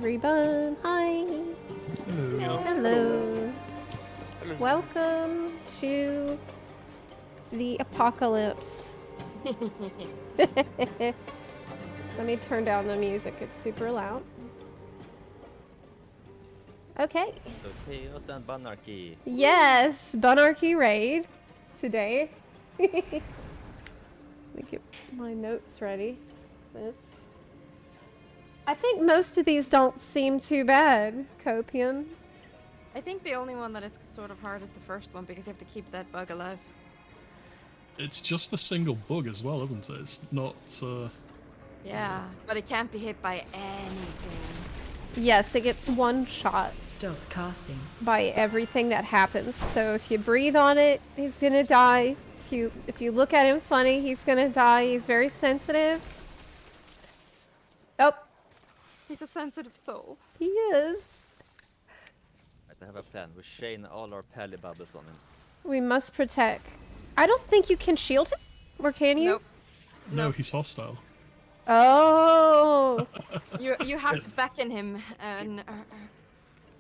everyone. Hi. Hello. Hello. Hello. Welcome to the apocalypse. Let me turn down the music. It's super loud. Okay. So Chaos and Banarchy. Yes, Bunarchy raid today. Let me get my notes ready. This. I think most of these don't seem too bad, Copium. I think the only one that is sort of hard is the first one because you have to keep that bug alive. It's just the single bug as well, isn't it? It's not, Yeah, but it can't be hit by anything. Yes, it gets one shot Stop casting. by everything that happens. So if you breathe on it, he's gonna die. If you look at him funny, he's gonna die. He's very sensitive. Oh, He's a sensitive soul. he is. Right, I have a plan. We chain all our pally bubbles on him. We must protect. I don't think you can shield him, or can you? Nope. no, Nope. he's hostile. Oh. You have to beckon him and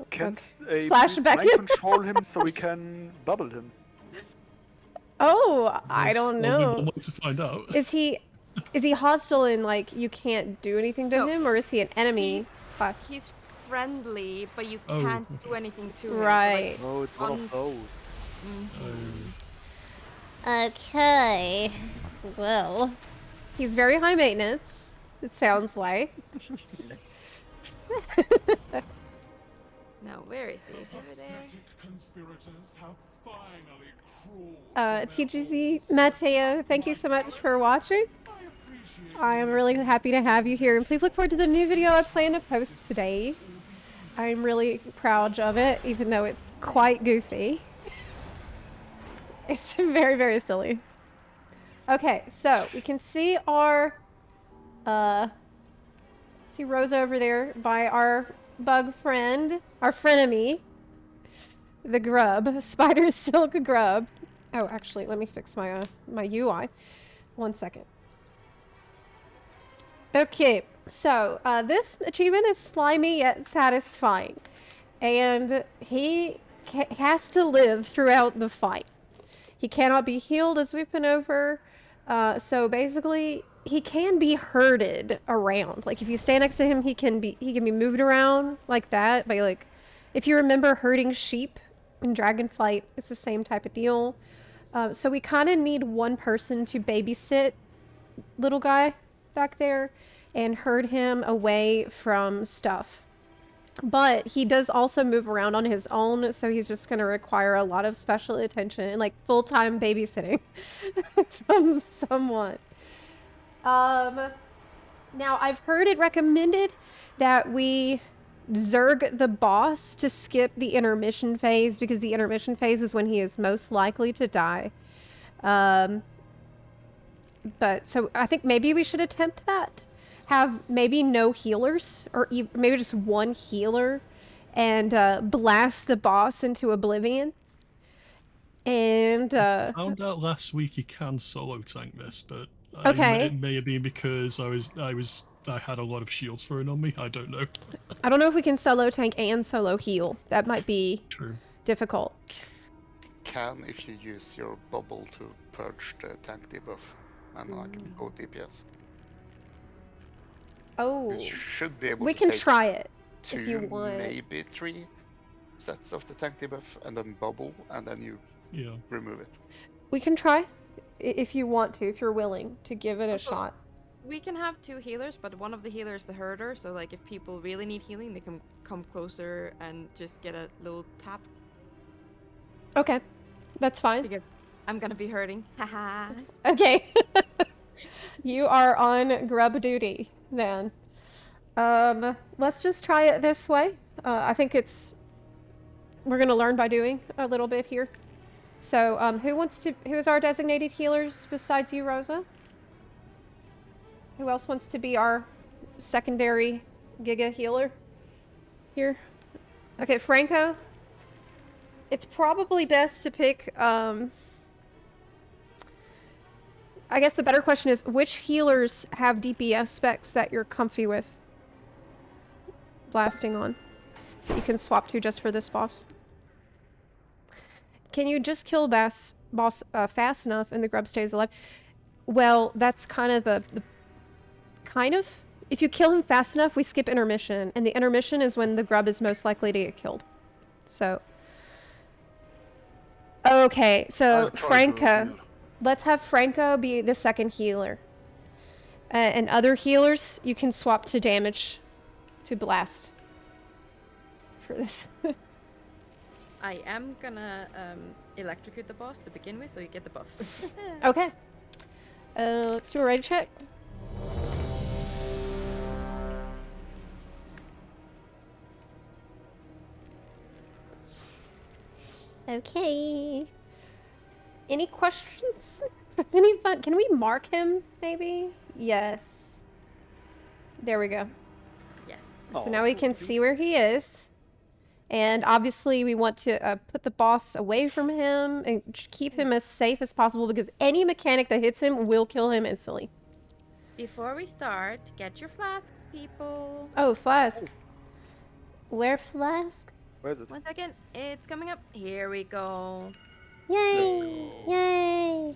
Can Slash back mind in. control him so we can bubble him? Oh, I There's don't only know. one way to find out. Is he hostile and like you can't do anything to No. him, or is he an enemy He's- class? he's friendly, but you Oh, can't okay. do anything to him. Right. Oh, it's one On- of those. Okay. Well, he's very high maintenance. It sounds like. No, where is he? Is he over there? Conspirators have finally crawled. TGC Mateo, thank you so much for watching. I am really happy to have you here, and please look forward to the new video I plan to post today. I'm really proud of it, even though it's quite goofy. It's very, very silly. Okay, so we can see our, see Rosa over there by our bug friend, our frenemy, the grub, spider silk grub. Oh, actually, let me fix my my UI. 1 second. Okay, so this achievement is slimy yet satisfying, and he has to live throughout the fight. He cannot be healed, as we've been over. So basically, he can be herded around. Like if you stand next to him, he can be moved around like that. By like, if you remember herding sheep in Dragonflight, it's the same type of deal. So we kind of need one person to babysit little guy back there and herd him away from stuff. But he does also move around on his own, so he's just going to require a lot of special attention and like full-time babysitting from someone. Now I've heard it recommended that we Zerg the boss to skip the intermission phase, because the intermission phase is when he is most likely to die. But so I think maybe we should attempt that. Have maybe no healers, or maybe just one healer, and blast the boss into oblivion. And Found out last week you can solo tank this, but Okay. it may have been because I had a lot of shields thrown on me. I don't know. I don't know if we can solo tank and solo heal. That might be True. difficult. Can if you use your bubble to purge the tank debuff and like go DPS. Oh, You should be able we to can take try it. two, you want. maybe 3 sets of the tank debuff and then bubble and then you Yeah. remove it. We can try if you want to, if you're willing to give it a Also, shot. We can have two healers, but one of the healers is the herder, so like if people really need healing, they can come closer and just get a little tap. Okay, that's fine. Because I'm gonna be hurting. Haha. Okay. You are on grub duty then. Let's just try it this way. I think we're gonna learn by doing a little bit here. So, who's our designated healers besides you, Rosa? Who else wants to be our secondary Giga healer here? Okay, Franco. It's probably best to pick, I guess the better question is, which healers have DPS specs that you're comfy with? blasting on. That you can swap to just for this boss. Can you just kill boss fast enough and the grub stays alive? Well, that's kind of the kind of. If you kill him fast enough, we skip intermission, and the intermission is when the grub is most likely to get killed. So. Okay, so I'll try to Franco. heal. Let's have Franco be the second healer. And other healers, you can swap to damage to blast. For this. I am gonna electrocute the boss to begin with, so you get the buff. Okay. Let's do a raid check. Okay. Any questions? Any fun? Can we mark him, maybe? Yes. There we go. Yes. So now we can see where he is. And obviously we want to put the boss away from him and keep him as safe as possible because any mechanic that hits him will kill him instantly. Before we start, get your flasks, people. Oh, flask. Where flask? Where is it? 1 second, it's coming up. Here we go. Yay! Yay!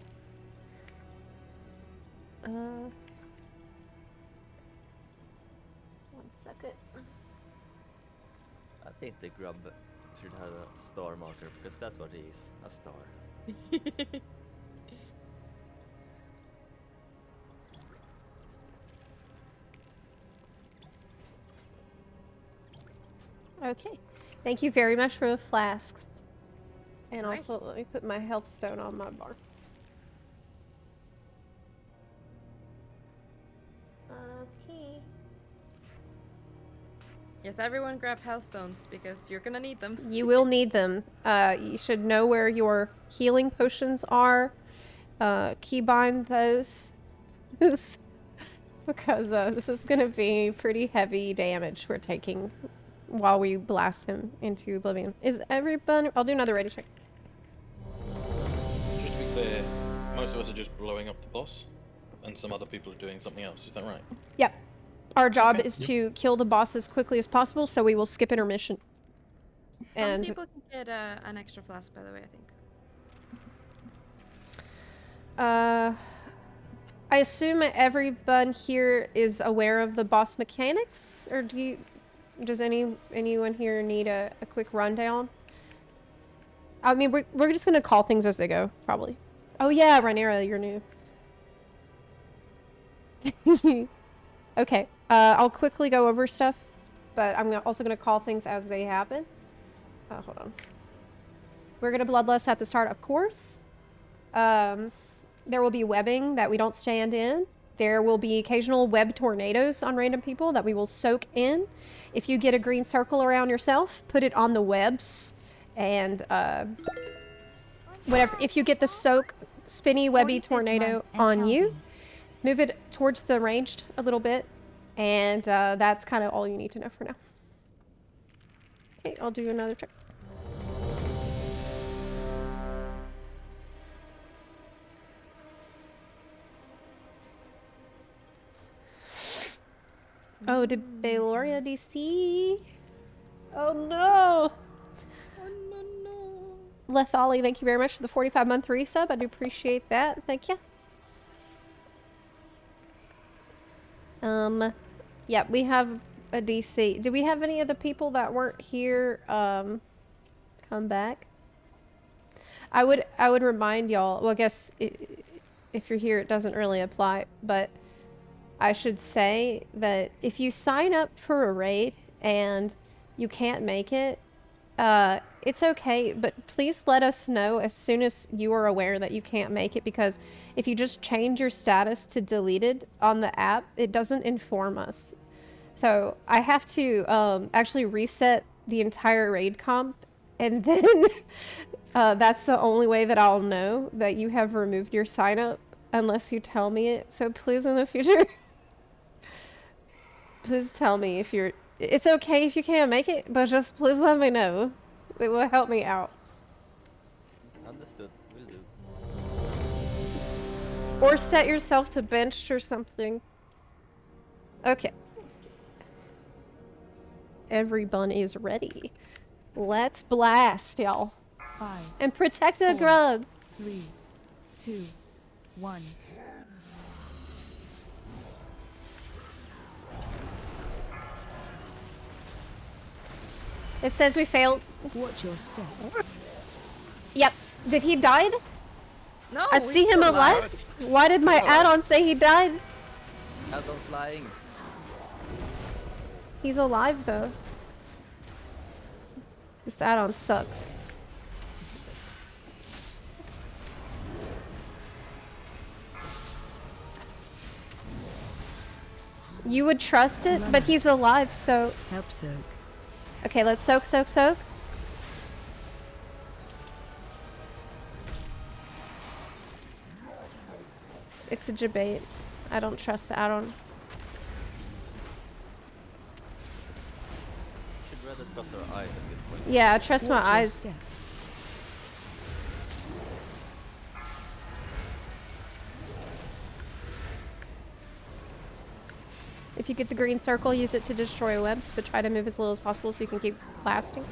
One second. I think the grub should have a star marker because that's what he is, a star. Okay. Thank you very much for the flasks. And Nice. also, let me put my health stone on my bar. Okay. Yes, everyone grab health stones because you're gonna need them. You will need them. You should know where your healing potions are. Keybind those. Because this is going to be pretty heavy damage we're taking while we blast him into oblivion. Is everyone... I'll do another ready check. Just to be clear, most of us are just blowing up the boss, and some other people are doing something else. Is that right? Yep. Our job Okay. is to kill the boss as quickly as possible, so we will skip intermission. Some And- people can get an extra flask, by the way, I think. I assume everyone here is aware of the boss mechanics, or does anyone here need a quick rundown? I mean, we're just gonna call things as they go, probably. Oh yeah, Rhaenyra, you're new. Okay, I'll quickly go over stuff, but I'm also gonna call things as they happen. Hold on. We're gonna bloodlust at the start, of course. There will be webbing that we don't stand in. There will be occasional web tornadoes on random people that we will soak in. If you get a green circle around yourself, put it on the webs. And whatever. If you get the soak spinny webby tornado on you, move it towards the ranged a little bit. And that's kind of all you need to know for now. Okay, I'll do another check. Oh, did Bailoria DC? Oh no! Oh no no. Lethali, thank you very much for the 45-month resub. I do appreciate that. Thank you. Yeah, we have a DC. Do we have any of the people that weren't here come back? I would remind y'all. Well, I guess if you're here, it doesn't really apply, but I should say that if you sign up for a raid and you can't make it, it's okay, but please let us know as soon as you are aware that you can't make it, because if you just change your status to deleted on the app, it doesn't inform us. So I have to actually reset the entire raid comp, and then that's the only way that I'll know that you have removed your sign up, unless you tell me it. So please, in the future, please tell me if you're... It's okay if you can't make it, but just please let me know. It will help me out. Understood. Will do. Or set yourself to benched or something. Okay. everyone is ready. Let's blast, y'all. 5, And protect the 4, grub. 3, 2, 1. It says we failed. Watch your step. Yep. Did he died? No, I he's see him still alive. Why did my add-on say he died? Add-on flying. He's alive though. This add-on sucks. You would trust it, but he's alive, so... Help soak. Okay, let's soak, soak, soak. It's a debate. I don't trust the add-on. Should rather trust our eyes at this point. Yeah, I trust my Watch your eyes. step. If you get the green circle, use it to destroy webs, but try to move as little as possible so you can keep blasting.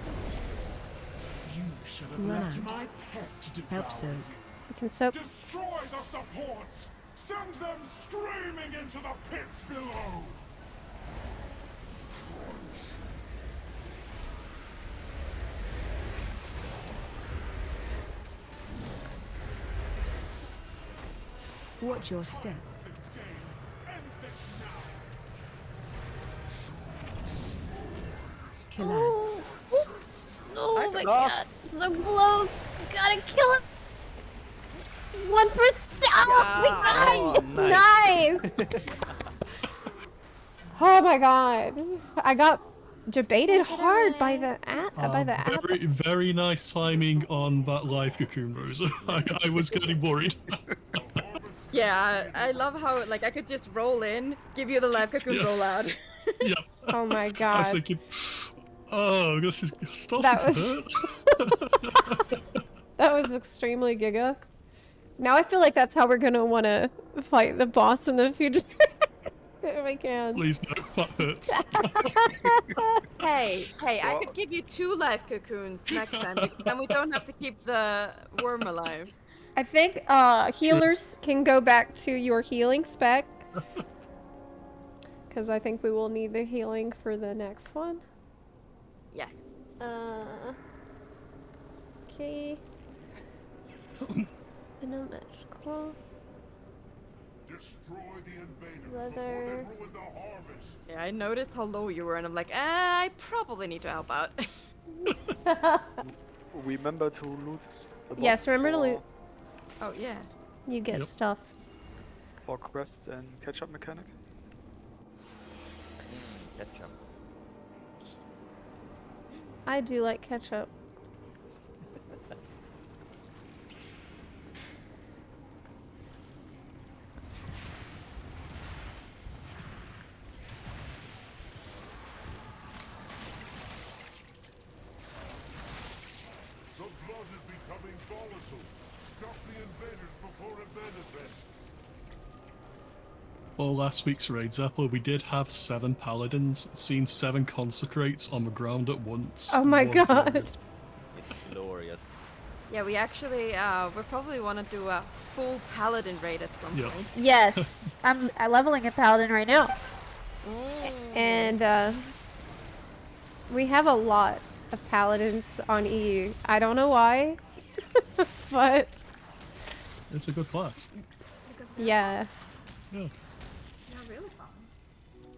You should have Run left out. my pet to devour. Help soak. You can soak. Destroy the supports! Send them screaming into the pits below! Watch your step. This game, end this now! Collapse. Oh my god, so close! Gotta kill him! 1%! Oh, we got it! Nice! Oh my god. I got debated hard by the app. Very, very nice timing on that live cocoon, Rosa. I was getting worried. Yeah, I love how like I could just roll in, give you the live cocoon Yeah. roll out. Yeah. Oh my I was god. thinking, oh, this is starting That to was- hurt. That was extremely giga. Now I feel like that's how we're gonna wanna fight the boss in the future. If I can. Please no, that hurts. Hey, I could give you 2 live cocoons next time, because then we don't have to keep the worm alive. I think healers can go back to your healing spec. Because I think we will need the healing for the next one. Yes. Okay. And a magical. Destroy the invaders Leather. before they ruin the harvest! Yeah, I noticed how low you were, and I'm like, I probably need to help out. Remember to loot the boss Yes, remember to for- loot. Oh yeah. You get Yep. stuff. for quest and catch-up mechanic. Ketchup. I do like ketchup. The blood is becoming volatile! Stop the invaders before it manifests! For last week's raid, Zepla, we did have 7 paladins, seen 7 consecrates on the ground at once. Oh my Was god. glorious. It's glorious. Yeah, we actually we probably want to do a full paladin raid at some Yeah. point. Yes, I'm leveling a paladin right now. And we have a lot of paladins on EU. I don't know why, but It's a good class. yeah. Yeah.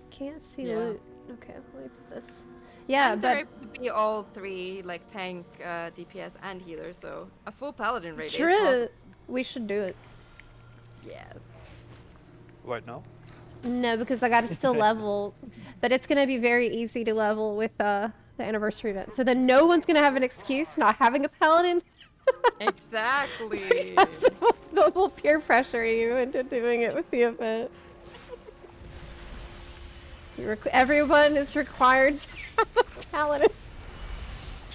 Can't see Yeah. loot. Okay, let me put this. Yeah, And they're but able to be all 3, like tank, DPS, and healer. So a full paladin raid is true. possible. We should do it. Yes. Right now. No, because I gotta still level, but it's gonna be very easy to level with the anniversary event. So then no one's gonna have an excuse not having a paladin. Exactly. They'll peer pressure you into doing it with the event. Everyone is required to have a paladin.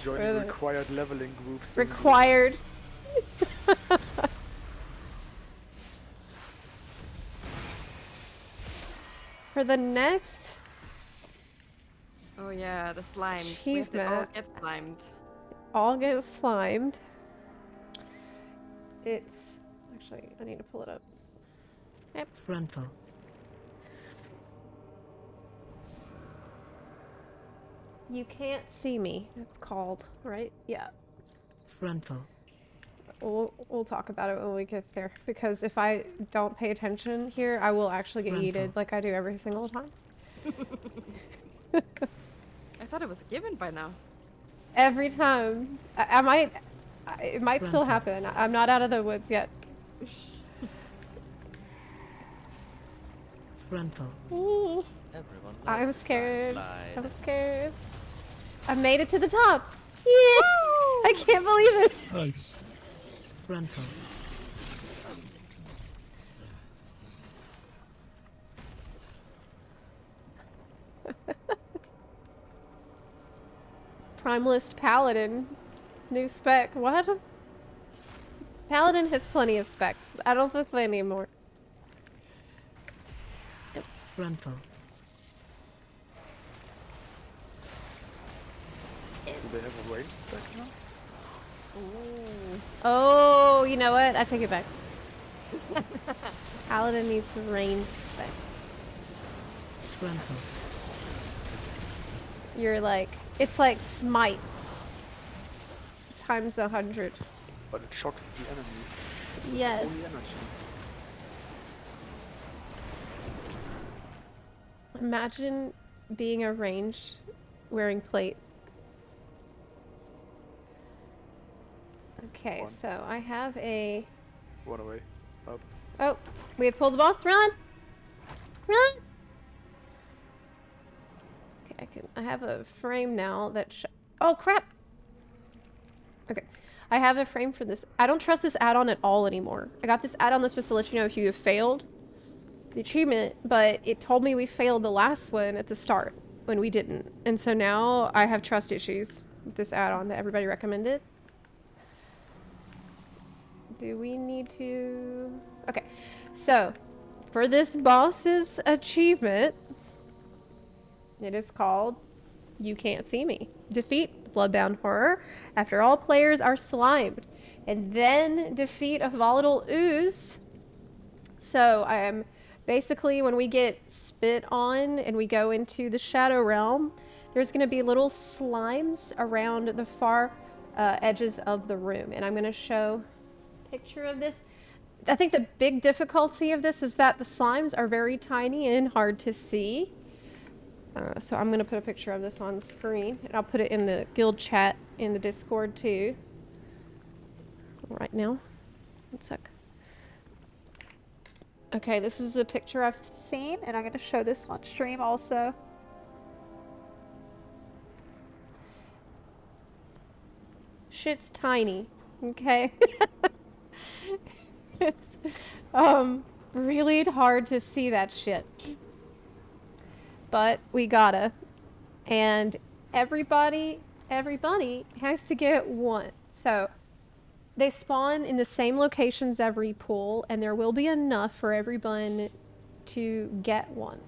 Join Or the the- required leveling groups. to Required. For the next Oh yeah, the slimed. We have to all Achievement. get slimed. All get slimed. It's actually, I need to pull it up. Yep. Frontal. You can't see me. It's called, right? Yeah. Frontal. We'll talk about it when we get there, because if I don't pay attention here, I will actually get Frontal. yeeted like I do every single time. I thought it was a given by now. Every time. It might still happen. I'm not out of the woods yet. Frontal. Everyone I'm likes to scared. slide. I'm scared. I made it to the top. Yeah! I can't believe it. Nice. Frontal. Primalist Paladin. New spec. What? Paladin has plenty of specs. I don't think they need more. Frontal. Do they have a range spec now? Oh, you know what? I take it back. Paladin needs a range spec. Frontal. You're like, it's like smite times 100. But it shocks the enemy. Yes. Only energy. Imagine being a ranged wearing plate. Okay, One. so I have a... One away. Up. Oh, we have pulled the boss. Run! Run! Okay, I have a frame now that oh, crap! Okay, I have a frame for this. I don't trust this add-on at all anymore. I got this add-on that's supposed to let you know if you have failed the achievement, but it told me we failed the last one at the start when we didn't. And so now I have trust issues with this add-on that everybody recommended. Do we need to... Okay, so for this boss's achievement, it is called You Can't See Me. Defeat Bloodbound Horror after all players are slimed, and then defeat a volatile ooze. So basically when we get spit on and we go into the Shadow Realm, there's going to be little slimes around the far edges of the room, and I'm going to show a picture of this. I think the big difficulty of this is that the slimes are very tiny and hard to see. So I'm going to put a picture of this on the screen, and I'll put it in the guild chat in the Discord too. Right now. 1 sec. Okay, this is the picture I've seen, and I'm going to show this on stream also. Shit's tiny, okay? It's really hard to see that shit. But we gotta. And everybody has to get one. So they spawn in the same locations every pool, and there will be enough for everyone to get one.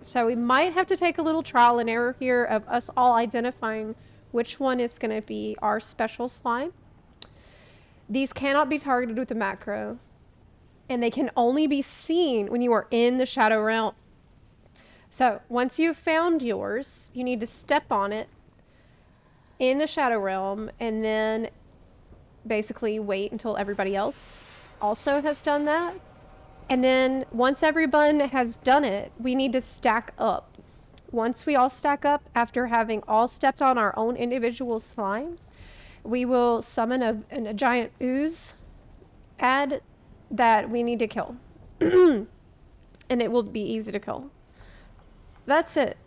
So we might have to take a little trial and error here of us all identifying which one is going to be our special slime. These cannot be targeted with a macro, and they can only be seen when you are in the Shadow Realm. So once you've found yours, you need to step on it in the Shadow Realm, and then basically wait until everybody else also has done that. And then once everyone has done it, we need to stack up. Once we all stack up, after having all stepped on our own individual slimes, we will summon a giant ooze ad that we need to kill. And it will be easy to kill. That's it.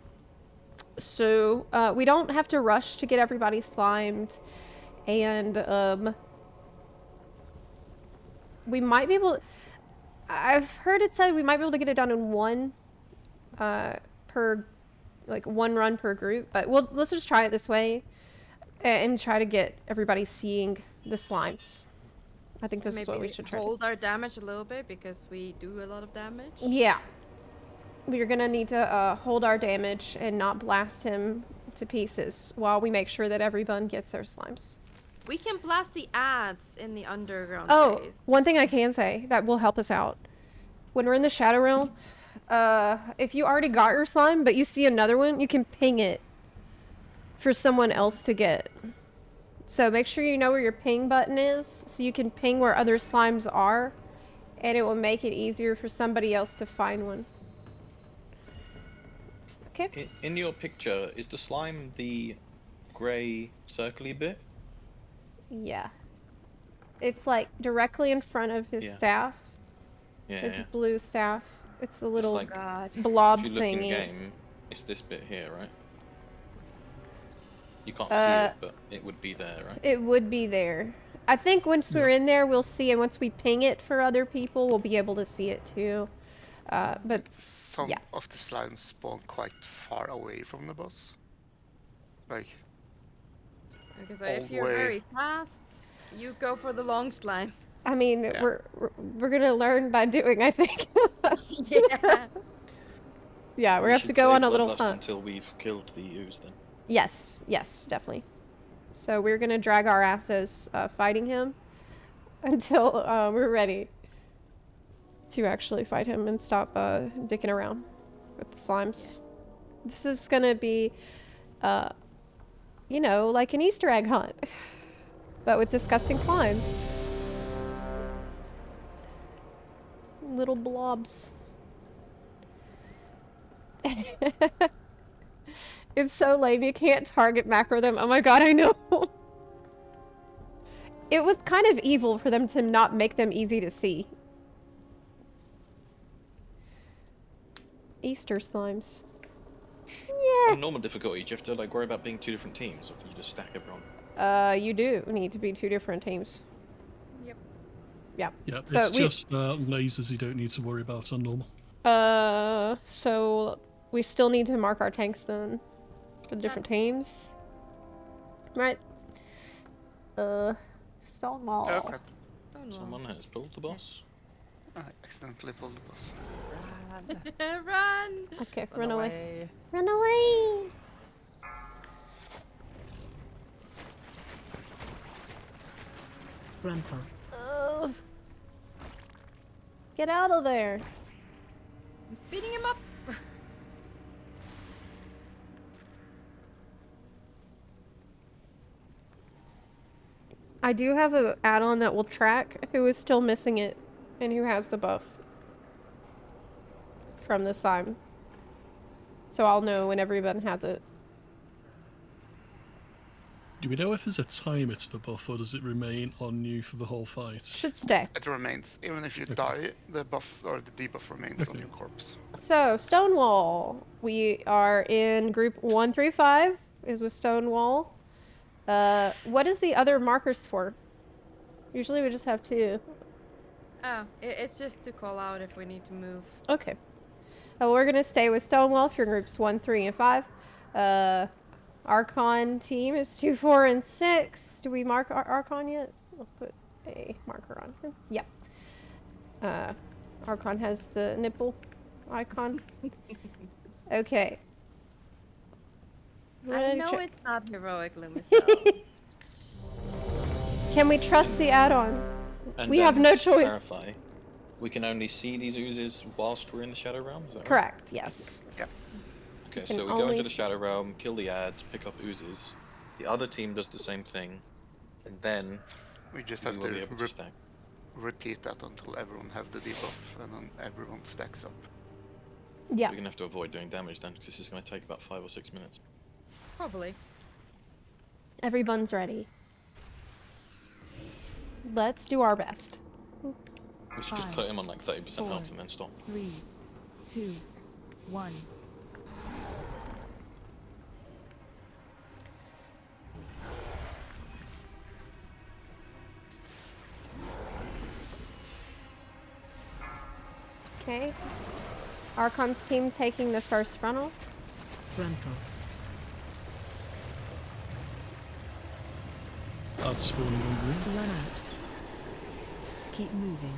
So we don't have to rush to get everybody slimed, and we might be able... I've heard it said we might be able to get it done in one one run per group, but let's just try it this way and try to get everybody seeing the slimes. I think this is what we should try. Hold our damage a little bit because we do a lot of damage. Yeah. We're gonna need to hold our damage and not blast him to pieces while we make sure that everyone gets their slimes. We can blast the ads in the underground Oh, phase. one thing I can say that will help us out. When we're in the Shadow Realm, if you already got your slime, but you see another one, you can ping it for someone else to get. So make sure you know where your ping button is, so you can ping where other slimes are, and it will make it easier for somebody else to find one. Okay. In your picture, is the slime the grey circly bit? Yeah. It's like directly in front of his Yeah. staff. Yeah. His yeah. blue staff. It's a little like- God. blob If you look in thingy. game, it's this bit here, right? You can't see it, but it would be there, right? It would be there. I think once we're in there, we'll see, and once we ping it for other people, we'll be able to see it too. But Some yeah. of the slimes spawn quite far away from the boss. Like, Okay, so all if the you're way. very fast, you go for the long slime. I mean, Yeah. we're gonna learn by doing, I think. Yeah. Yeah, we're We gonna have to should go save on a little Bloodlust hunt. until we've killed the ooze, then. Yes, definitely. So we're gonna drag our asses fighting him until we're ready to actually fight him and stop dicking around with the slimes. This is gonna be, you know, like an Easter egg hunt, but with disgusting slimes. Little blobs. It's so lame, you can't target macro them. Oh my god, I know. It was kind of evil for them to not make them easy to see. Easter slimes. On normal difficulty, do you have to like worry about being 2 different teams, or can you just stack everyone? You do need to be 2 different teams. Yep. Yeah. Yep, So it's we- just lasers you don't need to worry about on normal. So we still need to mark our tanks then for the different teams. Right. Stonewall. oh crap, Don't know. Someone has pulled the boss. I accidentally pulled the boss. Run! Okay, run away. Run away! Frontal. Ugh. Get out of there. I'm speeding him up. I do have an add-on that will track who is still missing it and who has the buff from the slime. So I'll know when everyone has it. Do we know if there's a timer to the buff, or does it remain on you for the whole fight? Should stay. It remains. Even if you die, the buff or the debuff remains on your corpse. So, Stonewall. We are in group 135, is with Stonewall. What is the other markers for? Usually we just have 2. Oh, it's just to call out if we need to move. Okay. We're gonna stay with Stonewall for groups 1, 3, and 5. Archon team is 2, 4, and 6. Do we mark Archon yet? I'll put a marker on here. Yep. Archon has the nipple icon. Okay. I Ready, know check. it's not heroic, Lumicel. Can we trust the add-on? And We have no just to choice. clarify, we can only see these oozes whilst we're in the Shadow Realm, is that right? Correct, yes. Okay, can so we go only into the s- Shadow Realm, kill the ads, pick up oozes. The other team does the same thing, and then We just we have will be to able to stack. repeat that until everyone have the debuff and then everyone stacks up. Yeah. We're gonna have to avoid doing damage then, because this is gonna take about 5 or 6 minutes. Probably. Everyone's ready. Let's do our best. We should just 5, put him on like 30% 4, health and then stop. 3, 2, 1. Okay. Archon's team taking the first frontal. Frontal. That's spawning on green. Run out. Keep moving.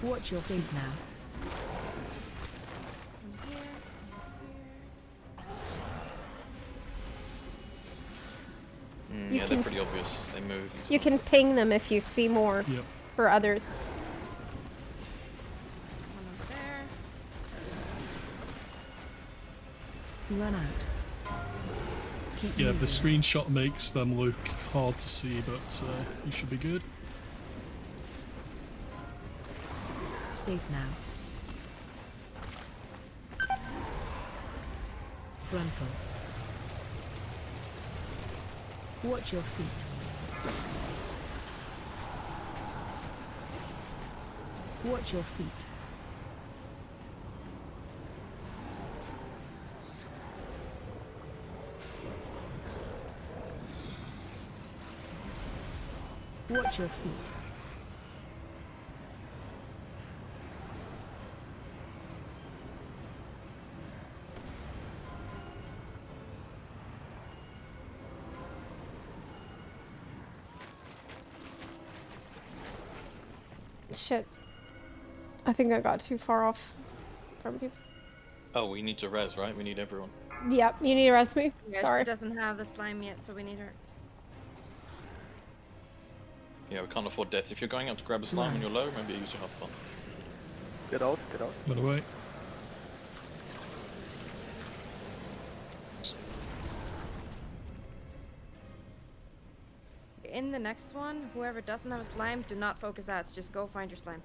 Watch your save now. You Yeah, can- they're pretty obvious. They move. And You stuff. can ping them if you see more Yep. for others. One over there. Run out. Keep Yeah, moving. the screenshot makes them look hard to see, but you should be good. Safe now. Frontal. Watch your feet. Watch your feet. Watch your feet. Shit. I think I got too far off from people. Oh, we need to res, right? We need everyone. Yep, you need to rest me. Yeah, Sorry. she doesn't have the slime yet, so we need her. Yeah, we can't afford deaths. If you're going out to grab a slime and you're low, maybe use your health fund. Get out, get out. By the way, In the next one, whoever doesn't have a slime, do not focus ads. Just go find your slime.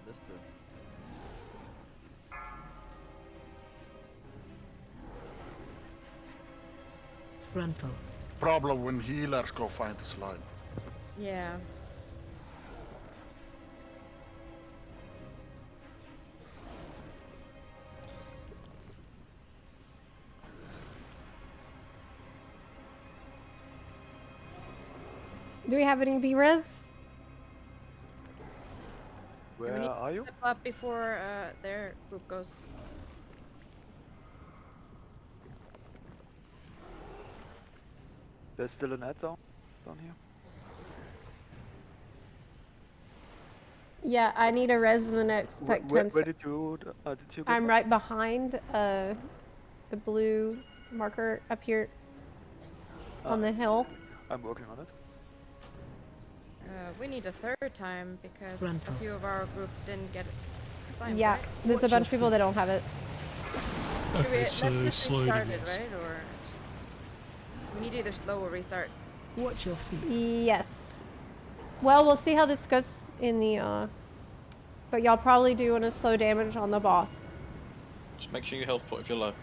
Just do. Frontal. Problem when healers go find the slime. Yeah. Do we have any B-res? Where need- are you? Step up before their group goes. There's still an ad down here. Yeah, I need a res in the next like 10 Where did you go? I'm right behind the blue marker up here on the hill. I'm working on it. We need a third time because Frontal. a few of our group didn't get slime. Yeah, right? there's a Watch bunch of your people that don't have it. Should we okay, let's so just slowly restart it, yes. right? Or we need either slow or restart. Watch your feet. Yes. Well, we'll see how this goes in the but y'all probably do want to slow damage on the boss. Just make sure you health pot if you're low.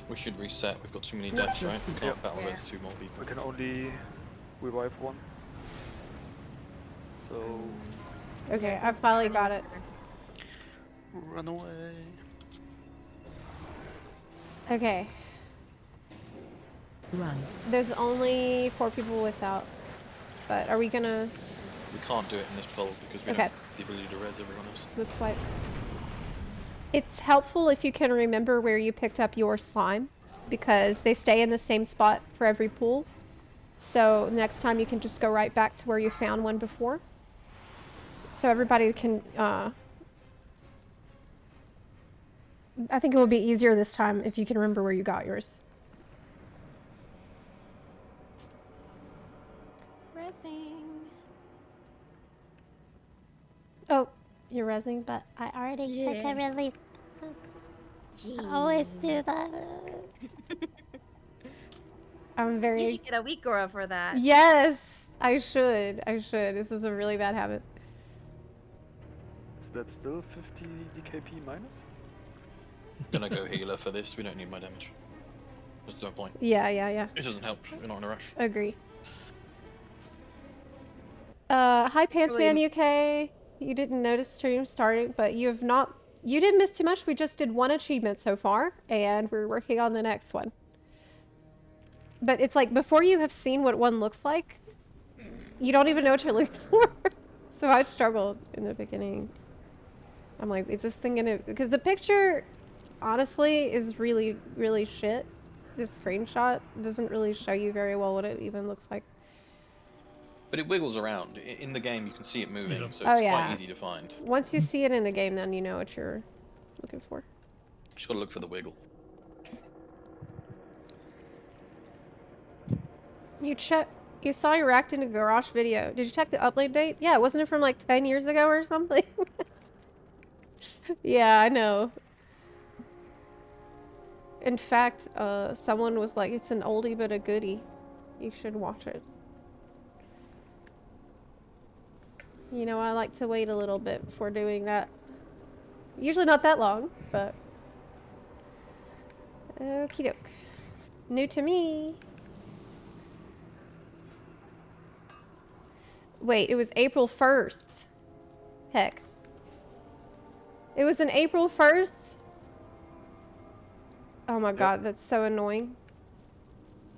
We should reset. We've got too many deaths, right? We can't battle Yeah. res two more people. We can only revive one. So Okay, I finally got it. Run away. Okay. Run. There's only 4 people without. But are we gonna... We can't do it in this poll because we Okay. don't have the ability to res everyone else. Let's wipe. It's helpful if you can remember where you picked up your slime, because they stay in the same spot for every pool. So next time you can just go right back to where you found one before. So everybody can, I think it will be easier this time if you can remember where you got yours. Resing. Oh, you're resing, but I already took a relief. I always do that. I'm You very... should get a weak aura for that. Yes, I should. I should. This is a really bad habit. is that still 50 DKP minus? Gonna go healer for this. We don't need my damage. There's no point. Yeah. It doesn't help. We're not in a rush. Agree. Hi Pantsman UK. You didn't notice stream starting, but you didn't miss too much. We just did one achievement so far, and we're working on the next one. But it's like, before you have seen what one looks like, you don't even know what you're looking for. So I struggled in the beginning. I'm like, is this thing gonna... Because the picture, honestly, is really, really shit. This screenshot doesn't really show you very well what it even looks like. But it wiggles around. In the game, you can see it moving, Yeah. so Oh, it's yeah. quite easy to find. Once you see it in the game, then you know what you're looking for. Just gotta look for the wiggle. You saw your Racked in a Garage video. Did you check the upload date? Yeah, wasn't it from like 10 years ago or something? Yeah, I know. In fact, someone was like, it's an oldie but a goodie. You should watch it. You know, I like to wait a little bit before doing that. Usually not that long, but... Okie doke. New to me. Wait, it was April 1st. Heck. It was an April 1st? Oh my god, that's so annoying.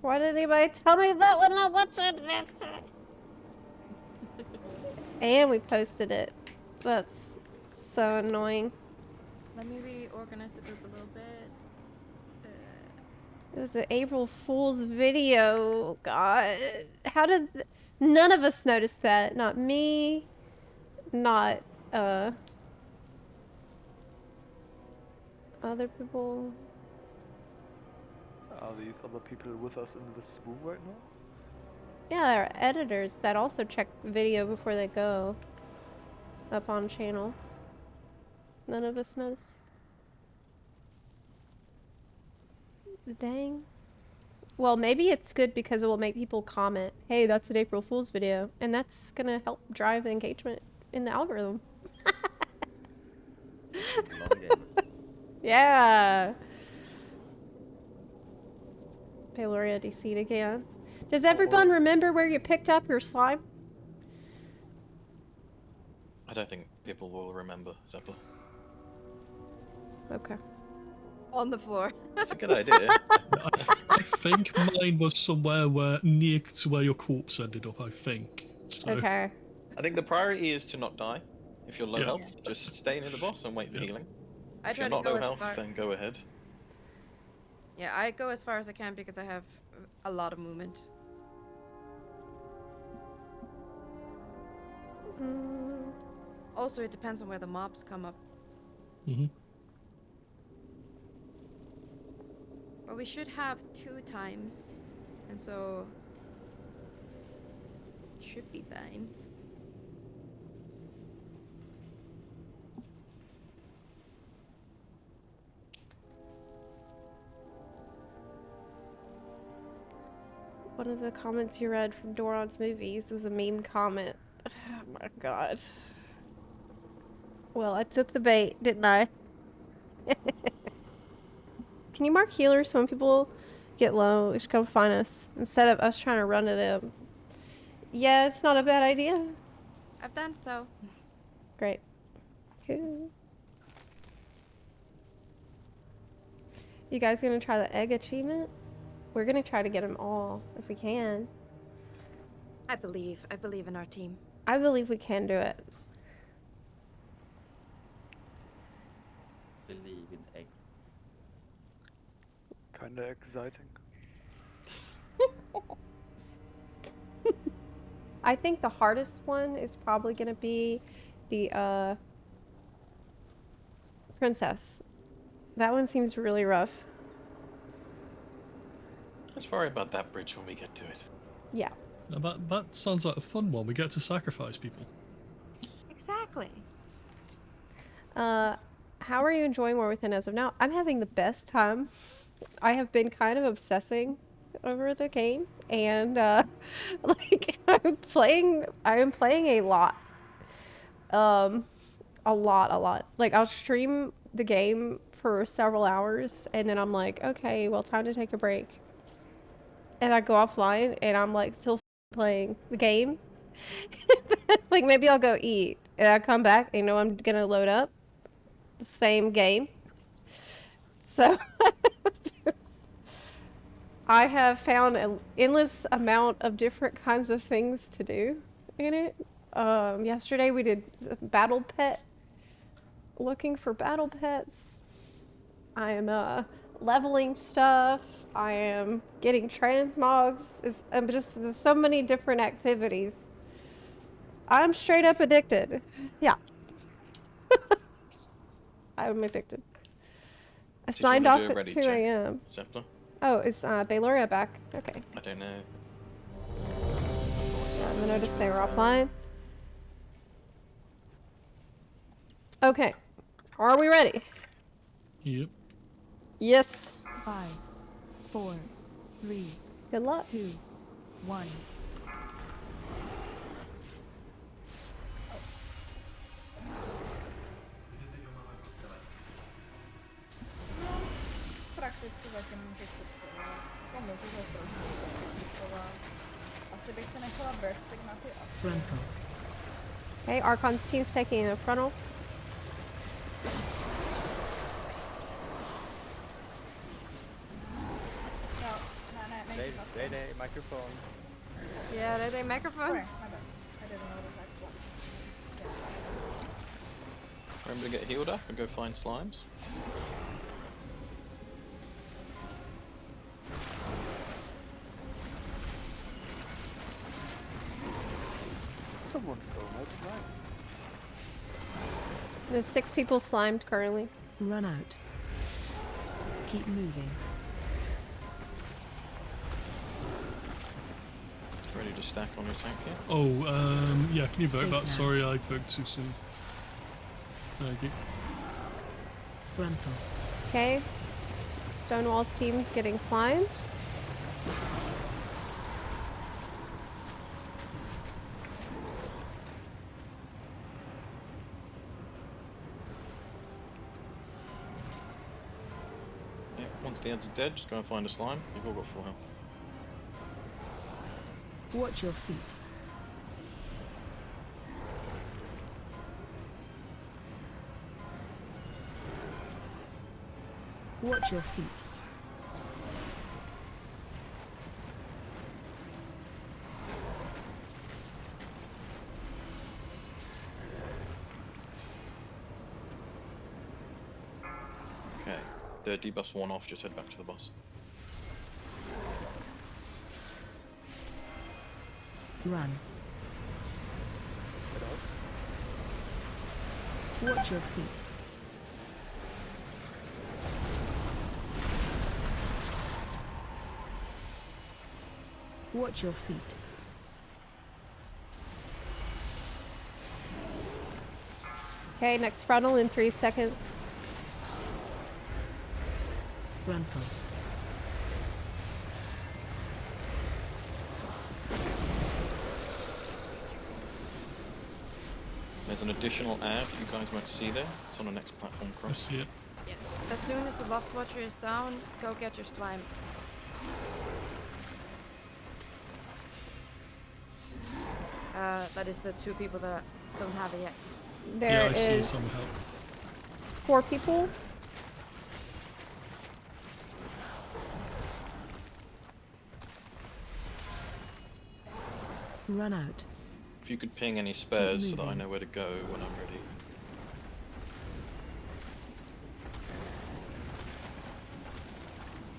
Why did anybody tell me that when I watched it? And we posted it. That's so annoying. Let me reorganize the group a little bit. It was an April Fool's video. God. How did... None of us noticed that. Not me. Not, other people. Are these other people with us in this room right now? Yeah, there are editors that also check video before they go up on channel. None of us noticed. Dang. Well, maybe it's good because it will make people comment, hey, that's an April Fool's video. And that's gonna help drive engagement in the algorithm. Long game. Yeah. Peloria DC'd again. Does everyone remember where you picked up your slime? I don't think people will remember, Zepla. Okay. On the floor. It's a good idea. I think mine was somewhere near to where your corpse ended up, I think. So, Okay. I think the priority is to not die. If you're low Yeah. health, just stay near the boss and wait for Yeah. healing. I If try you're to not go low as health, far. then go ahead. Yeah, I go as far as I can because I have a lot of movement. Mm, Also, it depends on where the mobs come up. mhm. But we should have 2 times, and so should be fine. one of the comments you read from Doron's movies was a meme comment. Oh my god. Well, I took the bait, didn't I? Can you mark healers so when people get low, they should come find us instead of us trying to run to them? Yeah, it's not a bad idea. I've done so. Great. Cool. You guys gonna try the egg achievement? We're gonna try to get them all if we can. I believe in our team. I believe we can do it. Believe in egg. Kinda exciting. I think the hardest one is probably gonna be the princess. That one seems really rough. Let's worry about that bridge when we get to it. Yeah. Now that sounds like a fun one. We get to sacrifice people. Exactly. How are you enjoying War Within as of now? I'm having the best time. I have been kind of obsessing over the game, and like I am playing a lot. A lot. Like I'll stream the game for several hours, and then I'm like, okay, well, time to take a break. And I go offline, and I'm like still playing the game. Like maybe I'll go eat, and I come back, and know I'm gonna load up the same game. So I have found an endless amount of different kinds of things to do in it. Yesterday we did battle pet, looking for battle pets. I am leveling stuff. I am getting transmogs. There's so many different activities I'm straight up addicted. Yeah. I'm addicted. I Did you signed wanna off do a at ready 2 check? a.m. Zepla? Oh, is Bayloria back? Okay. I don't know. I noticed they were offline. Okay. Are we ready? Yep. Yes. 5, 4, 3, Good luck. 2, 1. Prakticky zatím můžeš si spojovat. To můžu ho trošku zkomplikovat. Asi bych si nechala bursting na ty akce. Frontal. Okay, Archon's team's taking a frontal. No, ne, nejsi na to. Raider, microphone. Yeah, they microphone. Sorry, my bad. I didn't notice actually. Remember to get healed up and go find slimes. Someone stole my slime. There's 6 people slimed currently. Run out. Keep moving. Ready to stack on your tank here. Oh, yeah, can you vote Safe that? now. Sorry, I voted too soon. Thank you. Frontal. Okay. Stonewall's team's getting slimed. Yeah, once the ads are dead, just go and find a slime. You've all got full health. Watch your feet. Watch your feet. Okay, the debuff's one off, just head back to the boss. Run. Watch your feet. Watch your feet. Okay, next frontal in 3 seconds. Frontal. There's an additional ad you guys won't see there. It's on the next platform I cross. see it. Yes. As soon as the Lost Watcher is down, go get your slime. That is the 2 people that don't have it yet. There Yeah, I see is some help. 4 people. Run out. If you could ping any spares so that I moving. know where to go when I'm ready.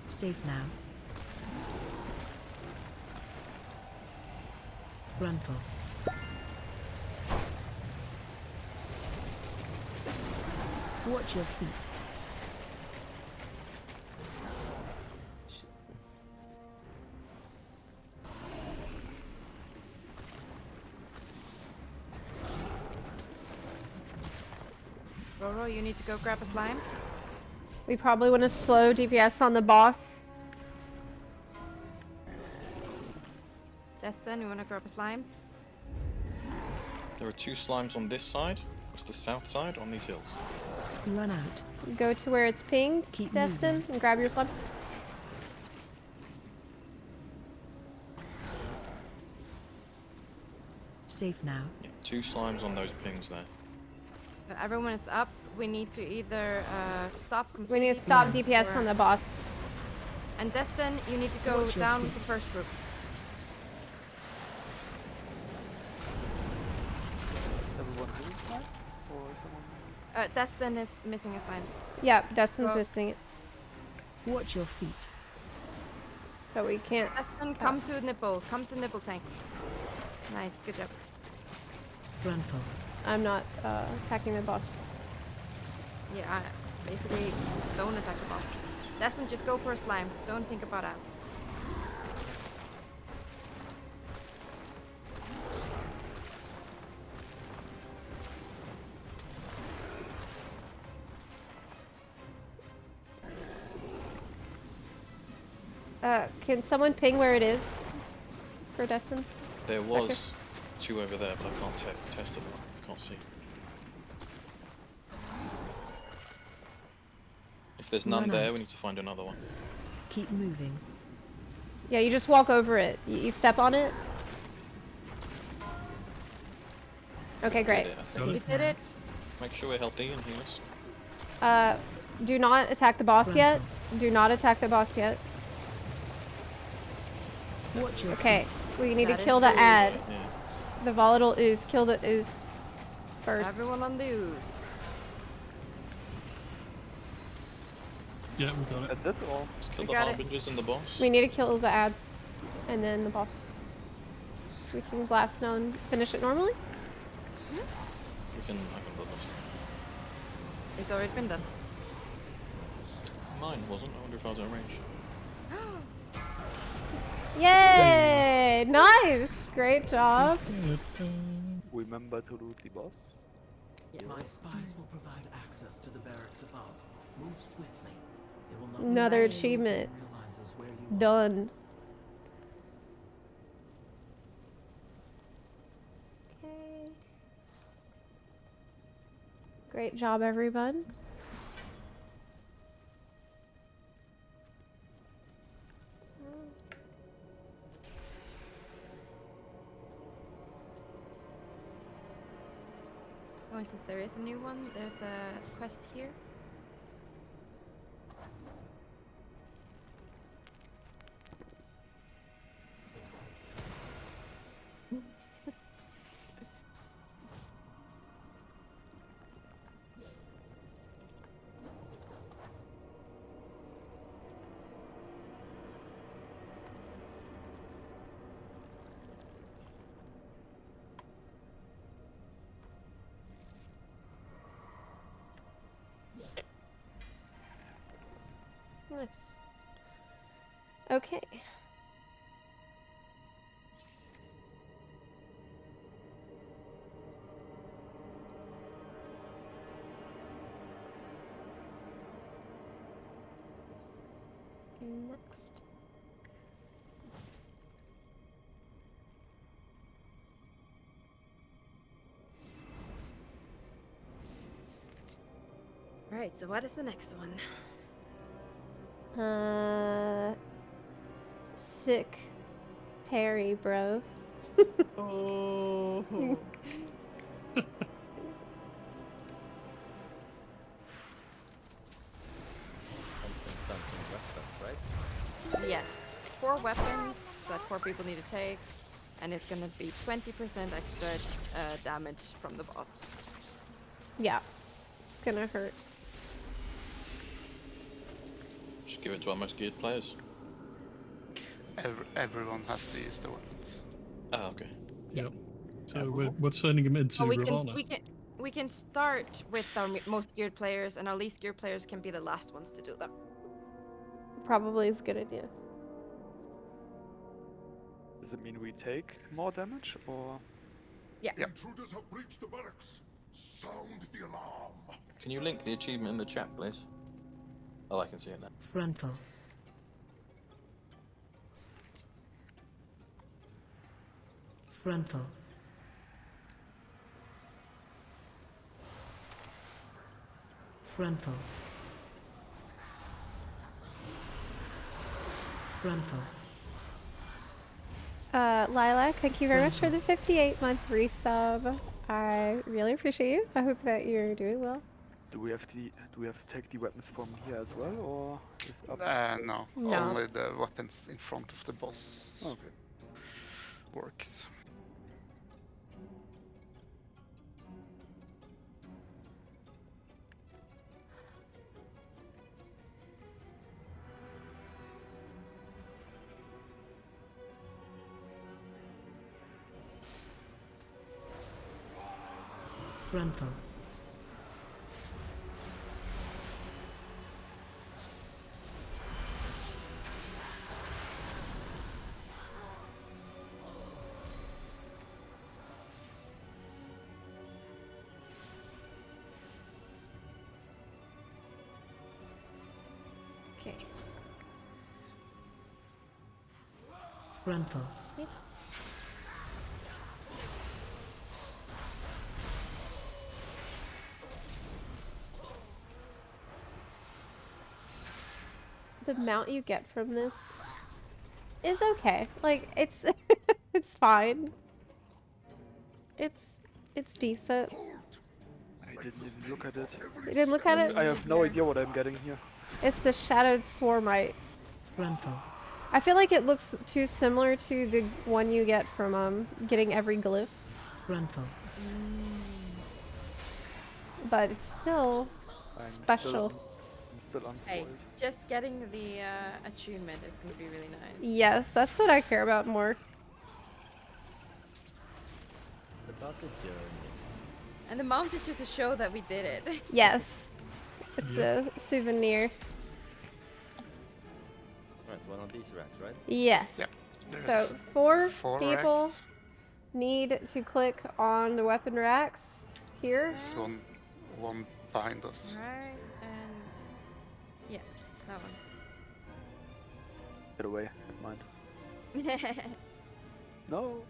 Safe now. Frontal. Watch your feet. Roro, you need to go grab a slime. We probably want to slow DPS on the boss. Destin, you wanna grab a slime? There are 2 slimes on this side. It's the south side on these hills. Run out. Go to where it's pinged, Keep Destin, and grab your slime. Safe now. Yeah, 2 slimes on those pings there. Everyone is up. We need to either stop We completely. need to stop Yeah. DPS on the boss. And Destin, you need to go Watch your down feet. with the first group. Does everyone do this slime? Or is someone missing? Destin is missing a slime. Yep, Destin's Well- missing it. Watch your feet. So we can't. Destin, come to nipple. Come to nipple tank. Nice, good job. Frontal. I'm not attacking the boss. Yeah, basically, don't attack the boss. Destin, just go for a slime. Don't think about ads. Can someone ping where it is for Destin? There was 2 over there, but I can't test it. I can't see. If there's none Run there, out. we need to find another one. Keep moving. Yeah, you just walk over it. You step on it. Okay, great. Did it, I Got think. We it. did it. Make sure we're healthy and heal us. Do not attack the boss yet. Frontal. Do not attack the boss yet. Watch your Okay, feet. we need to That is kill the good. ad. Yeah. The volatile ooze. Kill the ooze first. Everyone on the ooze. Yeah, we got it. That's it, or? Let's kill We the got it. harbingers and the boss. We need to kill the ads and then the boss. We can blast now and finish it normally. I can bloodlust. It's already been done. Mine wasn't. I wonder if I was at range. Yay! Nice! Great job. Remember to loot the boss. My spies will provide access to the barracks above. Move swiftly. It will not be Another long until achievement. it realizes where you are. Done. Okay. Great job, everyone. Oh, it says there is a new one. There's a quest here. Nice. Okay. Next. Right, so what is the next one? Sick Perry, bro. Oh. Something weapons, right? Yes. 4 weapons that 4 people need to take, and it's gonna be 20% extra damage from the boss. Yeah. It's gonna hurt. Just give it to our most geared players. Everyone has to use the weapons. Ah, okay. Yep. So we're turning him into Oh, Ravana. we can start with our most geared players, and our least geared players can be the last ones to do them. Probably is a good idea. Does it mean we take more damage, or? Intruders have breached the barracks. Sound the alarm. Can you link the achievement in the chat, please? Oh, I can see it now. Frontal. Frontal. Frontal. Frontal. Lilac, thank you very much for the 58-month resub. I really appreciate you. I hope that you're doing well. Do we have to take the weapons from here as well, or is up? No, No. only the weapons in front of the boss Okay. works. Frontal. Okay. Frontal. The amount you get from this is okay. Like it's it's fine. It's decent. I didn't even look at it. You didn't look at it? I have no idea what I'm getting here. It's the Shadowed Swarmite. Frontal. I feel like it looks too similar to the one you get from getting every glyph, Frontal. but it's still I'm special. I'm still Hey, unspoiled. just getting the achievement is gonna be really nice. Yes, that's what I care about more. About the journey. And the mount is just to show that we did it. Yes, it's a souvenir. Alright, so one of these racks, right? Yes. Yep. So There's 4 4 people racks. need to click on the weapon racks here. There's one behind us. Right, and yeah, that Get away. It's mine. one. No.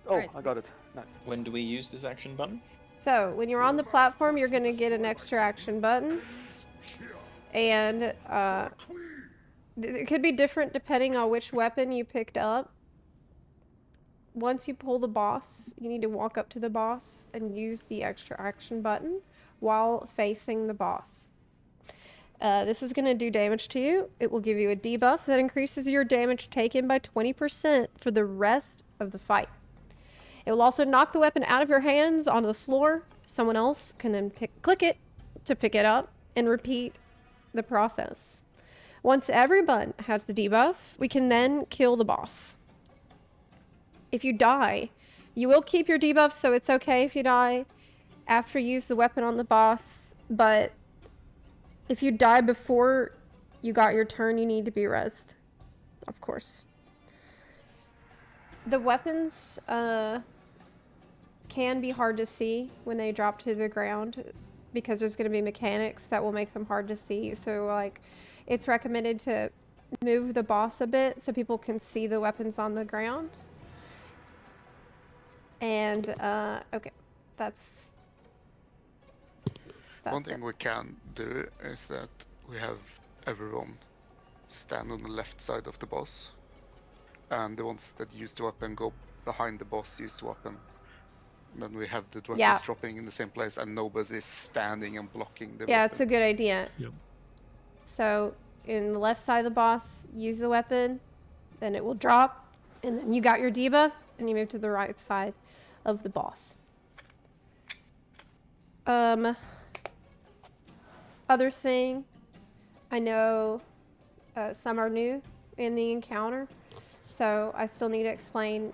Oh, Alright, I got it. Nice. When do we use this action button? So when you're on the platform, you're going to get an extra action button. And it could be different depending on which weapon you picked up. Once you pull the boss, you need to walk up to the boss and use the extra action button while facing the boss. This is going to do damage to you. It will give you a debuff that increases your damage taken by 20% for the rest of the fight. It will also knock the weapon out of your hands onto the floor. Someone else can then click it to pick it up and repeat the process. Once everyone has the debuff, we can then kill the boss. If you die, you will keep your debuff, so it's okay if you die after you use the weapon on the boss, but if you die before you got your turn, you need to be rezzed, of course. The weapons can be hard to see when they drop to the ground because there's going to be mechanics that will make them hard to see. So like it's recommended to move the boss a bit so people can see the weapons on the ground. And okay, that's One thing we can do is that we have everyone stand on the left side of the boss, and the ones that use the weapon go behind the boss use the weapon. And then we have the weapons dropping in the same place, and nobody's standing and blocking the yeah, weapons. it's a good idea. Yep. So in the left side of the boss, use the weapon, then it will drop, and then you got your debuff, and you move to the right side of the boss. Other thing, I know some are new in the encounter, so I still need to explain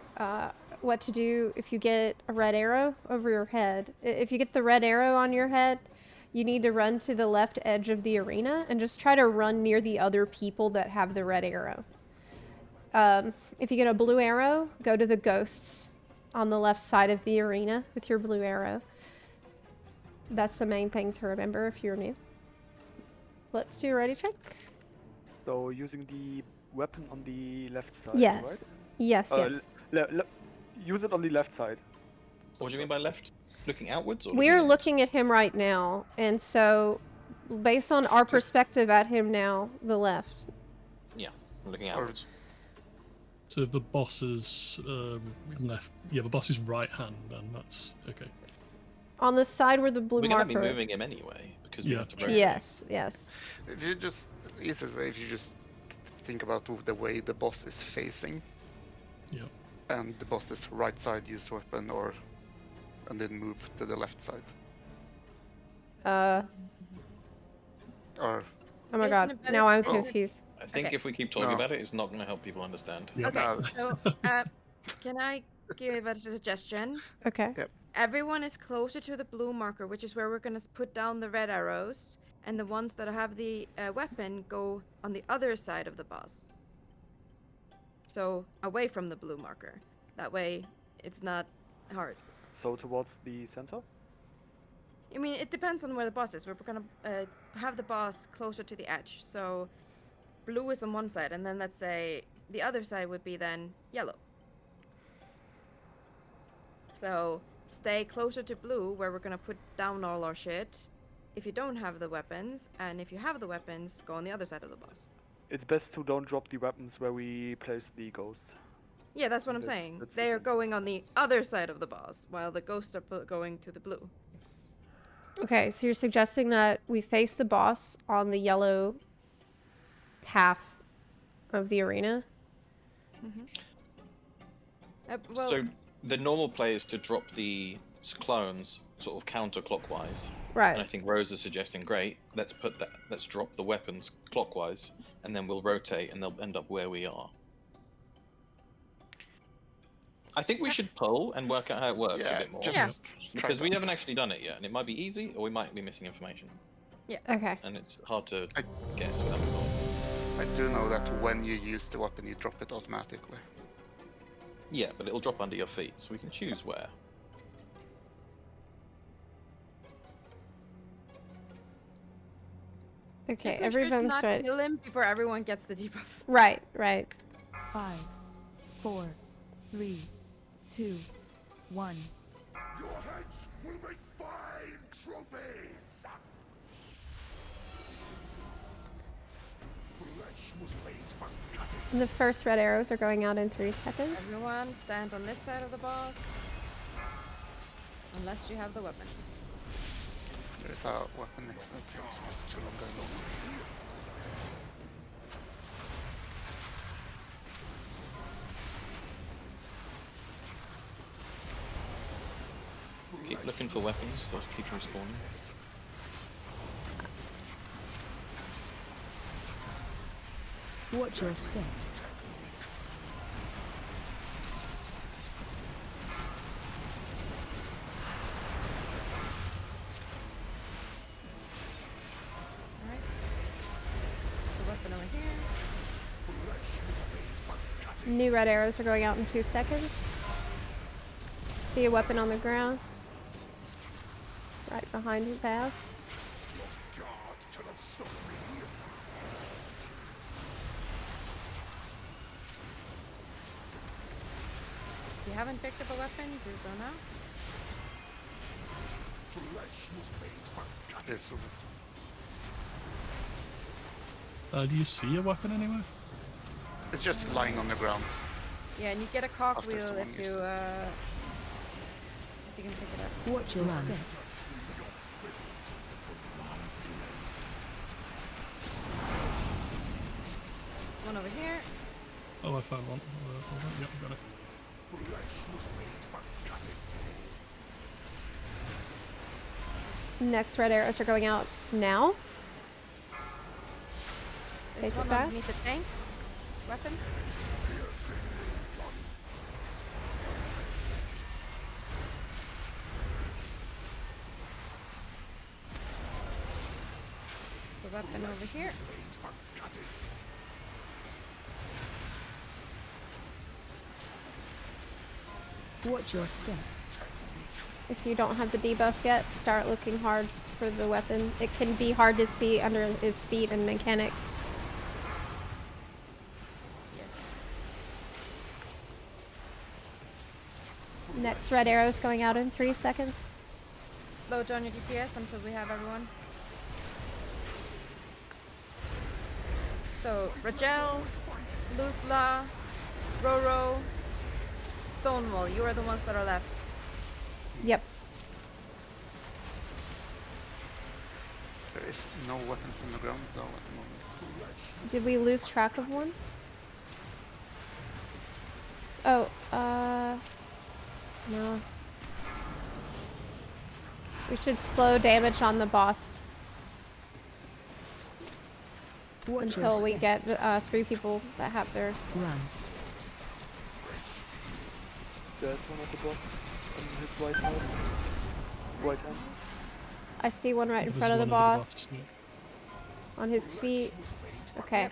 what to do if you get a red arrow over your head. If you get the red arrow on your head, you need to run to the left edge of the arena and just try to run near the other people that have the red arrow. If you get a blue arrow, go to the ghosts on the left side of the arena with your blue arrow. That's the main thing to remember if you're new. Let's do a ready check. So using the weapon on the left side, Yes. right? Yes, yes. Use it on the left side. What do you mean by left? Looking outwards? Or We're inwards? looking at him right now, and so based on our perspective at him now, the left. Yeah, I'm looking outwards. So the boss's left, yeah, the boss's right hand, and that's okay. On the side where the blue We're gonna be marker is. moving him anyway because we Yeah. have to rotate. Yes, yes. If you just, easiest way, if you just think about the way the boss is facing, Yeah. and the boss's right side use weapon, and then move to the left side. Or Oh my Isn't god, it better now I'm to- confused. I think Okay. if we keep talking No. about it, it's not going to help people understand. Yeah. Okay, No. so can I give a suggestion? Okay. everyone is closer to the blue marker, which is where we're going to put down the red arrows, and the ones that have the weapon go on the other side of the boss. So away from the blue marker. That way it's not hard. So towards the center? I mean, it depends on where the boss is. We're going to have the boss closer to the edge. So blue is on one side, and then let's say the other side would be then yellow. So stay closer to blue, where we're going to put down all our shit if you don't have the weapons, and if you have the weapons, go on the other side of the boss. It's best to don't drop the weapons where we place the ghost. Yeah, that's what I'm saying. That's They are the going on the other side of the boss, while the ghosts are going to the blue. Okay, so you're suggesting that we face the boss on the yellow half of the arena? Well, So the normal play is to drop the clones sort of counterclockwise. Right. And I think Rose is suggesting, great, let's drop the weapons clockwise, and then we'll rotate, and they'll end up where we are. I think we should pull and work out how it works a bit more. just Yeah. Because we haven't actually done it yet, and it might be easy, or we might be missing information. Okay. And it's hard to guess without the goal. I do know that when you use the weapon, you drop it automatically. Yeah, but it'll drop under your feet, so we can choose where. Okay, just make sure to everyone's not right. kill him before everyone gets the debuff. Right, right. 5, 4, 3, 2, 1. Your heads will make fine trophies! Flesh was made for cutting. The first red arrows are going out in 3 seconds. Everyone stand on this side of the boss. Unless you have the weapon. There is a weapon next to it, it's not too long ago. Keep looking for weapons, those keep respawning. Watch your step. Alright. There's a weapon over here. New red arrows are going out in 2 seconds. See a weapon on the ground. Right behind his ass. God cannot stop me. If you haven't picked up a weapon, do so now. Flesh was made for cutting. There's Do you see a weapon anywhere? It's just lying on the ground. Yeah, and you get a cogwheel someone if used you it. can pick it up. Watch your step. One over here. Oh, I found one. Hold on. Yep, got it. Flesh was made for cutting. Next red arrows are going out now. There's Take it one back. underneath the tanks. Weapon. There's a weapon over here. Watch your step. If you don't have the debuff yet, start looking hard for the weapon. It can be hard to see under his feet and mechanics. Yes. Next red arrow is going out in 3 seconds. Slow down your DPS until we have everyone. So, Rachel, Luzla, Roro, Stonewall, you are the ones that are left. Yep. There is no weapons on the ground though at the moment. Did we lose track of one? Oh, no. We should slow damage on the boss Watch your until we step. get 3 people that have their... Run. There's one at the boss. on his right side. Right hand. I see one right in There's front of the one boss. yeah. On his feet. Okay.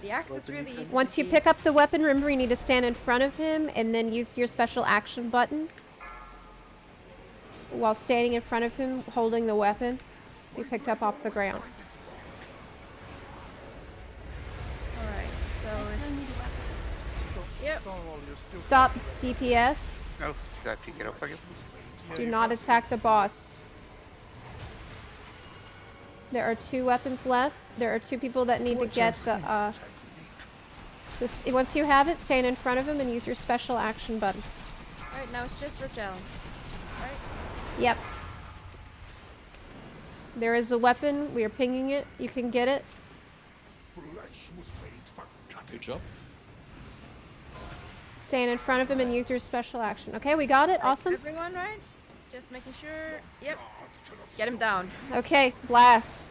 The axe is really easy. Once to you see. pick up the weapon, remember you need to stand in front of him and then use your special action button. While standing in front of him, holding the weapon you picked up off the ground. Alright, so Yep. Stop DPS. Oh, did I pick it up again? Do not attack the boss. There are 2 weapons left. There are 2 people that need to get the, So once you have it, stand in front of him and use your special action button. Alright, now it's just Rachel. Right? Yep. There is a weapon. We are pinging it. You can get it. Good job. Stand in front of him and use your special action. Okay, we got it. Awesome. Everyone, right? Just making sure. Yep. Get him down. Okay, blast.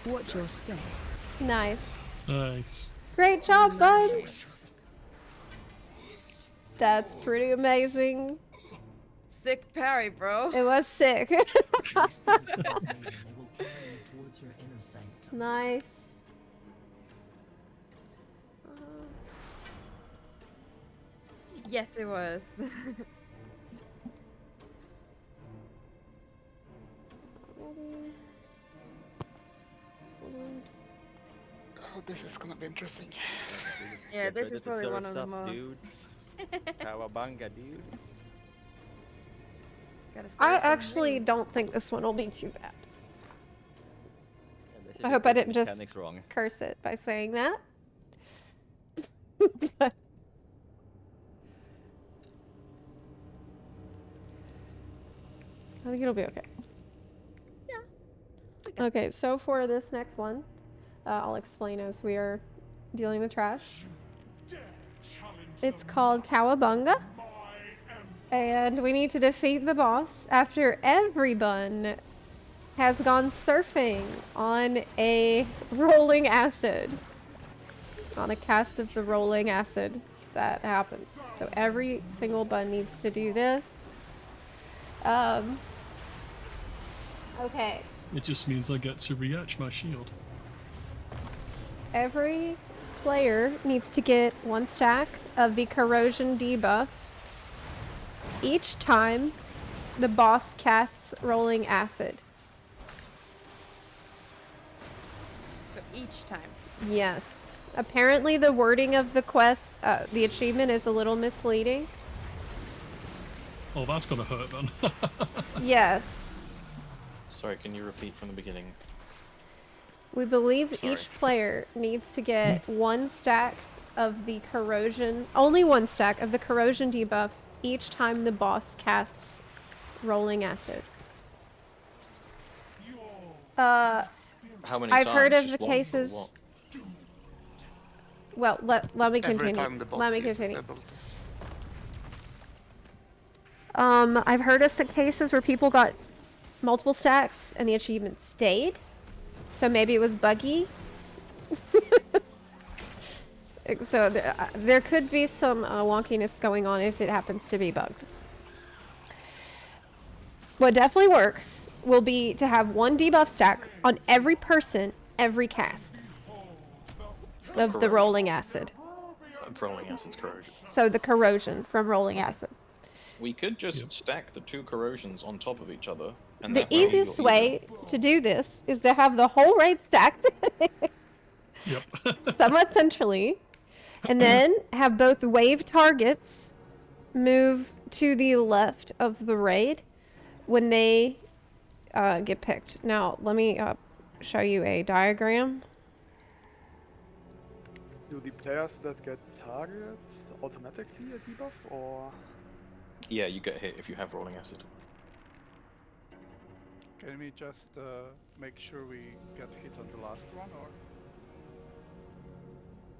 Watch your step. Nice. Nice. Great job, Buns. That's pretty amazing. Sick parry, bro. It was sick. They will carry you towards your inner sanctum. Nice. Yes, it was. Oh, this is gonna be interesting. Yeah, Get this ready is to probably one surfs of the up, more. dudes. Cowabunga, dude. Gotta serve I some actually wings. don't think this one will be too bad. Yeah, they I should hope get I the didn't just mechanics wrong. curse it by saying that. But I think it'll be okay. Yeah. Okay, so for this next one, I'll explain as we are dealing with trash. It's called Cowabunga, and we need to defeat the boss after everyone has gone surfing on a rolling acid. On a cast of the rolling acid that happens. So every single bun needs to do this. Okay. It just means I get to re-etch my shield. Every player needs to get 1 stack of the corrosion debuff each time the boss casts rolling acid. So each time. Yes. Apparently the wording of the quest, the achievement is a little misleading. Oh, that's gonna hurt then. Yes. Sorry, can you repeat from the beginning? We believe Sorry. each player needs to get 1 stack of the corrosion, only 1 stack of the corrosion debuff each time the boss casts rolling acid. How many I've times? heard of Just the one or cases. what? Well, let me Every continue. time the boss Let me uses continue. their ability. I've heard of some cases where people got multiple stacks and the achievement stayed. So maybe it was buggy. So there could be some wonkiness going on if it happens to be bugged. What definitely works will be to have 1 debuff stack on every person, every cast of the Correct. rolling acid. Rolling acid's corrosion. So the corrosion from rolling acid. We could just stack the 2 corrosions on top of each other. And The that way easiest you're way to do this is to have the whole raid stacked Yep. somewhat centrally, and then have both wave targets move to the left of the raid when they get picked. Now, let me show you a diagram. Do the players that get targets automatically a debuff, or Yeah, you get hit if you have rolling acid. Can we just make sure we get hit on the last one, or?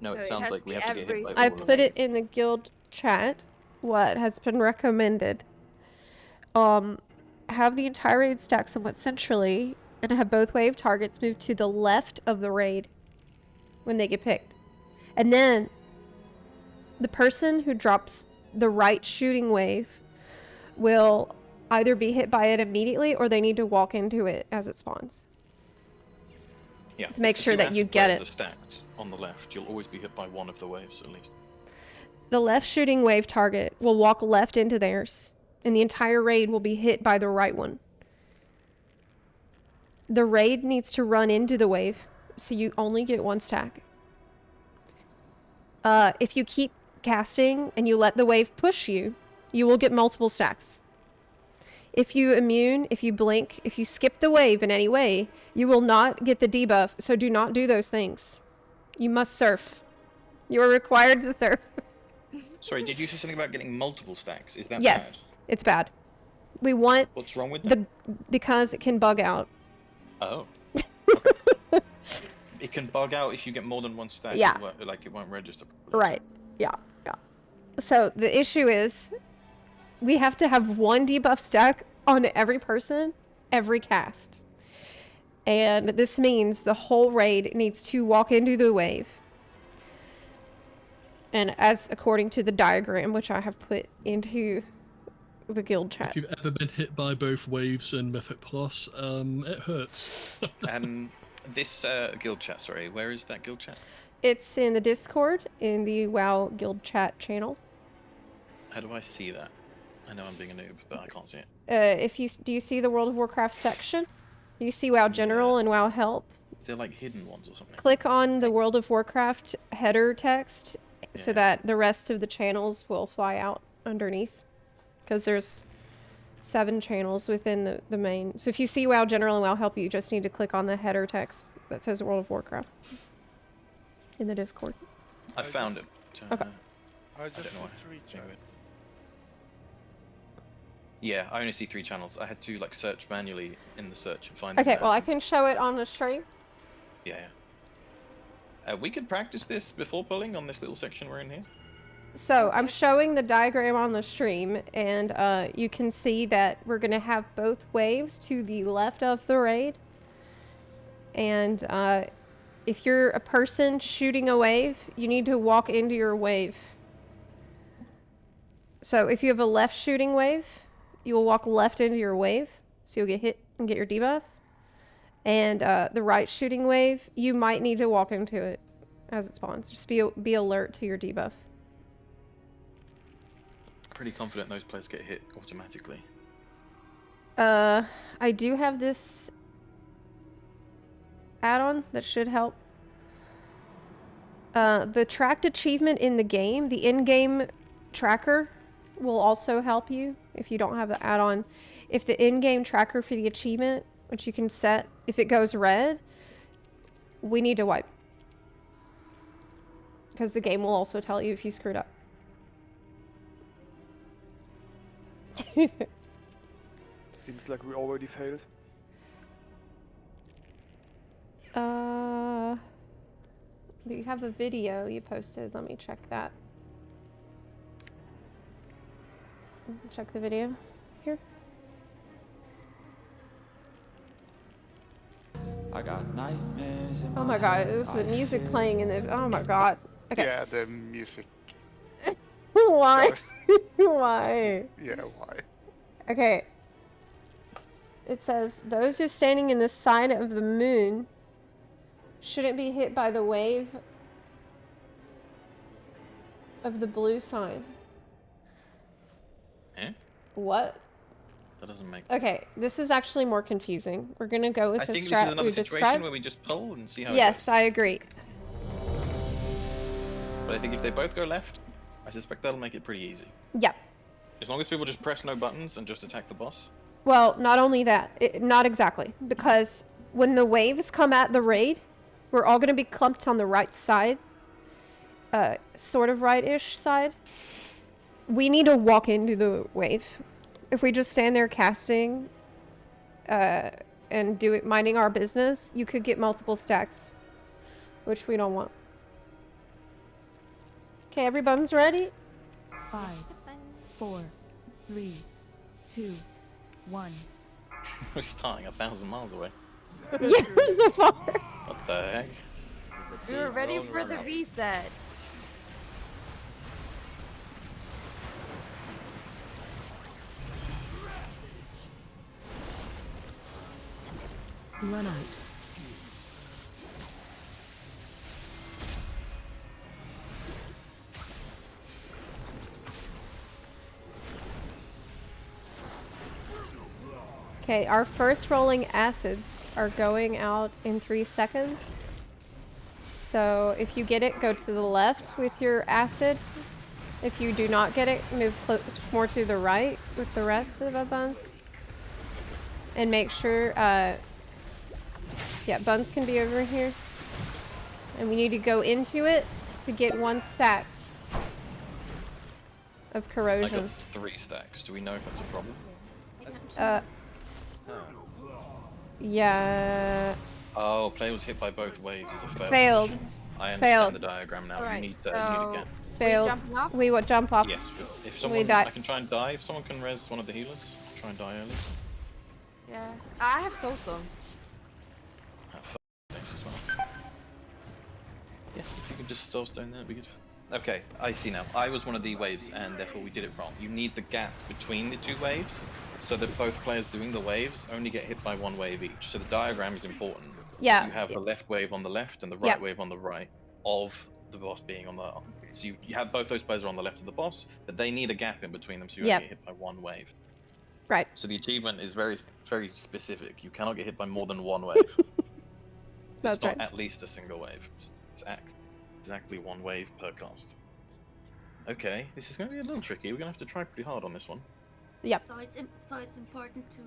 No, No, it it sounds has like to we be have to get hit every by I all of put them. it in the guild chat. What has been recommended? Have the entire raid stack somewhat centrally, and have both wave targets move to the left of the raid when they get picked, and then the person who drops the right shooting wave will either be hit by it immediately or they need to walk into it as it spawns. Yeah. To make if the sure two that you acid get waves it. are stacked on the left, you'll always be hit by one of the waves at least. The left shooting wave target will walk left into theirs, and the entire raid will be hit by the right one. The raid needs to run into the wave, so you only get one stack. If you keep casting and you let the wave push you, you will get multiple stacks. If you immune, if you blink, if you skip the wave in any way, you will not get the debuff, so do not do those things. You must surf. You are required to surf. Sorry, did you say something about getting multiple stacks? Is that Yes, bad? it's bad. We want What's wrong with that? because it can bug out. Oh. Okay. It can bug out if you get more than one stack. Yeah. It won't register. Right. Yeah. So the issue is we have to have one debuff stack on every person, every cast. And this means the whole raid needs to walk into the wave. And as according to the diagram, which I have put into the guild chat. If you've ever been hit by both waves in Mythic Plus, it hurts. This guild chat, sorry, where is that guild chat? It's in the Discord, in the WoW guild chat channel. How do I see that? I know I'm being a noob, but I can't see it. Do you see the World of Warcraft section? You see WoW General and WoW Help. They're like hidden ones or something. Click on the World of Warcraft header text so that the rest of the channels will fly out underneath. Because there's 7 channels within the main. So if you see WoW General and WoW Help, you just need to click on the header text that says World of Warcraft in the Discord. I found it. Okay. I just don't know see 3 Anyway. chats. Yeah, I only see 3 channels. I had to like search manually in the search and find. Okay, well I can show it on the stream. Yeah. We could practice this before pulling on this little section we're in here. So I'm showing the diagram on the stream, and you can see that we're going to have both waves to the left of the raid. And if you're a person shooting a wave, you need to walk into your wave. So if you have a left shooting wave, you will walk left into your wave, so you'll get hit and get your debuff. And the right shooting wave, you might need to walk into it as it spawns. Just be alert to your debuff. Pretty confident those players get hit automatically. I do have this add-on that should help. The tracked achievement in the game, the in-game tracker, will also help you if you don't have the add-on. If the in-game tracker for the achievement, which you can set, if it goes red, we need to wipe. Because the game will also tell you if you screwed up. Seems like we already failed. You have a video you posted. Let me check that. Check the video here. I got nightmares in Oh my god, it was the music playing in the. Oh my god. Okay. Yeah, the music. Why? Why? Yeah, why? Okay. It says, those who are standing in the sign of the moon shouldn't be hit by the wave of the blue sign. Eh? What? That doesn't make. Okay, this is actually more confusing. We're gonna go with I the think this is strat another we situation described. where we just pull and see how it Yes, goes. I agree. But I think if they both go left, I suspect that'll make it pretty easy. Yeah. As long as people just press no buttons and just attack the boss. Well, not only that, not exactly, because when the waves come at the raid, we're all going to be clumped on the right side, sort of right-ish side. We need to walk into the wave. If we just stand there casting, and do it minding our business, you could get multiple stacks, which we don't want. Okay, everyone's ready? 5, 4, 3, 2, 1. We're starting 1,000 miles away. Yeah, so far. What the heck? We were ready for the reset. Run out. Okay, our first rolling acids are going out in 3 seconds. So if you get it, go to the left with your acid. If you do not get it, move more to the right with the rest of the buns. And make sure, yeah, buns can be over here. And we need to go into it to get 1 stack of I corrosion. got 3 stacks. Do we know if that's a problem? Yeah. Oh, player was hit by both waves as a failed. Failed. Position. I understand Failed. the diagram now. Alright, You need a gap. Failed. jumping off? We would jump off. Yes, but if We someone, die. I can try and die. If someone can res one of the healers, try and die early. Yeah. I have soulstone. Thanks as well. Yeah, if you could just soulstone that, would be good. Okay, I see now. I was one of the waves, and therefore we did it wrong. You need the gap between the 2 waves, so that both players doing the waves only get hit by 1 wave each. So the diagram is important. Yeah. You have the left wave on the left and the right Yep. wave on the right of the boss being on the... So you have both those players are on the left of the boss, but they need a gap in between them so you Yep. only get hit by 1 wave. Right. So the achievement is very specific. You cannot get hit by more than 1 wave. That's it's not right. at least a single wave. It's exactly 1 wave per cast. Okay, this is going to be a little tricky. We're going to have to try pretty hard on this one. Yep. So it's important to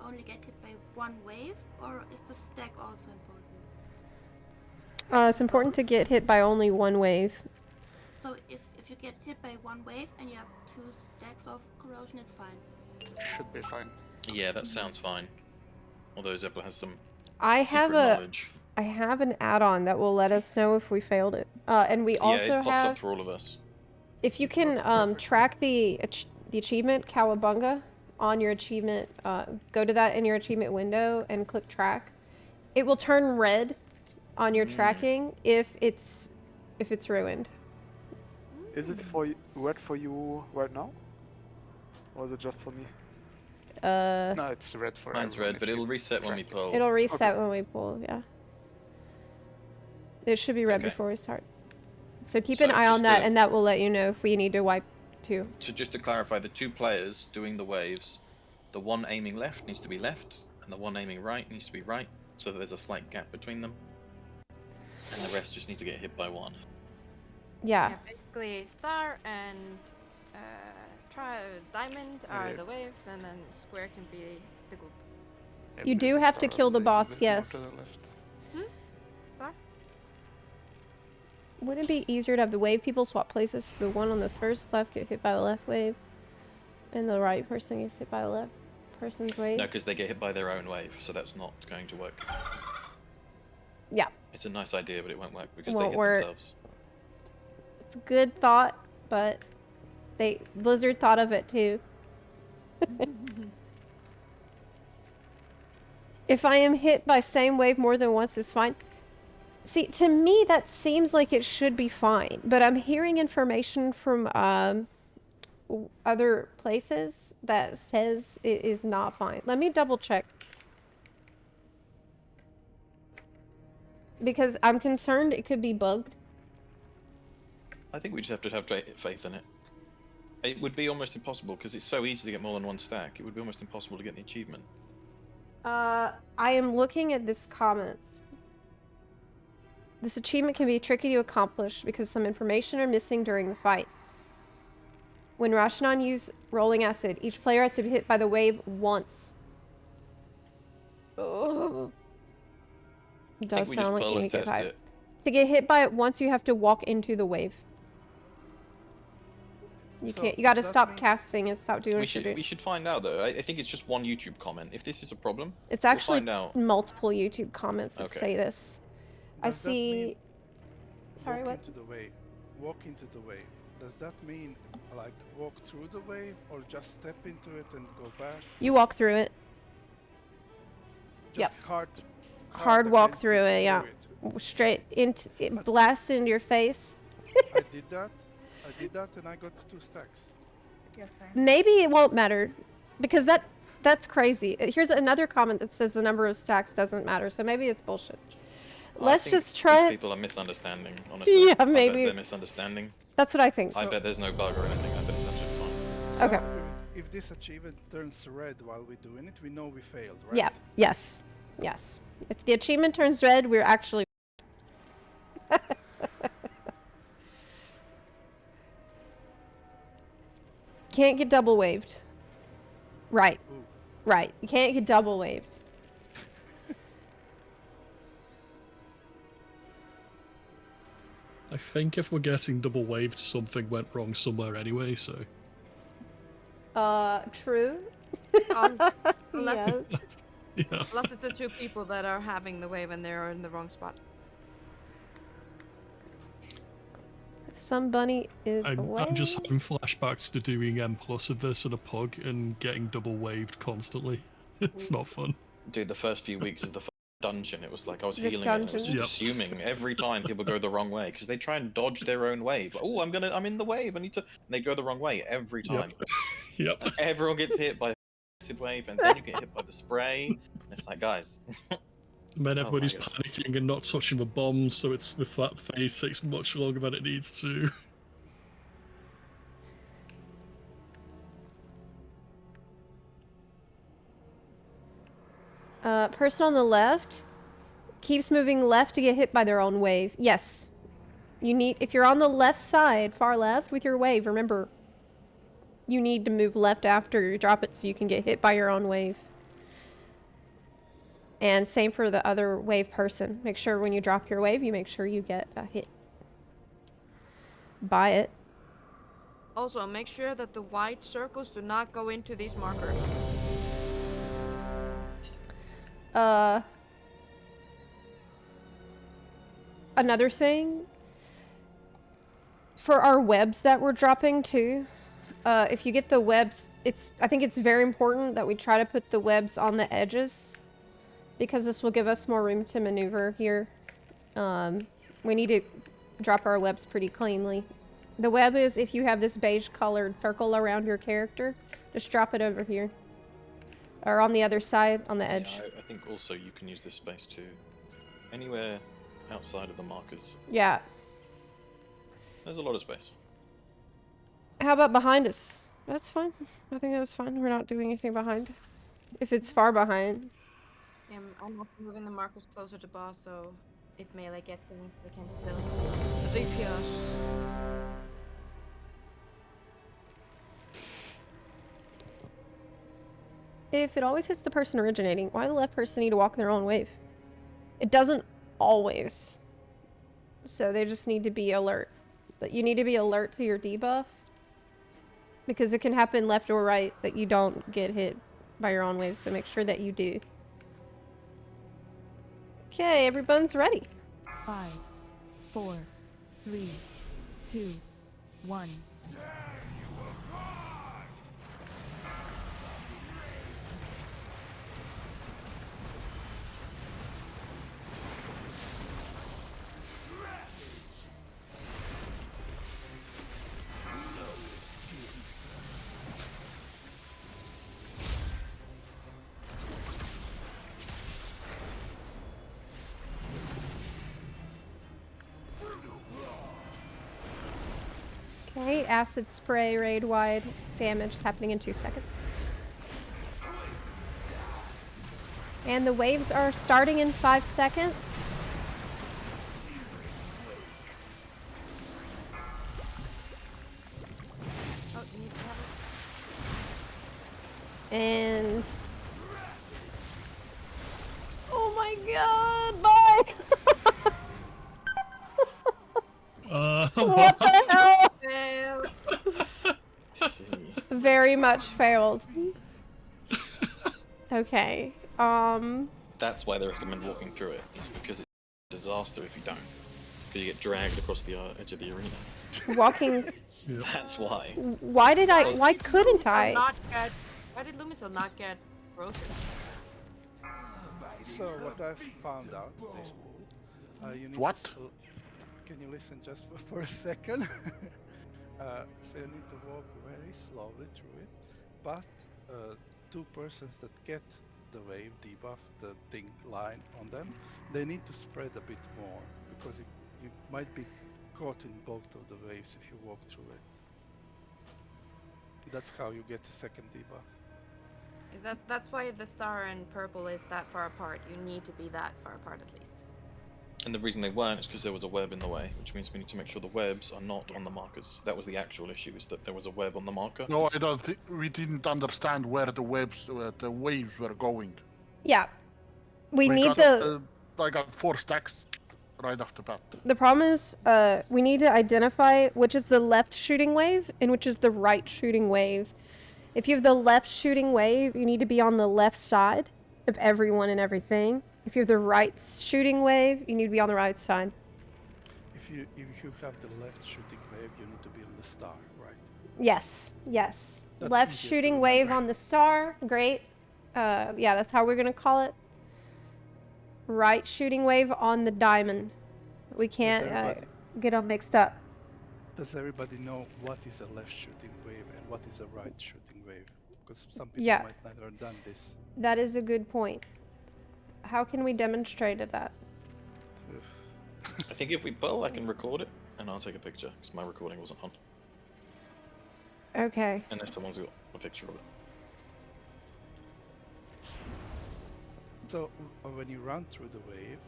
only get hit by 1 wave, or is the stack also important? It's important to get hit by only 1 wave. So if you get hit by 1 wave and you have 2 stacks of corrosion, it's fine. Should be fine. Yeah, that sounds fine. Although Zepla has some I secret have knowledge. I have an add-on that will let us know if we failed it. And we Yeah, also it pops have, up for all of us. if you can track the achievement Cowabunga on your achievement, go to that in your achievement window and click track. It will turn red on your tracking if it's ruined. Is it red for you right now? Or is it just for me? No, it's red for Mine's everyone red, if but you it'll reset when we track it. pull. It'll reset when we pull, yeah. It should be red Okay. before we start. So keep an So eye on just that, to- and that will let you know if we need to wipe too. So just to clarify, the 2 players doing the waves, the one aiming left needs to be left, and the one aiming right needs to be right, so that there's a slight gap between them. And the rest just need to get hit by 1. Yeah. Basically, star and diamond are Yeah. the waves, and then square can be the group. Yeah, You but do it's have to star kill a the little boss, bit more yes. to the left. Star? Wouldn't it be easier to have the wave people swap places so the one on the first left get hit by the left wave, and the right person gets hit by the left person's wave? No, because they get hit by their own wave, so that's not going to work. Yeah. It's a nice idea, but it won't work because Won't they hit work. themselves. It's a good thought, but Blizzard thought of it too. If I am hit by same wave more than once, is fine. See, to me, that seems like it should be fine, but I'm hearing information from other places that says it is not fine. Let me double check. Because I'm concerned it could be bugged. I think we just have to have faith in it. It would be almost impossible because it's so easy to get more than 1 stack. It would be almost impossible to get the achievement. I am looking at this comments. This achievement can be tricky to accomplish because some information are missing during the fight. When Rashanon used rolling acid, each player has to be hit by the wave once. Oh. It I think does we sound just like pull you and need to get test hit. it. To get hit by it once, you have to walk into the wave. You So, can't. You gotta does that stop mean- casting and stop doing We what you're doing. should find out though. I think it's just one YouTube comment. If this is a problem, It's we'll actually find out. multiple YouTube comments that Okay. say this. I Does that mean see. Sorry, walk what? into the wave. Walk into the wave. Does that mean like walk through the wave or just step into it and go back? You walk through it. Just Yep. hard walk against through it. Yeah. Straight into it, blasts into your face. I did that. And I got 2 stacks. Yes, sir. Maybe it won't matter, because that's crazy. Here's another comment that says the number of stacks doesn't matter. So maybe it's bullshit. Let's I think just try these it. people are misunderstanding, honestly. Yeah, I bet maybe. they're misunderstanding. That's what I think. I bet there's no bug or anything. I bet it's actually fine. So Okay. if this achievement turns red while we're doing it, we know we failed, right? Yeah. Yes. Yes. If the achievement turns red, we're actually. Can't get double waved. Right. Ooh. Right. You can't get double waved. I think if we're getting double waved, something went wrong somewhere anyway, so. True. Unless, Yes. Yeah. unless it's the 2 people that are having the wave and they're in the wrong spot. Some bunny is away. I'm just having flashbacks to doing M+ of this at a pug and getting double waved constantly. It's not fun. Dude, the first few weeks of the dungeon, it was like I was The healing it. And I was dungeon. just assuming every time people go the wrong way because they try and dodge their own wave. Like, oh, I'm in the wave. I need to. And they go the wrong way every time. Yep. Everyone gets hit by acid wave, and then you get hit by the spray. And it's like, guys. And then Oh everybody's my gosh. panicking and not touching the bombs, so it's the flat face takes much longer than it needs to. Person on the left keeps moving left to get hit by their own wave. Yes. You need, if you're on the left side, far left with your wave, remember, you need to move left after you drop it so you can get hit by your own wave. And same for the other wave person. Make sure when you drop your wave, you make sure you get hit by it. Also, make sure that the white circles do not go into these markers. Another thing, for our webs that we're dropping too, if you get the webs, I think it's very important that we try to put the webs on the edges, because this will give us more room to maneuver here. We need to drop our webs pretty cleanly. The web is, if you have this beige colored circle around your character, just drop it over here. Or on the other side, on the edge. Yeah, I think also you can use this space too. Anywhere outside of the markers. Yeah. There's a lot of space. How about behind us? That's fine. I think that was fine. We're not doing anything behind. If it's far behind. Yeah, I'm also moving the markers closer to boss, so if melee get things, they can still DPS. If it always hits the person originating, why does the left person need to walk their own wave? It doesn't always. So they just need to be alert. But you need to be alert to your debuff, because it can happen left or right that you don't get hit by your own wave, so make sure that you do. Okay, everyone's ready. 5, 4, 3, 2, 1. Okay, acid spray raid wide damage is happening in 2 seconds. And the waves are starting in 5 seconds. Oh, you need to have it. And oh my god, bye. What the hell? Failed. very much failed. Okay. That's why they recommend walking through it. It's because it's a disaster if you don't. Because you get dragged across the edge of the arena. Walking. That's why. Why did I? Why couldn't I? Why did Lumisil not get broken? So what I've found out is you need What? Can you listen just for a second? So you need to walk very slowly through it, but two persons that get the wave debuff, the thing line on them, they need to spread a bit more because you might be caught in both of the waves if you walk through it. That's how you get the second debuff. That's why the star and purple is that far apart. You need to be that far apart at least. And the reason they weren't is because there was a web in the way, which means we need to make sure the webs are not on the markers. That was the actual issue, is that there was a web on the marker. No, I don't think we didn't understand where the waves were going. Yeah. We need the. I got 4 stacks right off the bat. The problem is, we need to identify which is the left shooting wave and which is the right shooting wave. If you have the left shooting wave, you need to be on the left side of everyone and everything. If you have the right shooting wave, you need to be on the right side. If you have the left shooting wave, you need to be on the star, right? Yes, yes. That's Left easier to shooting remember. wave on the star, great. Yeah, that's how we're gonna call it. Right shooting wave on the diamond. We can't get them mixed up. Does everybody know what is a left shooting wave and what is a right shooting wave? Because some people Yeah. might not have done this. That is a good point. How can we demonstrate that? I think if we bowl, I can record it, and I'll take a picture, because my recording wasn't on. Okay. Unless someone's got a picture of it. So when you run through the wave,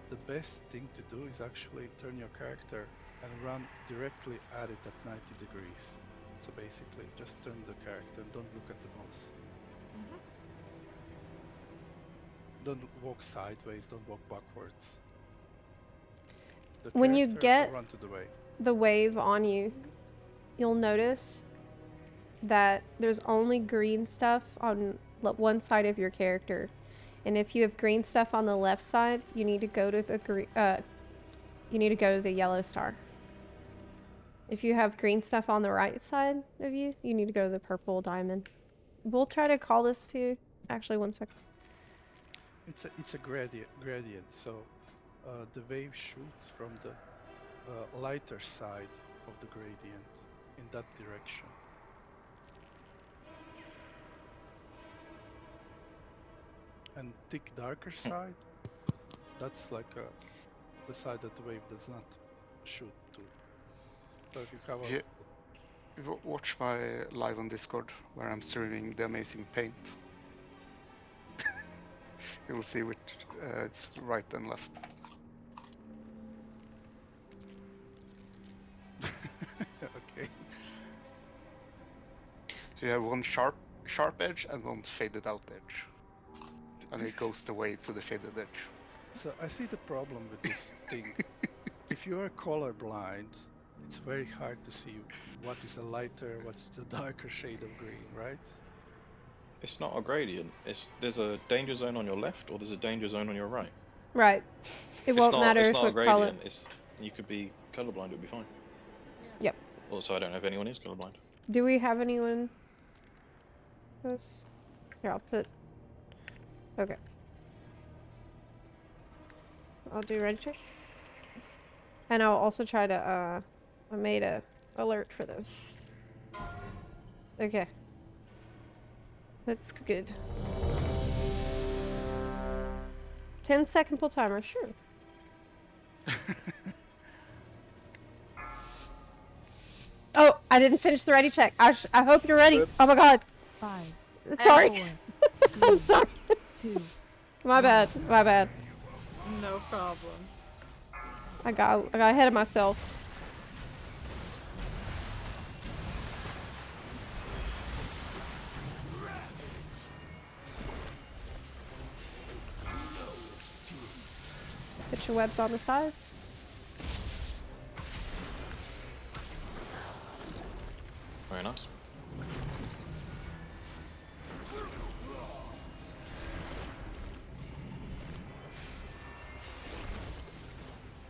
the best thing to do is actually turn your character and run directly at it at 90 degrees. So basically, just turn the character and don't look at the boss. Don't walk sideways, don't walk backwards. The When you character get will run to the wave. the wave on you, you'll notice that there's only green stuff on one side of your character. And if you have green stuff on the left side, you need to go to the yellow star. If you have green stuff on the right side of you, you need to go to the purple diamond. We'll try to call this to actually 1 second. It's a gradient. So the wave shoots from the lighter side of the gradient in that direction. And thick darker side, that's like the side that the wave does not shoot to. So if you have a If you watch my live on Discord where I'm streaming the amazing paint, you'll see which it's right and left. Okay. So you have one sharp edge and one faded out edge, and it goes the way to the faded edge. So I see the problem with this thing. If you are colorblind, it's very hard to see what is a lighter, what's the darker shade of green, right? It's not a gradient. There's a danger zone on your left, or there's a danger zone on your right. Right. It won't matter it's if not a what gradient. color. You could be colorblind. It would be fine. Yep. Also, I don't know if anyone is colorblind. Do we have anyone? Else? Here, I'll put. Okay. I'll do register. And I'll also try to, I made a alert for this. Okay. That's good. 10-second pull timer, sure. Oh, I didn't finish the ready check. I hope you're ready. Oh my god. 5. Sorry. 4, I'm sorry. 2. My bad. My bad. No problem. I got ahead of myself. Put your webs on the sides. Very nice.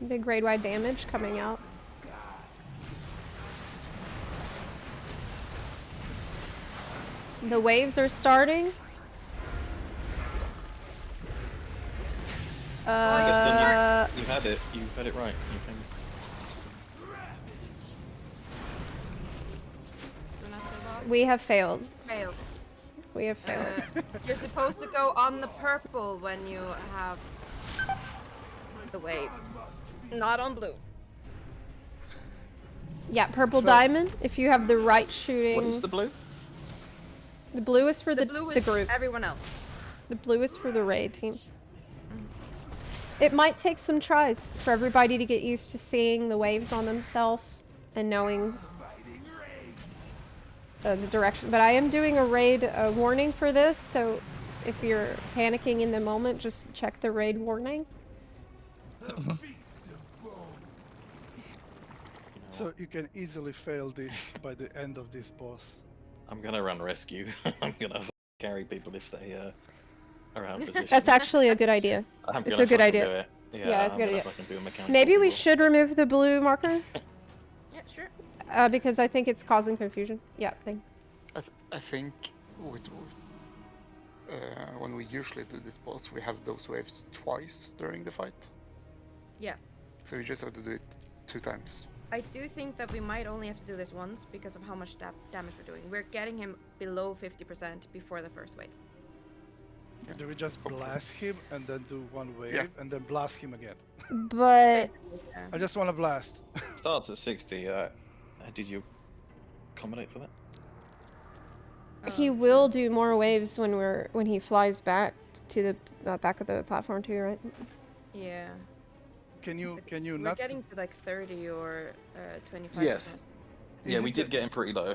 Big grade wide damage coming out. The waves are starting. Justin, you had it. You had it right. You can... We have failed. Failed. We have failed. You're supposed to go on the purple when you have the wave, not on blue. Yeah, purple diamond. If you have the right shooting. What is the blue? The blue is for the blue is group. Everyone else. The blue is for the raid team. It might take some tries for everybody to get used to seeing the waves on themselves and knowing the direction. But I am doing a raid warning for this, so if you're panicking in the moment, just check the raid warning. So you can easily fail this by the end of this boss. I'm gonna run rescue. I'm gonna carry people if they are out of position. That's actually a good idea. It's a good idea. Do it. Yeah, it's a good idea. Do a mechanical Maybe we people. should remove the blue marker Yeah, sure. because I think it's causing confusion. Yeah, thanks. I think with when we usually do this boss, we have those waves twice during the fight. Yeah. So you just have to do it 2 times. I do think that we might only have to do this once because of how much damage we're doing. We're getting him below 50% before the first wave. Do we just blast him and then do one wave and then blast him again? But I just want to blast. Starts at 60. Did you accommodate for that? He will do more waves when he flies back to the back of the platform too, right? Yeah. Can you We're not? getting to like 30 or 25%. Yes. Yeah, Is we it did get him pretty low.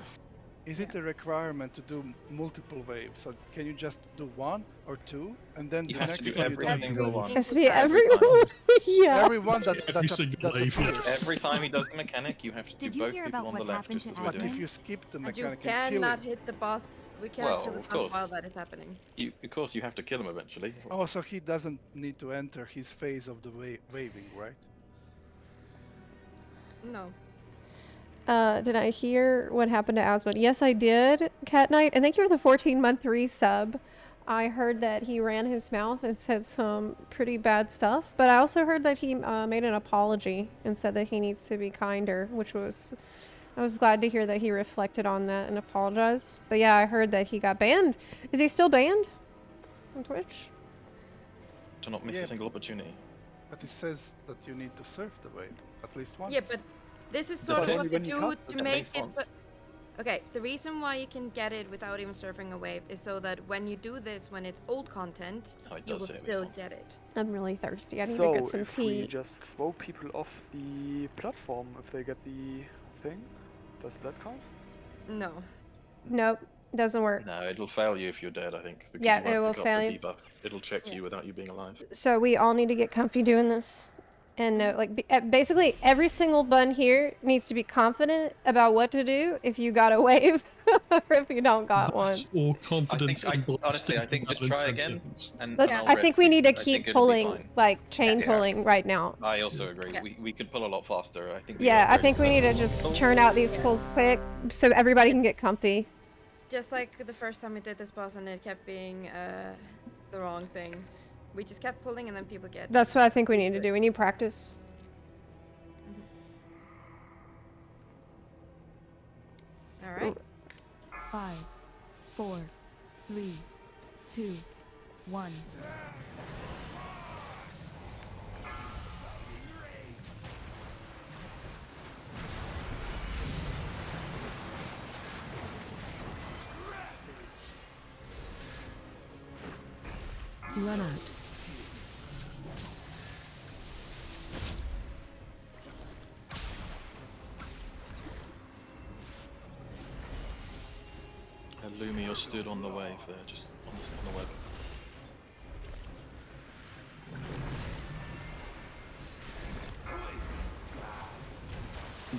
Is it a requirement to do multiple waves? So can you just do 1 or 2 and then You the have next to do one you every do single one. Has to be everyone. Yeah. Everyone that Every single wave. appears. Every time he does the mechanic, you have to do Did you both hear people about on the what left, happened just to as we're But doing. if you skip the And you mechanic and kill cannot him. hit the boss. We cannot Well, kill the of boss while course. that is happening. Of course, you have to kill him eventually. Oh, so he doesn't need to enter his phase of the waving, right? No. Did I hear what happened to Asmod? Yes, I did, Cat Knight. And thank you for the 14-month resub. I heard that he ran his mouth and said some pretty bad stuff, but I also heard that he made an apology and said that he needs to be kinder, I was glad to hear that he reflected on that and apologized. But yeah, I heard that he got banned. Is he still banned on Twitch? To not miss Yeah. a single opportunity. But it says that you need to surf the wave at least once. Yeah, but this is Does sort of it? what they When you do cast to it, at make least it. once. Okay, the reason why you can get it without even surfing a wave is so that when you do this, when it's old content, Oh, it you does will say at least still once. get it. I'm really thirsty. I need So to get some if we tea. just throw people off the platform if they get the thing, does that count? No. Nope, doesn't work. No, it'll fail you if you're dead, I think. Because Yeah, you won't it will pick up fail the you. debuff. It'll check you without you being alive. So we all need to get comfy doing this. And basically every single bun here needs to be confident about what to do if you got a wave or if you don't got one. That's all confidence I in think, honestly, I think just try again. And I think we need to I keep think it'll be pulling, fine. like chain Yeah. pulling right now. I also agree. Yeah. We could pull a lot faster. I think. Yeah, I think we need to just churn out these pulls quick so everybody can get comfy. Just like the first time we did this boss and it kept being the wrong thing. We just kept pulling and then people get... That's what I think we need to do. We need practice. Alright. 5, 4, 3, 2, 1. Run out. Lumi, you're stood on the wave there, just on the web.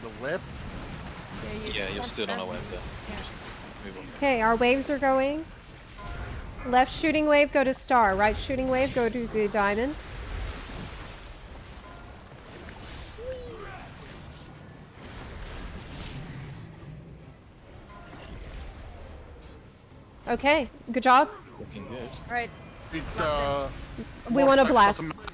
The web? Yeah, you're stood on a web there. Yeah. Just Move on. Okay, our waves are going. Left shooting wave, go to star. Right shooting wave, go to the diamond. Okay, good job. Looking good. Alright. It, We more want to stacks blast. doesn't matter.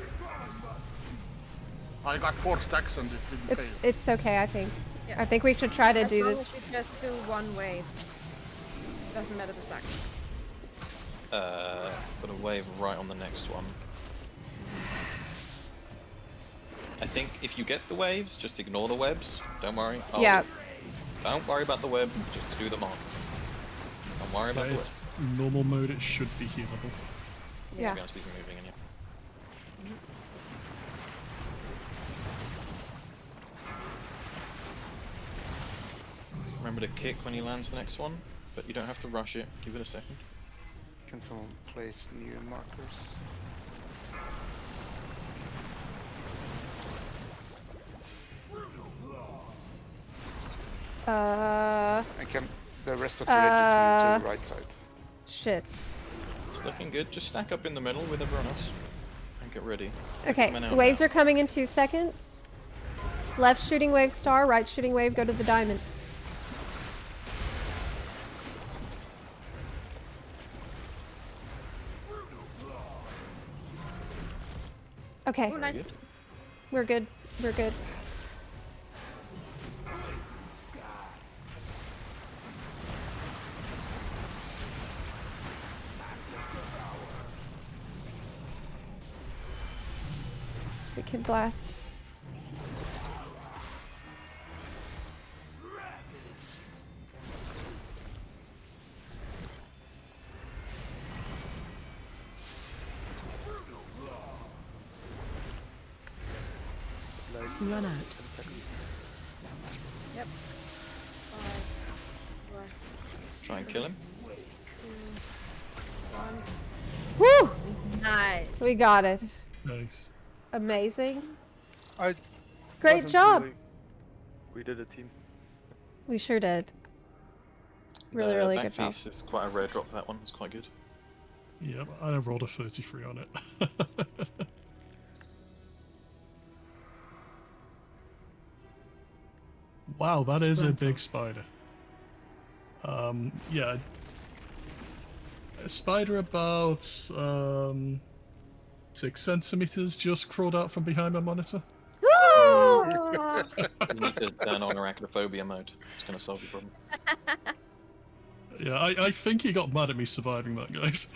I got 4 stacks and it didn't fail. It's okay, I think. Yeah. I think we should try to As do long this. as we just do one wave. Doesn't matter the stack. Put a wave right on the next one. I think if you get the waves, just ignore the webs. Don't worry. Yeah. Don't worry about the web, just do the marks. Don't worry about the web. It's normal mode, it should be healable. Yeah. To be honest, he's moving in here. Remember to kick when he lands the next one, but you don't have to rush it. Give it a second. Can someone place new markers? And can the rest of the village just move to the right side? Shit. It's looking good. Just stack up in the middle with everyone else. And get ready. Okay, Coming out waves now. are coming in 2 seconds. Left shooting wave star, right shooting wave, go to the diamond. Okay. Oh, nice. We're good. We're good. We can blast. Run out. Yep. 5, 4, Try and kill him. 2, 1. Woo! Nice. We got it. Nice. Amazing. I Great wasn't job. really- We did a team. We sure did. Really, The really back good job. piece is quite a rare drop, that one. It's quite good. Yeah, I rolled a 33 on it. Wow, that is a big spider. Yeah. A spider about 6 centimeters just crawled out from behind my monitor. You need to turn on arachnophobia mode. It's going to solve your problem. Yeah, I think he got mad at me surviving that, guys.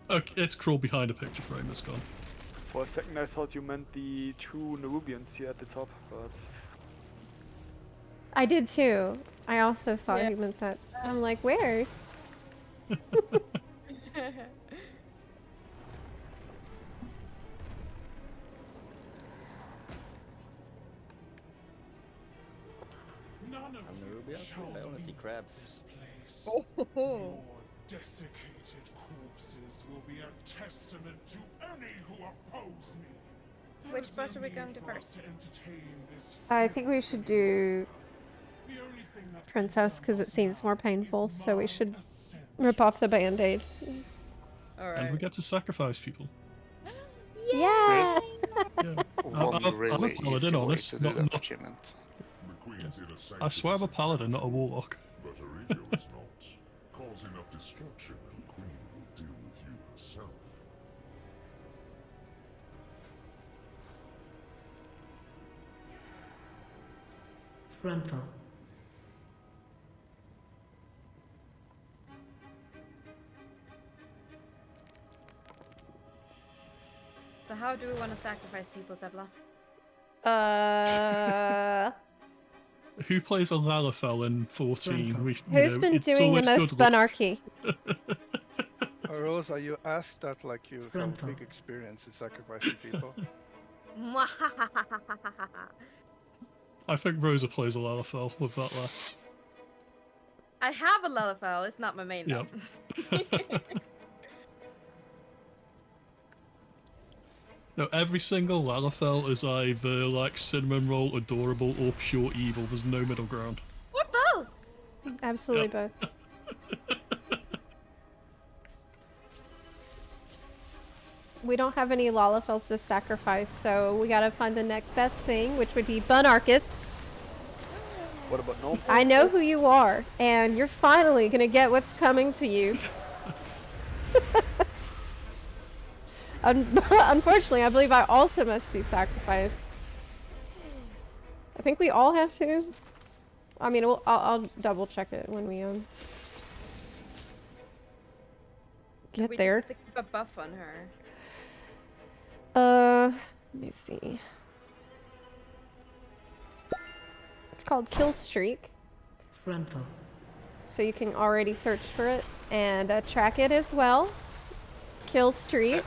Okay, it's crawled behind a picture frame, it's gone. For a second I thought you meant the 2 Nerubians here at the top, but... I did too. I also thought he meant that. I'm like, where? None of I'm you NERUB-AR. shall I wanna see leave crabs. this place. Oh. Your desiccated corpses will be a testament to any who oppose me. Which boss are we going to first? I think we should do The only thing that Princess because it seems more painful, so we should rip off the band-aid. And we get to sacrifice people. Yeah! Yeah. One I'm a really paladin, easy way honest. to do Not, that not, achievement. I swear I'm a paladin, not a warlock. But Aurelio is not. Cause enough destruction and the Queen will deal with you herself. Frontal. So how do we want to sacrifice people, Zepla? Who plays a Lalafell in 14? Who's been doing the most bunarchy? Rosa, you asked that like you have big experience in sacrificing people. I think Rosa plays a Lalafell with that laugh. I have a Lalafell, it's not my main though. No, every single Lalafell is either like cinnamon roll, adorable, or pure evil. There's no middle ground. Or both! Absolutely both. We don't have any Lalafels to sacrifice, so we gotta find the next best thing, which would be Bunarchists. What about no? I know who you are, and you're finally gonna get what's coming to you. Unfortunately, I believe I also must be sacrificed. I think we all have to. I mean, I'll double check it when we get We there. just have to keep a buff on her. Let me see. It's called Kill Streak. Frontal. So you can already search for it and track it as well. Kill Streak.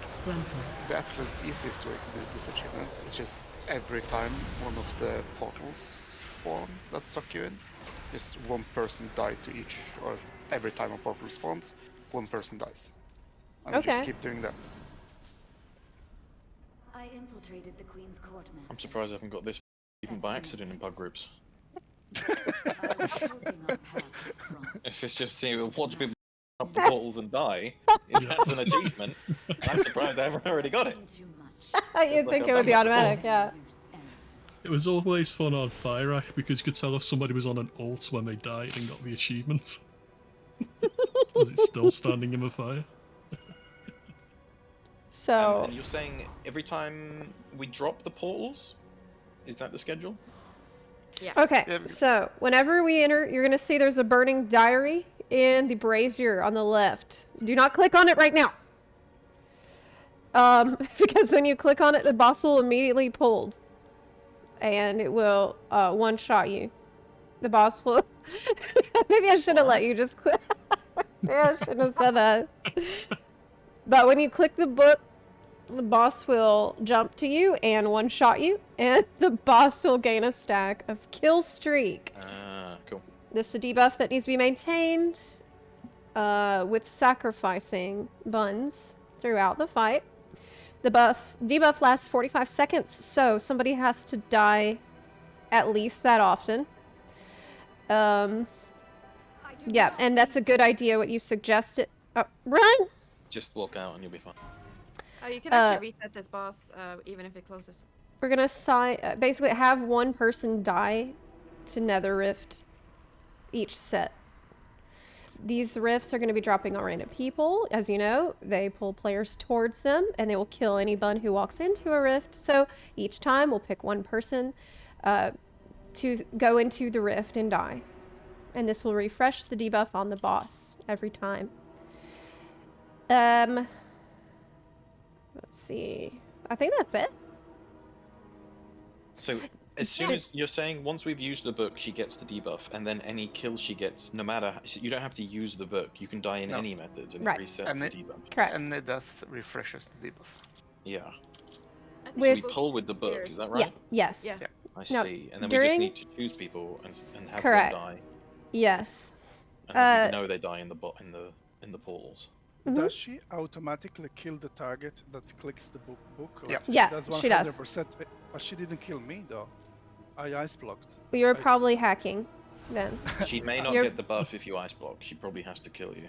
The absolute easiest way to do this achievement is just every time one of the portals spawn that suck you in, just one person die to each, or every time a portal spawns, one person dies. And Okay. just keep doing that. I infiltrated the Queen's court, Master. I'm surprised I haven't got this even by accident in pub groups. I was hoping our paths would cross. If it's just watch people up the portals and die, if that's an achievement, I'm surprised I haven't already got it. You'd think it would be automatic, yeah. It was always fun on Fire Act because you could tell if somebody was on an ult when they died and got the achievement. Was it still standing in the fire? So. And you're saying every time we drop the portals, is that the schedule? Yeah. Okay, so whenever we enter, you're gonna see there's a burning diary in the brazier on the left. Do not click on it right now. Because when you click on it, the boss will immediately pulled. And it will one-shot you. The boss will... Maybe I should have let you just click... Maybe I shouldn't have said that. But when you click the book, the boss will jump to you and one-shot you, and the boss will gain a stack of Kill Streak. Ah, cool. This is a debuff that needs to be maintained with sacrificing buns throughout the fight. The debuff lasts 45 seconds, so somebody has to die at least that often. Yeah, and that's a good idea what you suggested. Run! Just walk out and you'll be fine. Oh, you can actually reset this boss even if it closes. We're gonna basically have one person die to Nether Rift each set. These rifts are going to be dropping on random people. As you know, they pull players towards them, and they will kill any bun who walks into a rift. So each time, we'll pick one person to go into the rift and die. And this will refresh the debuff on the boss every time. Let's see. I think that's it. So, as soon as you're saying once we've used the book, she gets the debuff, and then any kill she gets, no matter, you don't have to use the book, you can die in any method, and it resets the debuff. Correct. And the death refreshes the debuff. Yeah. So With- we pull with the book, is that right? Yes. Yeah. I No, see. And then we during- just need to choose people and have Correct. them die. Yes. And then we know they die in the portals. Does she automatically kill the target that clicks the book? Like, Yeah, does she does. 100%, but she didn't kill me though. I ice blocked. You were probably hacking then. She may not You're- get the buff if you ice block. She probably has to kill you.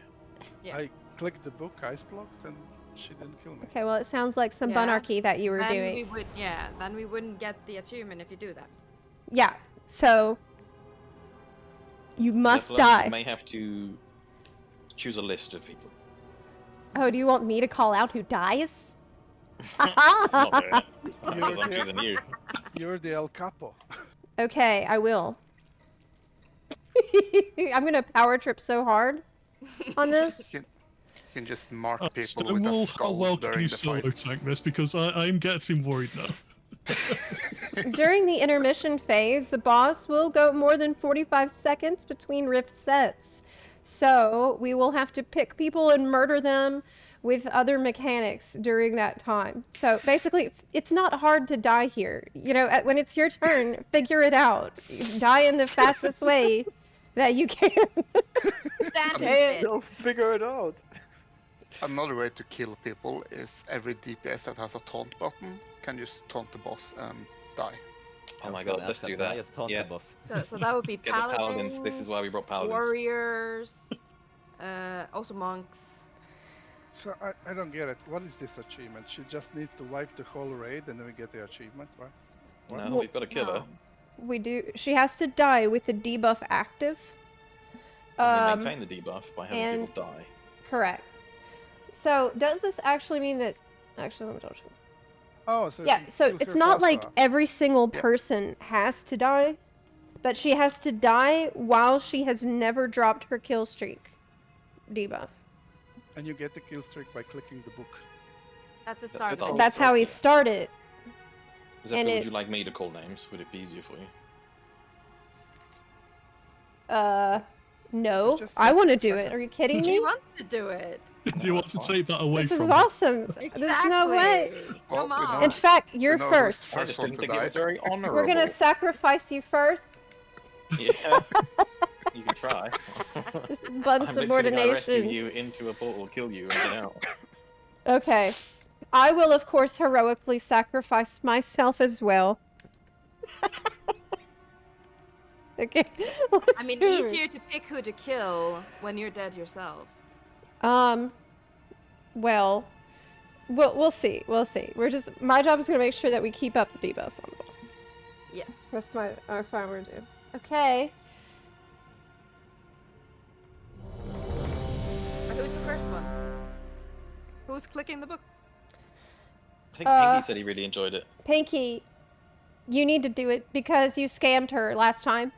Yeah. I clicked the book, ice blocked, and she didn't kill me. Okay, well, it sounds like some Yeah. bunarchy that you were Then doing. we would, then we wouldn't get the achievement if you do that. Yeah, so you must Zepla, die. You may have to choose a list of people. Oh, do you want me to call out who dies? Not doing it. Because I'm choosing you. You're the El Capo. Okay, I will. I'm gonna power trip so hard on this. You can just mark people with a Stonewall, how skull well can during you the solo fight. tank this? Because I'm getting worried now. During the intermission phase, the boss will go more than 45 seconds between rift sets. So we will have to pick people and murder them with other mechanics during that time. So basically, it's not hard to die here. You know, when it's your turn, figure it out. You die in the fastest way that you can. You'll figure it out. Another way to kill people is every DPS that has a taunt button can just taunt the boss and die. Oh my I'm god, trying let's to do accept it. I that. just taunt Yeah. the boss. So that would be Let's get the paladins. This paladins, is why we brought paladins. warriors, also monks. So I don't get it. What is this achievement? She just needs to wipe the whole raid and then we get the achievement, right? What? No, we've got to kill her. We do. She has to die with the debuff active. And we maintain the debuff by having and- people die. Correct. So does this actually mean that? Actually, let me double check. Oh, so Yeah. if you So kill it's her not like faster. every single person has to die, but she has to die while she has never dropped her kill streak debuff. And you get the kill streak by clicking the book. That's the That's start it. of it. That's how he started. Zepla, and would it- you like me to call names? Would it be easier for you? No. Just I want to do second. it. Are you kidding She me? wants to do it. Do you want to take that away This from is her? awesome. There's no way. Come Well, we on. know- In fact, you're we know who's first. I just one didn't to think it die. was very honorable. We're gonna sacrifice you first. Yeah. You can try. Bun I'm literally gonna rescue subordination. you into a portal, kill you, and get out. Okay. I will, of course, heroically sacrifice myself as well. Okay. Let's I mean, do it. easier to pick who to kill when you're dead yourself. Well, we'll see. We'll see. My job is gonna make sure that we keep up the debuff on the boss. Yes. That's what I'm gonna do. Okay. But who's the first one? Who's clicking the book? I think Pinky said he really enjoyed it. Pinky, you need to do it because you scammed her last time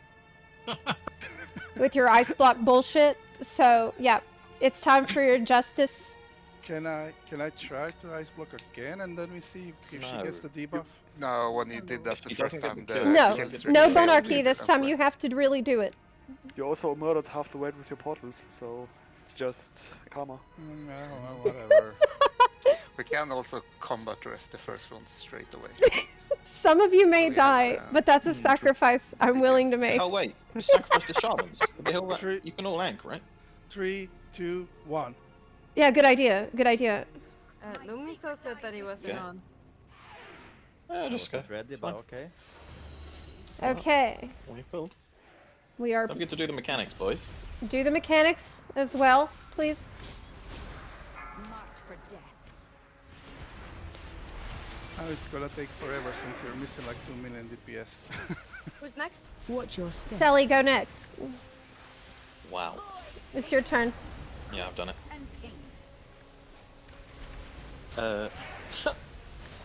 with your ice block bullshit. So yeah, it's time for your justice. Can I try to ice block again and then we see if she gets the debuff? No, when you did that the She first doesn't time, get the the kill. No, kill streak no failed monarchy this time. instantly. You have to really do it. You also murdered half the raid with your portals, so it's just karma. No, whatever. We can also combat rest the first one straight away. Some of you may We have, die, but that's a sacrifice I'm willing to make. Oh wait, sacrifice the shamans. They all, Three- you can all ank, right? 3, 2, 1. Yeah, good idea. Good idea. Lumiso said that he wasn't Yeah. on. Just go. Not ready, but okay. Okay. Well, you filled. We are Don't forget to do the mechanics, boys. do the mechanics as well, please. Marked for death. Oh, it's gonna take forever since you're missing like 2 million DPS. Who's next? Watch your step. Sally, go next. Wow. It's your turn. Yeah, I've done it. And pain.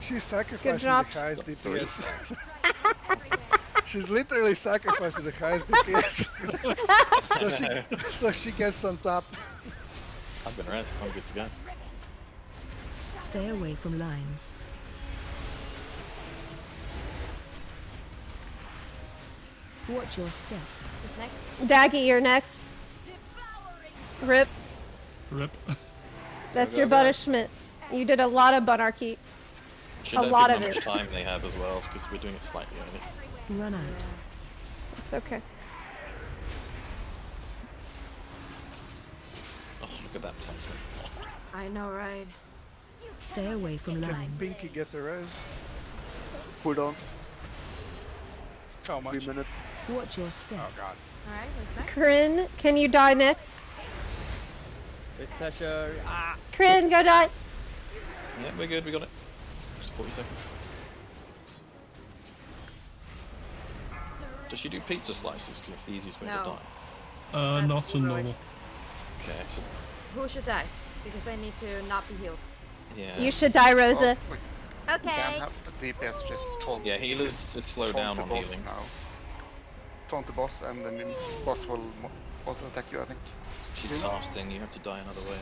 She's sacrificing the job. highest DPS. She's literally sacrificing the highest DPS. so she gets on top. I've been rest. I'm good to go. Stay away from lines. Watch your step. Who's next? Daggy, you're next. Rip. Rip. That's your punishment. You did a lot of bunarchy. Should A note lot how of much it. time they have as well, because we're doing it slightly early. Run out. It's okay. Oh, look at that placement. I know, right? Stay away from Can lines. Pinky get the res? Cool down. How much? 3 minutes. Watch your step. Oh god. Alright, who's next? Kryn, can you die next? With pleasure. Ah! Kryn, go die. Yeah, we're good. We got it. Just 40 seconds. Does she do pizza slices? Because it's the easiest way No. to die. Not in normal. Okay, so Who should die? Because they need to not be healed. yeah. You should die, Rosa. We Okay. can have the DPS just taunt. Yeah, healers just slow taunt down the on boss healing. now. Taunt the boss and then the boss will auto attack you, I think. She's fasting. You have to die another way.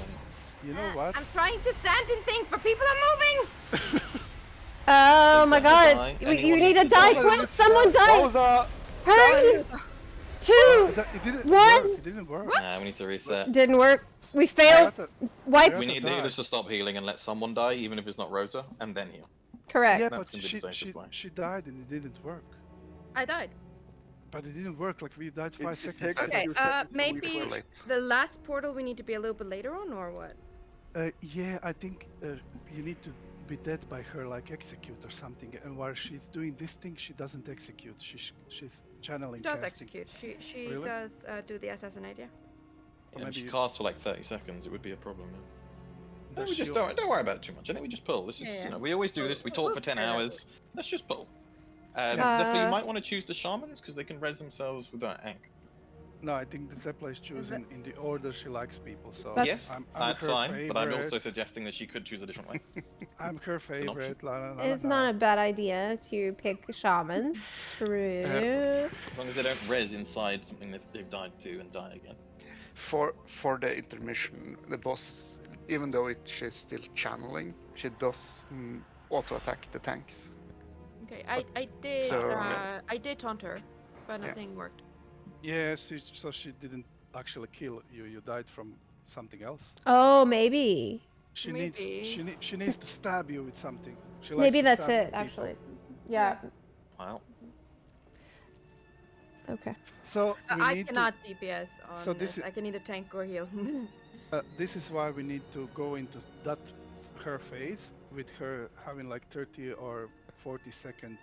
You know what? I'm trying to stand in things, but people are moving! Oh my god. die. You Anyone need to needs to die die. quick. Someone die. Pausa! Hurry. 2. It didn't One. work. It didn't work. Nah, we need to reset. Didn't work. We failed. Wipe. We need the healers to stop healing and let someone die, even if it's not Rosa, and then heal. Correct. Yeah, That's but gonna be the safest way. she died and it didn't work. I died. But it didn't work, like we died 5 It seconds. takes a Okay, few seconds to maybe recoil. the last portal we need to be a little bit later on, or what? Yeah, I think you need to be dead by her like execute or something. And while she's doing this thing, she doesn't execute. She's channeling. She does casting. execute. She Really? does do the assassinate, yeah. Yeah, and she maybe- casts for like 30 seconds. It would be a problem. Yeah. No, Does we just she- don't worry about it too much. I think we just pull. This is, Yeah, you yeah. know, we always do this. We talk We'll for 10 figure it out. hours. Let's just pull. Yeah. Zepla, you might want to choose the shamans because they can res themselves without ank. No, I think the Zepla is choosing in the order she likes people. So That's- Yes, I'm that's her fine. But I'm also favorite. suggesting that she could choose a different way. I'm her favorite. La, la, la, It's la, not la. a bad idea to pick shamans. True. As long as they don't res inside something they've died to and die again. For the intermission, the boss, even though she's still channeling, she does auto attack the tanks. Okay, I did So- I did taunt her, but Yeah. nothing worked. Yes, so she didn't actually kill you. You died from something else. Oh, maybe. She Maybe. she needs to stab you with something. She likes Maybe to that's stab it, people. actually. Yeah. Wow. Okay. So we I need cannot DPS on So this. this is- I can either tank or heal. this is why we need to go into that her phase with her having like 30 or 40 seconds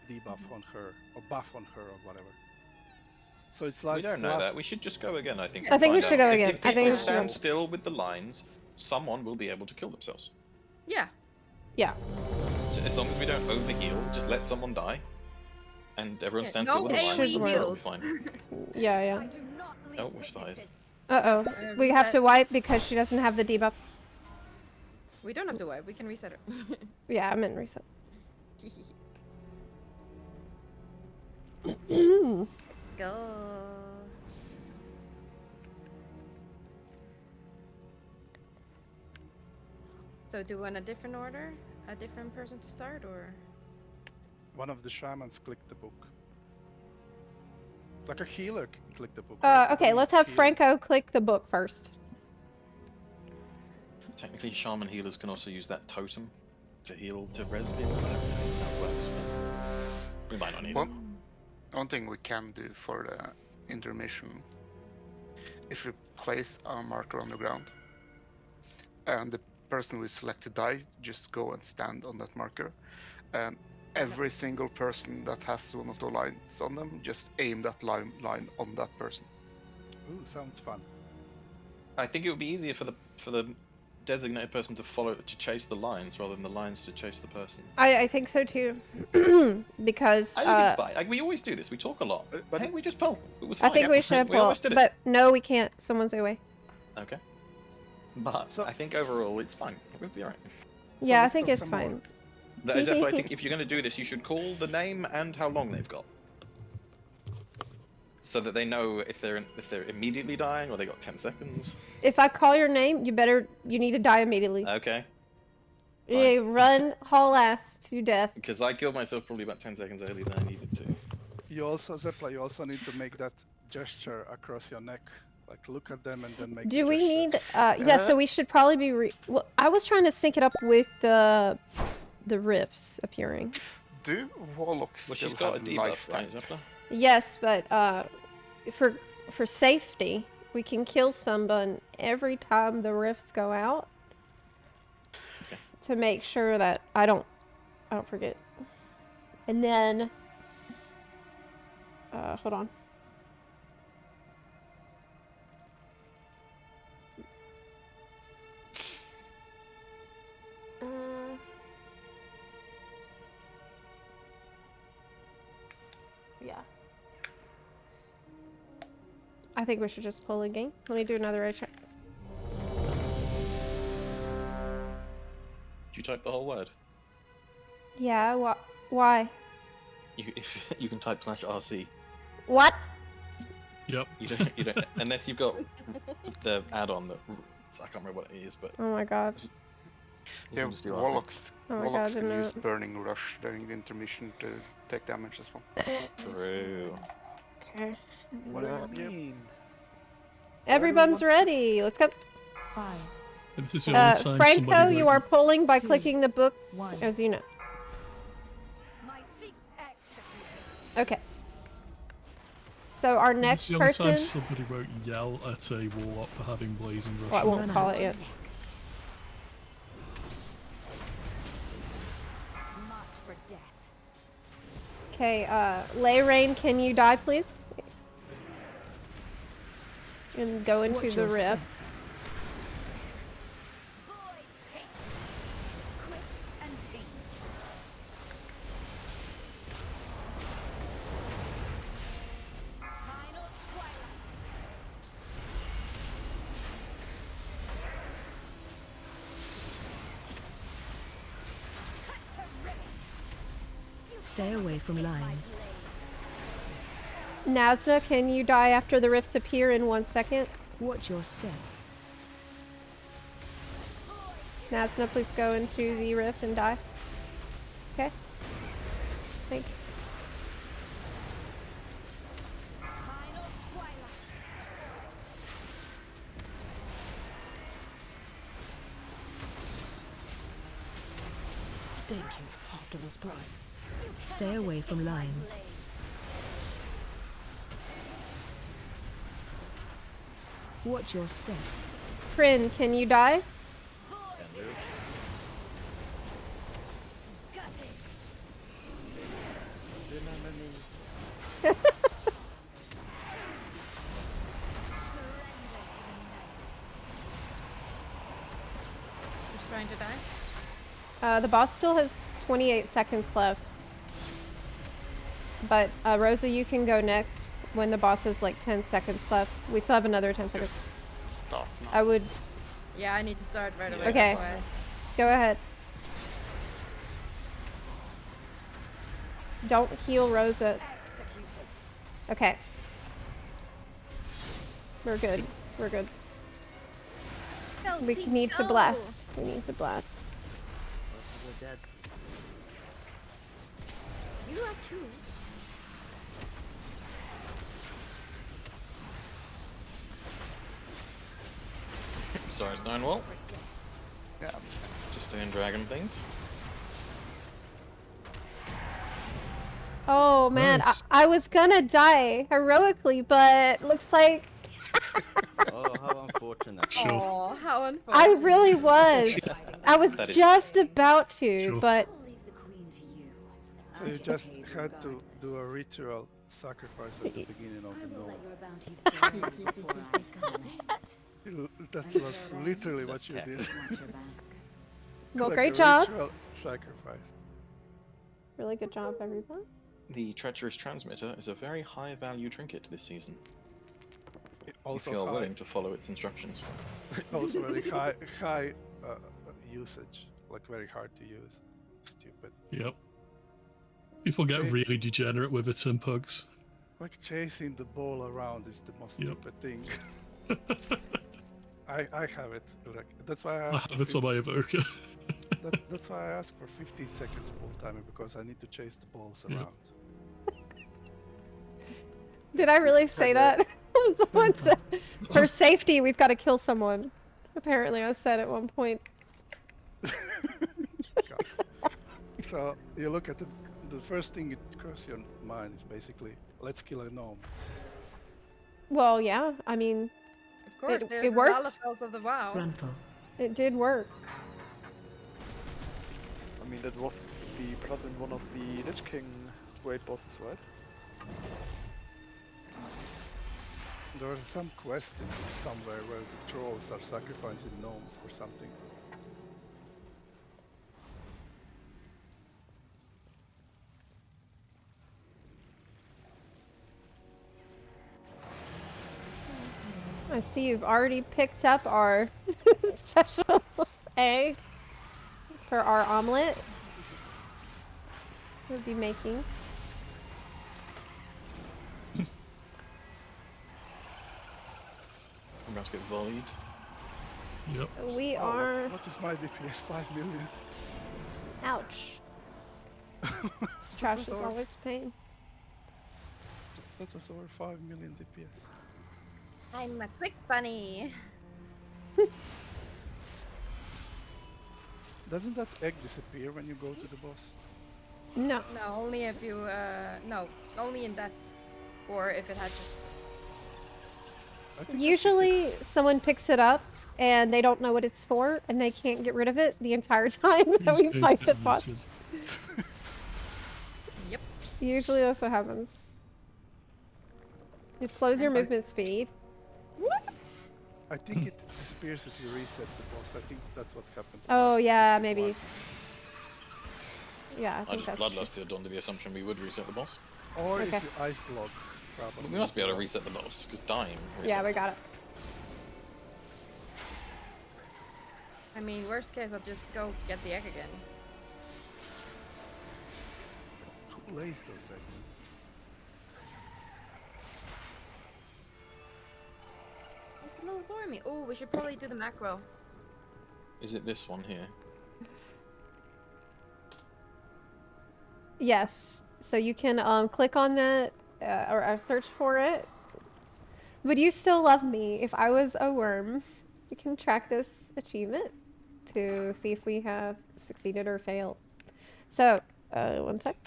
debuff on her or buff on her or whatever. So it's like We don't know that. We should just go again, I think. I think we and should find go out. again. If I think people we should stand go. still with the lines, someone will be able to kill themselves. Yeah. Yeah. As long as we don't overheal, just let someone die, and everyone Yeah, stands no still with the AoE lines. heals. It'll be fine. Yeah, yeah. Oh, wish died. Uh-oh. We have to wipe because she doesn't have the debuff. We don't have to wipe. We can reset her. Yeah, I meant reset. Go. So do we want a different order? A different person to start, or? one of the shamans clicked the book. Like a healer clicked the book. right? Okay, Everyone let's needs have healing. Franco click the book first. Technically, shaman healers can also use that totem to heal, to res people. I don't know how that works, but we might not need it. One thing we can do for the intermission, if we place a marker on the ground, and the person we select to die, just go and stand on that marker, and every single person that has one of the lines on them, just aim that line on that person. Ooh, sounds fun. I think it would be easier for the designated person to chase the lines rather than the lines to chase the person. I think so too. Because I think it's fine. Like, we always do this. We talk a lot. But hey, we just pull. It was I fine. think we should We pull, always did it. but no, we can't. Someone's away. Okay. But I think overall it's fine. We'll be alright. Yeah, I let's think talk it's some more. fine. That is I think if you're going to do this, you should call the name and how long they've got, so that they know if they're immediately dying or they got 10 seconds. If I call your name, you need to die immediately. Okay. You run haul ass to death. Because I killed myself probably about 10 seconds earlier than I needed to. You also, Zepla, you also need to make that gesture across your neck. Like look at them and then make Do the we gesture. need? Yeah. So we should probably be. Well, I was trying to sync it up with the rifts appearing. Do warlocks Well, still she's got a have debuff, life right, tank? Zepla? Yes, but for safety, we can kill someone every time the rifts go out. Okay. To make sure that I don't forget. And then, hold on. Yeah. I think we should just pull again. Let me do another raid check. Did you type the whole word? Yeah, why? You can type /RC. What? Yep. You don't unless you've got the add-on that I can't remember what it is, but Oh my god. you Yeah, can just do RC. warlocks, Oh my warlocks God, can I use know. burning rush during the intermission to take damage as well. True. Okay. What do you mean? Everyone's ready. Let's go. 5, And this is the only time Franco, somebody you wrote- are pulling by 2, clicking the book, 1. as you know. Okay. So our This is next the only time person. somebody wrote yell at a warlock for having blazing rush. Well, I won't call it yet. Okay, Lay Rain, can you die, please? And go into Watch the your step. rift. Stay away from lines. Nazna, can you die after the rifts appear in 1 second? Watch your step. Nazna, please go into the rift and die. Okay. Thanks. Thank you, Optimus Prime. Stay away from lines. Watch your step. Kryn, can you die? Can do. Who's trying to die? The boss still has 28 seconds left. But Rosa, you can go next when the boss has like 10 seconds left. We still have another 10 seconds. Start now. I would... Yeah, I need to start right away. Okay. that's why. Go ahead. Don't heal Rosa. Okay. We're good. We're good. We need to blast. We need to blast. We're dead. You are too. Sorry, Stonewall. Yeah, that's fine. Just doing dragon things. Oh man, Nice. I was gonna die heroically, but looks like Oh, how unfortunate. Sure. Oh, how unfortunate. I really was. I was That is- just about to, Sure. but I'll leave the queen to you. So I you just hate had to regardless. do a ritual sacrifice at the beginning of I the will novel. let your bounties burn before I comment. That I was care literally about what you Okay. did. Watch your back. well, Like great a job. Ritual sacrifice. Really good job, everyone. The treacherous transmitter is a very high value trinket this season. Also if you're high, willing to follow its instructions. also very high usage, like very hard to use. Stupid. Yep. People get Jake- really degenerate with it in pugs. Like chasing the ball around is the most Yep. stupid thing. I have it. Like that's why I I asked have it on my evoker. that's why I ask for 15 seconds ball timer because I need to chase the balls Yep. around. Did I really say that? Someone said, for safety, we've got to kill someone. Apparently, I said at one point. God. So you look at the first thing that crosses your mind is basically let's kill a gnome. Well, yeah. I mean, Of course, It- they're it the worked. Lalafels of the WoW. Frontal. it did work. I mean, that was the plot in one of the Lich King raid bosses, right? There was some quest in somewhere where the trolls are sacrificing gnomes for something. I see you've already picked up our special egg for our omelet. We'll be making. I'm about to get volleyed. Yep. We Oh, are. what is my DPS? 5 million. Ouch. This trash was is our- always pain. That was over 5 million DPS. I'm a quick bunny. Doesn't that egg disappear when you go to the boss? No. No, only if you, no, only in death. Or if it hatches. I think Usually, someone picks it up and they don't know what it's for, and they can't get rid of it the entire time that we These fight guys the get boss. looted. Usually that's what happens. It slows your movement speed. I think it disappears if you reset the boss. I think that's what happened. Oh yeah, maybe. Yeah, I I think just that's true. bloodlusted under the assumption we would reset the boss. Or Okay. if you ice block, probably. We must be able to reset the boss, because dying resets. Yeah, we got it. I mean, worst case, I'll just go get the egg again. Who lays those eggs? It's a little wormy. Oh, we should probably do the macro. Is it this one here? Yes. So you can click on that or search for it. Would you still love me if I was a worm? You can track this achievement to see if we have succeeded or failed. So, one sec.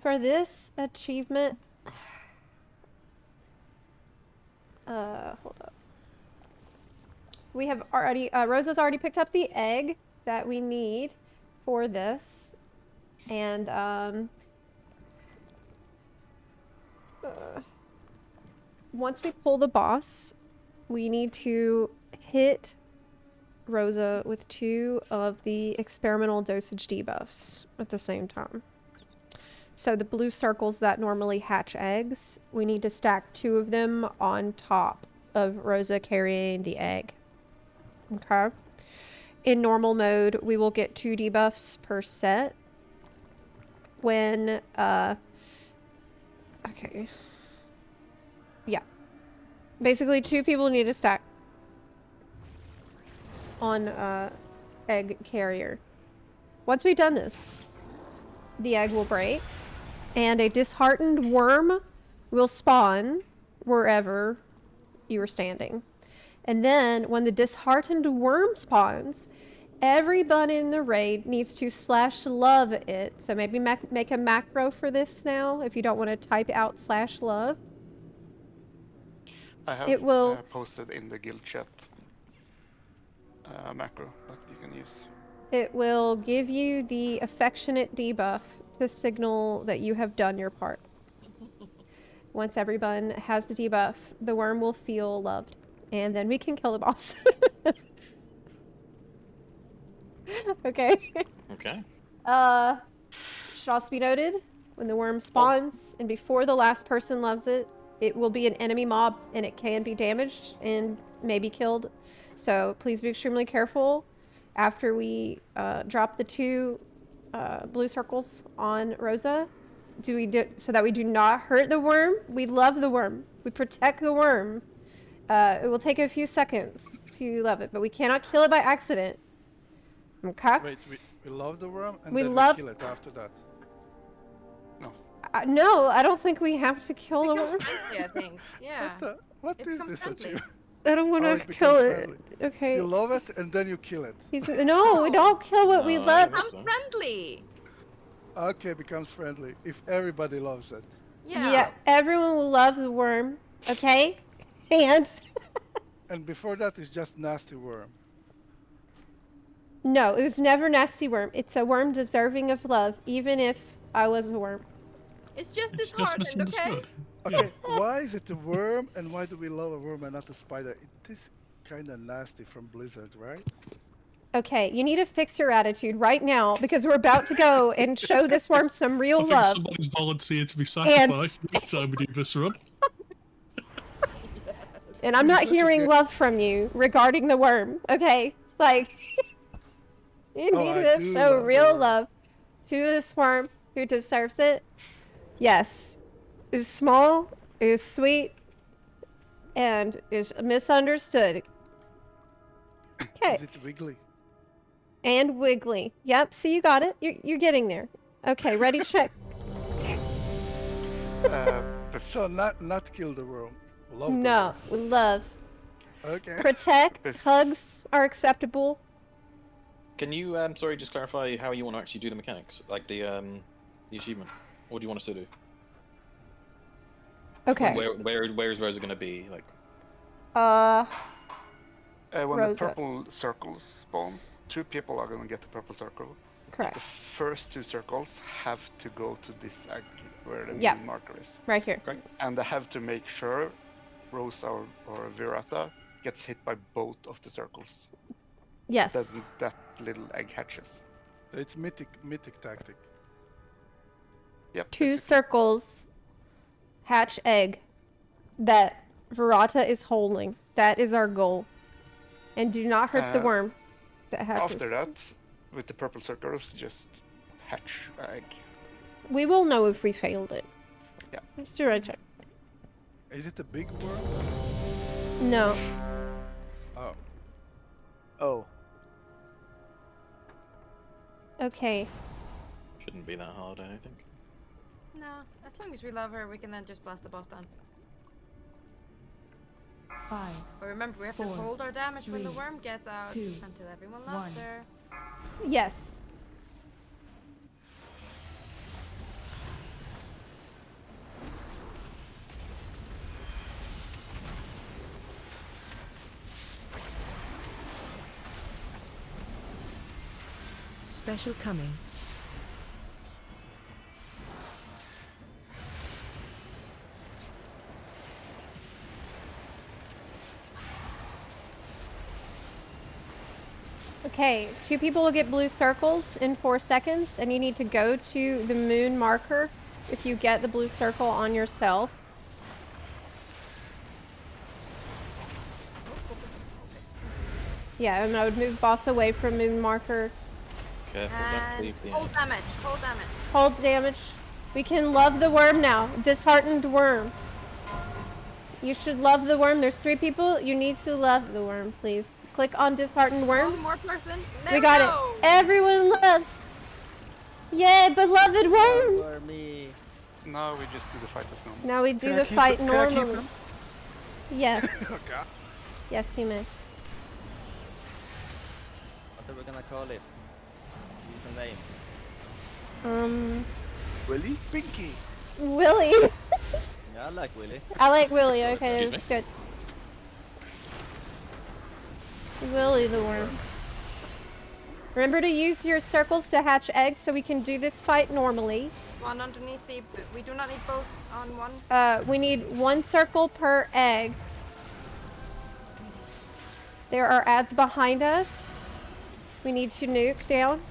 For this achievement, hold up. We have already, Rosa's already picked up the egg that we need for this. And, once we pull the boss, we need to hit Rosa with 2 of the experimental dosage debuffs at the same time. So the blue circles that normally hatch eggs, we need to stack 2 of them on top of Rosa carrying the egg. Okay. In normal mode, we will get 2 debuffs per set. When, okay. Yeah. Basically, 2 people need to stack on, egg carrier. Once we've done this, the egg will break, and a disheartened worm will spawn wherever you are standing. And then, when the disheartened worm spawns, everyone in the raid needs to /love it. So maybe make a macro for this now, if you don't want to type out /love. I have It will posted in the guild chat macro that you can use. It will give you the affectionate debuff to signal that you have done your part. Once everyone has the debuff, the worm will feel loved. And then we can kill the boss. Okay. Okay. Should also be noted, when the worm spawns and before the last person loves it, it will be an enemy mob and it can be damaged and may be killed. So please be extremely careful after we drop the 2 blue circles on Rosa. So that we do not hurt the worm. We love the worm. We protect the worm. It will take a few seconds to love it, but we cannot kill it by accident. Okay? Wait, we love the worm and We then love- we kill it after that. No. No, I don't think we have to kill the worm. Yeah, I think. Yeah. What It is becomes this friendly. achievement? I don't want Oh, to it kill becomes it. friendly. Okay. You love it and then you kill it. No, we don't kill what we No, love. I Becomes friendly. Okay, becomes friendly if everybody loves it. Yeah, everyone will love the worm. Okay? And And before that is just nasty worm. no, it was never nasty worm. It's a worm deserving of love, even if I was a worm. It's just It's just disheartened, okay? misunderstood. Okay, why is it a worm and why do we love a worm and not a spider? It is kind of nasty from Blizzard, right? Okay, you need to fix your attitude right now because we're about to go and show this worm some real I think love. somebody's volunteered to be sacrificed next time we do this run. And I'm not hearing love from you regarding the worm, okay? Like, you Oh, need I to do show love the real worm. love to this worm who deserves it. Yes, is small, is sweet, and is misunderstood. Okay. Is it wiggly? And wiggly. Yep, see, you got it. You're getting there. Okay, ready to check. So not kill the worm. Love the No, we love. worm. Okay. Protect, hugs are acceptable. Can you, sorry, just clarify how you want to actually do the mechanics? Like the achievement? What do you want us to do? Okay. Where is Rosa going to be? Like, When Rosa. the purple circles spawn, 2 people are gonna get the purple circle. Correct. The first 2 circles have to go to this egg where the Yeah. moon marker is. Right here. And they have to make sure Rosa or Virata gets hit by both of the circles. Yes. Then that little egg hatches. It's mythic tactic. Yep. 2 circles, hatch egg that Virata is holding. That is our goal. And do not hurt the worm that hatches. After that, with the purple circles, just hatch egg. We will know if we failed it. Yeah. Let's do a check. Is it a big worm? No. Oh. Oh. Okay. Shouldn't be that hard, I don't think. No, as long as we love her, we can then just blast the boss down. 5. But remember, we have to 4, hold our damage when the 3, worm gets out 2, until everyone loves 1. her. Yes. Special coming. Okay, 2 people will get blue circles in 4 seconds, and you need to go to the moon marker if you get the blue circle on yourself. Yeah, and I would move boss away from moon marker. Careful, don't leave the Hold damage, hold damage. Hold damage. We can love the worm now. Disheartened worm. You should love the worm. There's 3 people. You need to love the worm, please. Click on disheartened worm. One more person. There We got go. it. Everyone love. Yay, beloved worm. Wormy. Now we just do the fight as normal. Now we do Can I the keep fight them? Can I keep normally. them? Yes. Okay. Yes, you may. What are we gonna call it? Use a name. Willy? Pinky! Willy. Yeah, I like Willy. I like Willy. Okay, Excuse that's good. Willy the worm. Remember to use your circles to hatch eggs so we can do this fight normally. One underneath the. We do not need both on one. We need 1 circle per egg. There are ads behind us. We need to nuke down.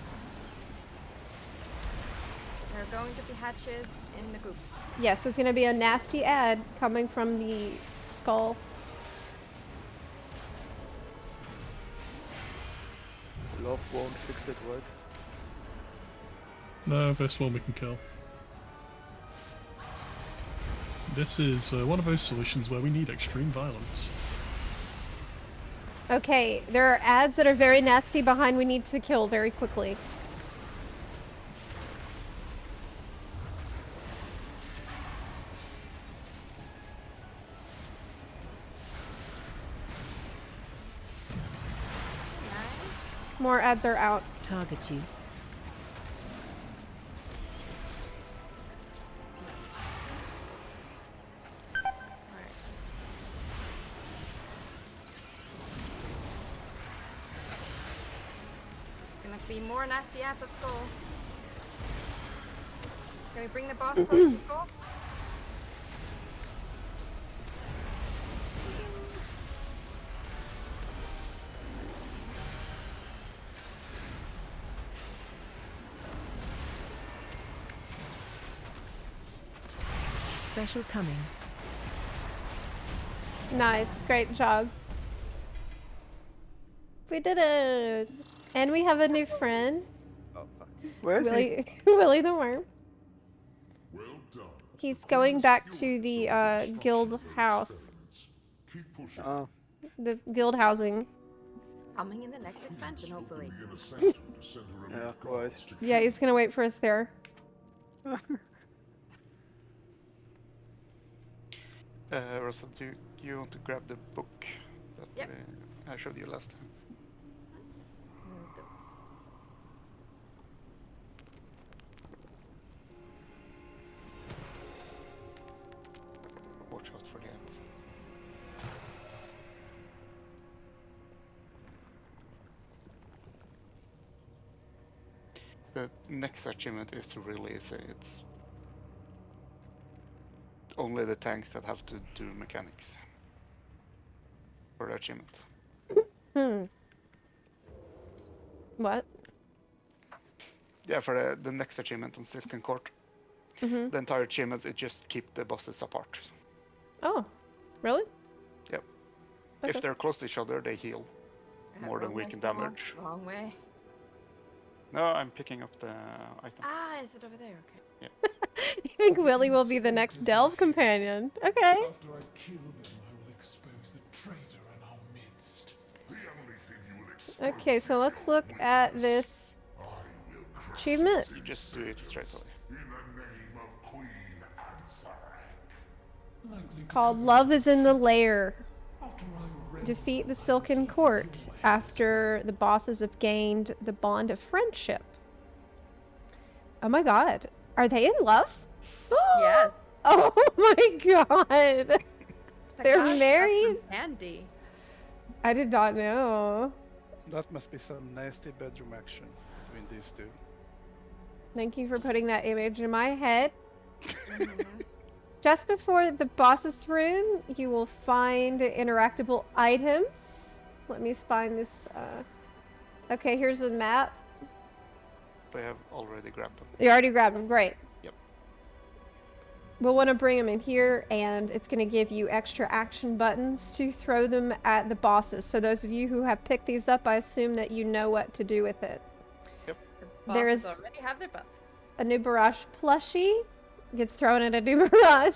There are going to be hatches in the goop. Yes, there's going to be a nasty ad coming from the skull. Love won't fix it, right? No, this one we can kill. This is one of those solutions where we need extreme violence. Okay, there are ads that are very nasty behind we need to kill very quickly. More ads are out. Target you. Gonna be more nasty ads at skull. Can we bring the boss close to skull? Special coming. Nice, great job. We did it! And we have a new friend. Oh, fuck. Where is he? Willy, Willy the worm. Well done. He's going back to the guild house. Keep pushing. Oh. The guild housing. Coming in the next expansion, hopefully. Be an assassin to send her Yeah, elite right. guards to Yeah, he's gonna wait for us there. Rosa, do you want to grab the book that Yep. I showed you last time? Watch out for the ants. The next achievement is to release it. It's only the tanks that have to do mechanics for the achievement. What? Yeah, for the next achievement on Silken Court, the entire achievement is just keep the bosses apart. Oh, really? Yep. Okay. If they're close to each other, they heal more than weaken damage. Wrong way. No, I'm picking up the item. Ah, is it over there? Okay. Yeah. You think Willy will be the next Delve companion? Okay. After I kill them, I will expose the traitor in our midst. The only thing you will expose. Okay, so let's look at this achievement. You just do it straight away. In the name of Queen Ansarek. It's called Love is in the Lair. Defeat the Silken Court after the bosses have gained the bond of friendship. Oh my god. Are they in love? Yes. Oh my god. The They're guy got married? some Candy. I did not know. That must be some nasty bedroom action between these two. Thank you for putting that image in my head. Just before the boss's room, you will find interactable items. Let me find this. Okay, here's a map. We have already grabbed them. You already grabbed them, great. Yep. We'll want to bring them in here, and it's going to give you extra action buttons to throw them at the bosses. So those of you who have picked these up, I assume that you know what to do with it. Yep. There Bosses is already have their buffs. a new Barrage plushie. Gets thrown at a new Barrage.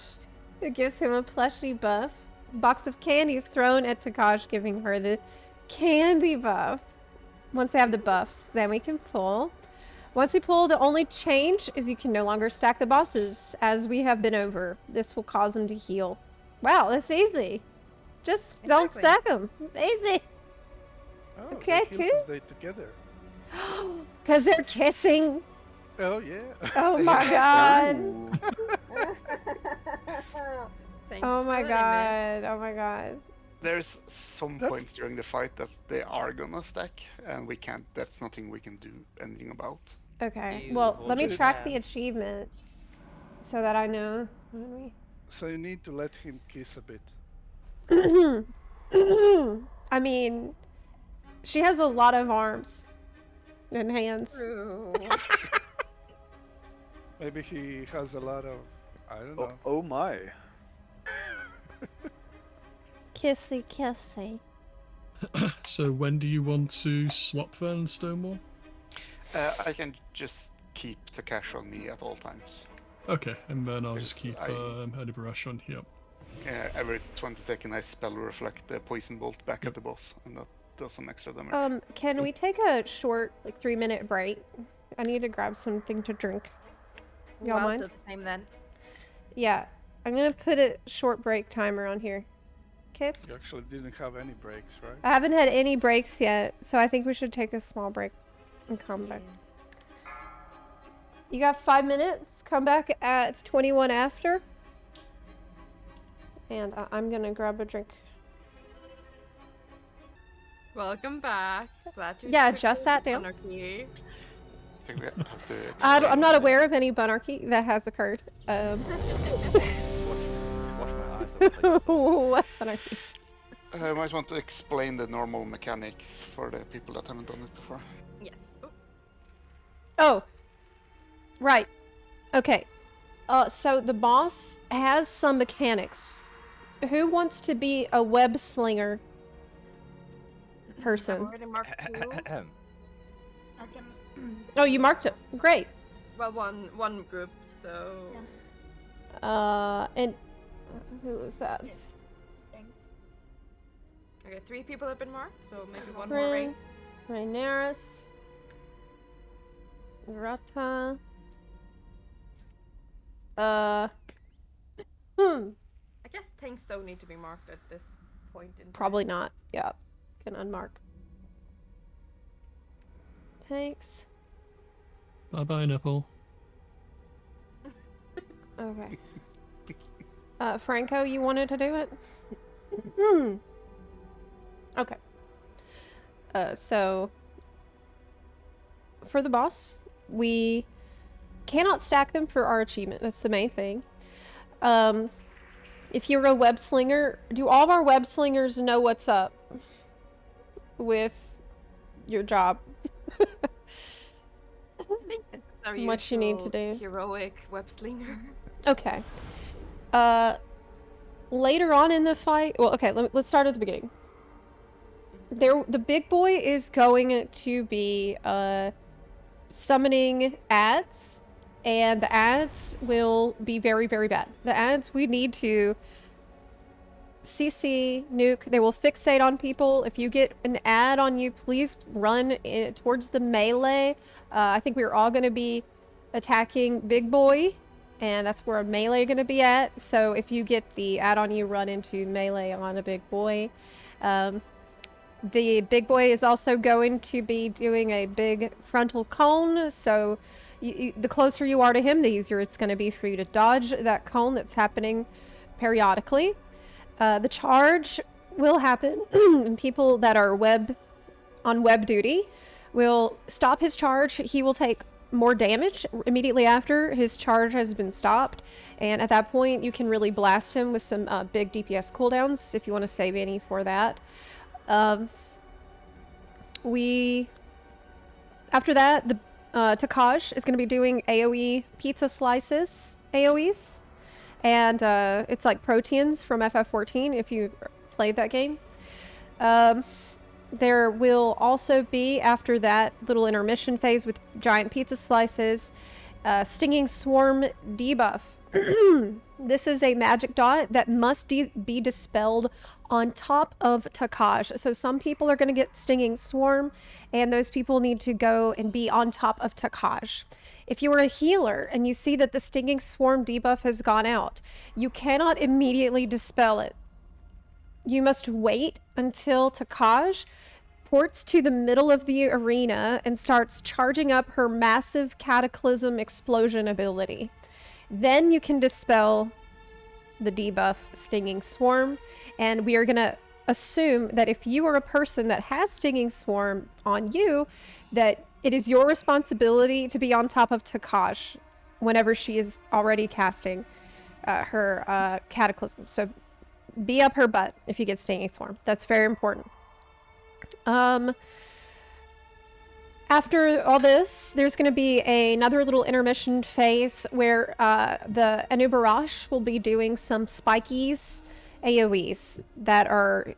It gives him a plushie buff. Box of candy is thrown at Takash, giving her the candy buff. Once they have the buffs, then we can pull. Once we pull, the only change is you can no longer stack the bosses, as we have been over. This will cause them to heal. Wow, that's easy. Just don't stack them. Easy. Oh, Okay, they cool. heal 'cause they together. Because they're kissing. Oh yeah. Oh my god. Thanks Oh for my letting me. god. Oh my god. There's some points during the fight that they are gonna stack, and we can't. That's nothing we can do anything about. Okay. You Well, hold let me your track the hands. achievement so that I know. When we... So you need to let him kiss a bit. I mean, she has a lot of arms and hands. True. Maybe he has a lot of, I don't know. Oh my. Kissy, kissy. So when do you want to swap then, Stonewall? I can just keep the cash on me at all times. Okay, and then I'll just Because keep I- Heady Barash on here. Every 20 seconds I spell reflect the poison bolt back at the boss, and that does some extra damage. Can we take a short, like, 3-minute break? I need to grab something to drink. Y'all I'll mind? do the same then. Yeah. I'm gonna put a short break timer on here. Okay? You actually didn't have any breaks, right? I haven't had any breaks yet, so I think we should take a small break and come back. You got 5 minutes. Come back at 21 after. And I'm gonna grab a drink. Welcome back. Glad you Yeah, took just the sat down. monarchy. I think we have to I'm not aware of any bunarchy that has occurred. Wash my eyes out. Like What bunarchy? I might want to explain the normal mechanics for the people that haven't done it before. Yes. Oh, right. Okay. So the boss has some mechanics. Who wants to be a web slinger I've person? already marked 2. I can. Oh, you marked it. Great. Well, one group, so... And who was that? Thanks. Okay, 3 people have been marked, so maybe one more ring. Rhaenyra's. Rata. I guess tanks don't need to be marked at this point in time. Probably not. Yeah. Can unmark. Tanks. Bye bye, nipple. Okay. Franco, you wanted to do it? Okay. So for the boss, we cannot stack them for our achievement. That's the main thing. If you're a web slinger, do all of our web slingers know what's up with your job? I think this is our What you need to usual do. heroic web slinger. Okay. Later on in the fight, well, okay, let's start at the beginning. The big boy is going to be summoning ads, and the ads will be very, very bad. The ads, we need to CC, nuke, they will fixate on people. If you get an ad on you, please run towards the melee. I think we're all going to be attacking big boy, and that's where a melee going to be at. So if you get the ad on you, run into melee on a big boy. The big boy is also going to be doing a big frontal cone, so the closer you are to him, the easier it's going to be for you to dodge that cone that's happening periodically. The charge will happen, and people that are on web duty will stop his charge. He will take more damage immediately after his charge has been stopped, and at that point you can really blast him with some big DPS cooldowns if you want to save any for that. After that, the Takaj is going to be doing AoE pizza slices AoEs, and it's like proteins from FF14 if you played that game. There will also be, after that little intermission phase with giant pizza slices, Stinging Swarm debuff. This is a magic dot that must be dispelled on top of Takaj. So some people are going to get Stinging Swarm, and those people need to go and be on top of Takaj. If you are a healer and you see that the Stinging Swarm debuff has gone out, you cannot immediately dispel it. You must wait until Takaj ports to the middle of the arena and starts charging up her massive Cataclysm explosion ability. Then you can dispel the debuff Stinging Swarm, and we are going to assume that if you are a person that has Stinging Swarm on you, that it is your responsibility to be on top of Takaj whenever she is already casting her Cataclysm. So be up her butt if you get Stinging Swarm. That's very important. After all this, there's going to be another little intermission phase where the NERUB-AR will be doing some spikies AoEs that are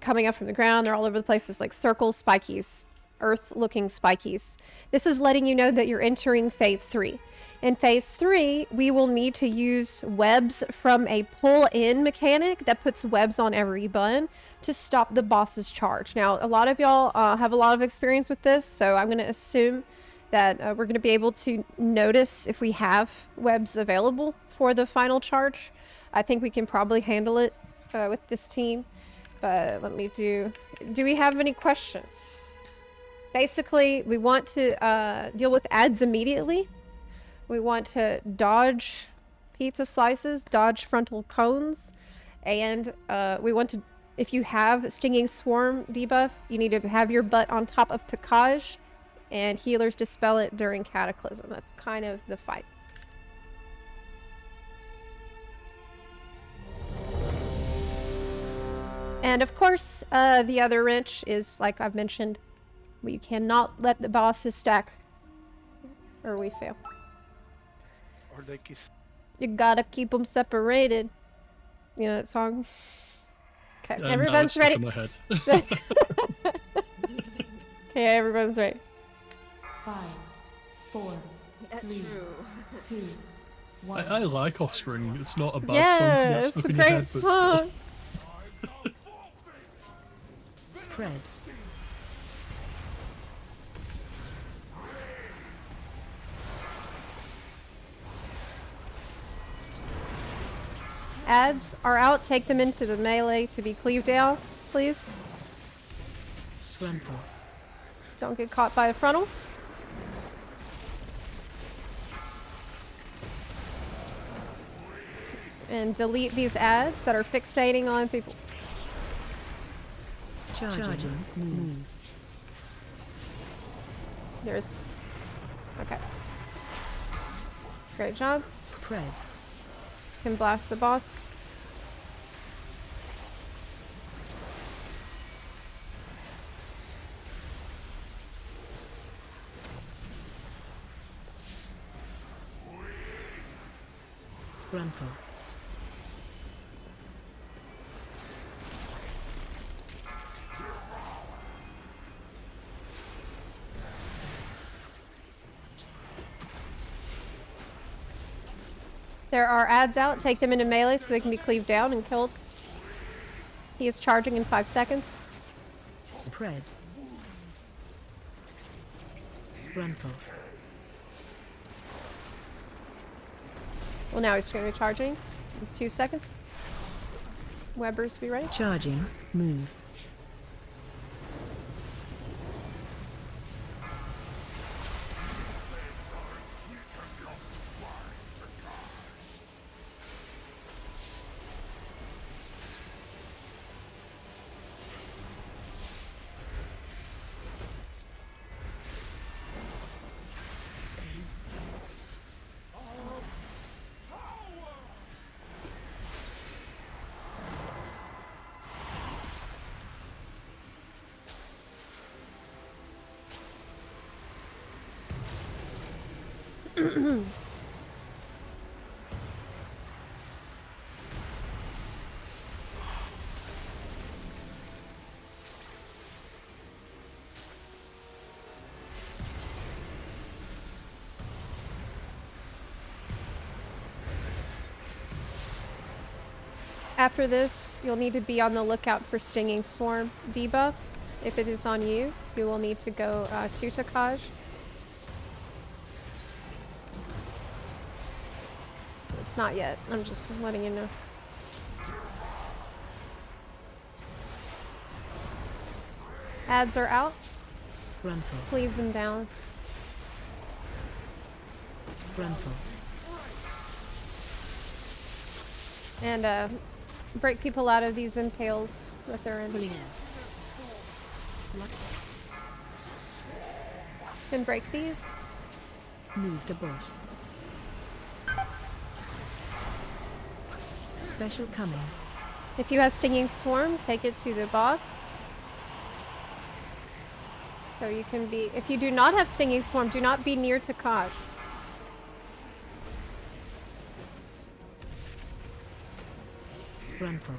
coming up from the ground. They're all over the place. It's like circles, spikies, earth-looking spikies. This is letting you know that you're entering phase 3. In phase 3, we will need to use webs from a pull-in mechanic that puts webs on every button to stop the boss's charge. Now, a lot of y'all have a lot of experience with this, so I'm going to assume that we're going to be able to notice if we have webs available for the final charge. I think we can probably handle it with this team, but let me do we have any questions? Basically, we want to deal with ads immediately. We want to dodge pizza slices, dodge frontal cones, and we want to, if you have Stinging Swarm debuff, you need to have your butt on top of Takaj, and healers dispel it during Cataclysm. That's kind of the fight. And of course, the other wrench is, like I've mentioned, we cannot let the bosses stack, or we fail. Or they kiss. You gotta keep them separated. You know that song? Okay, everyone's ready. In my head. Okay, everyone's ready. 5, 4, 3, 2, 1. I like Offspring. It's not a bad Yeah, song to get it's stuck a in your great head, but song. still. Spread. Ads are out. Take them into the melee to be cleaved out, please. Frontal. Don't get caught by the frontal. And delete these ads that are fixating on people. Charging. Move. There's Okay. Great job. Spread. Can blast the boss. Gruntle. There are ads out. Take them into melee so they can be cleaved down and killed. He is charging in 5 seconds. Spread. Gruntle. Well, now he's going to be charging in 2 seconds. Webbers, be ready. Charging. Move. After this, you'll need to be on the lookout for Stinging Swarm debuff. If it is on you, you will need to go to Takaj. It's not yet. I'm just letting you know. Ads are out. Gruntle. Cleave them down. Gruntle. And break people out of these impales that they're in. Pulling in. Can break these. Move to boss. Special coming. If you have Stinging Swarm, take it to the boss. So you can be... If you do not have Stinging Swarm, do not be near Takaj. Gruntle.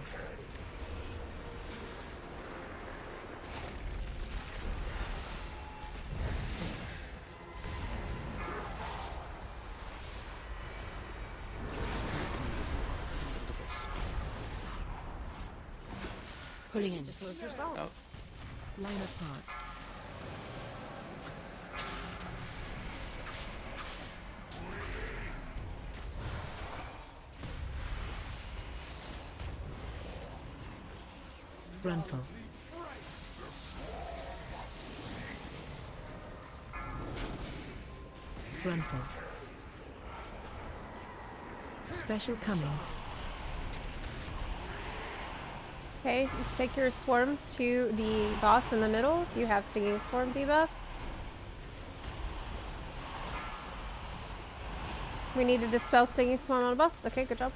Pulling in. Oh. Line apart. Gruntle. Gruntle. Special coming. Okay, take your swarm to the boss in the middle. You have Stinging Swarm debuff. We need to dispel Stinging Swarm on a boss. Okay, good job.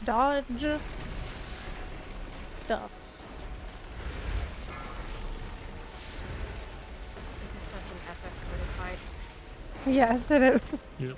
Dodge stuff. This is such an FF fight. Yes, it is. Yep.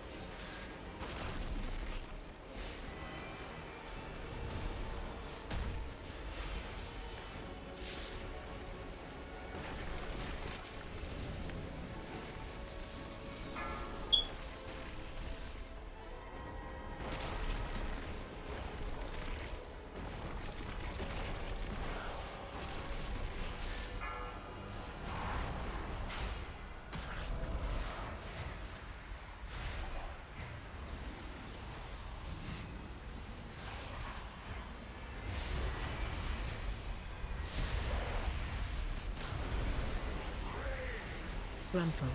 Gruntle.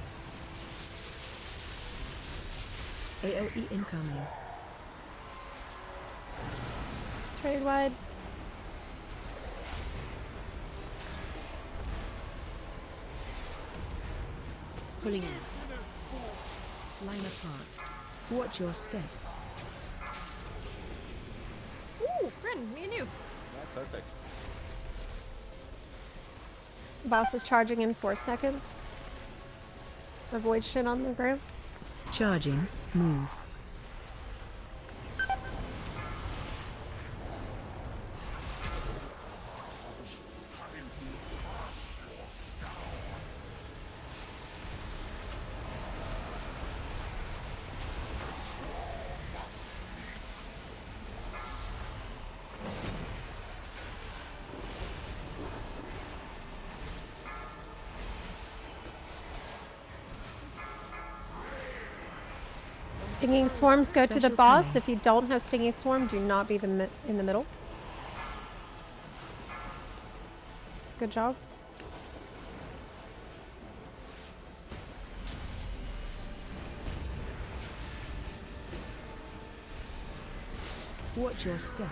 AOE incoming. It's raid wide. Pulling in. Line apart. Watch your step. Ooh, Bryn, me and you. Yeah, perfect. Boss is charging in 4 seconds. Avoid shit on the ground. Charging. Move. Stinging swarms go to the Special boss. coming. If you don't have stinging swarm, do not be in the middle. Good job. Watch your step.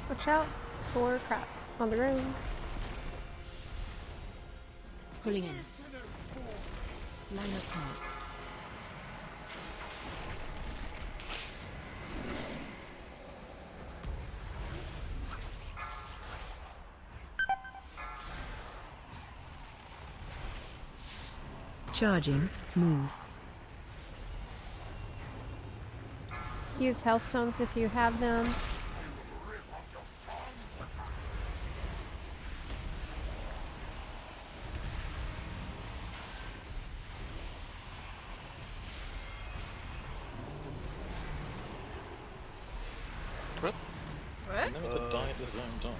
Watch out for crap on the ground. Pulling in. Line apart. Charging. Move. Use hellstones if you have them. What? What? Never to die at the same time.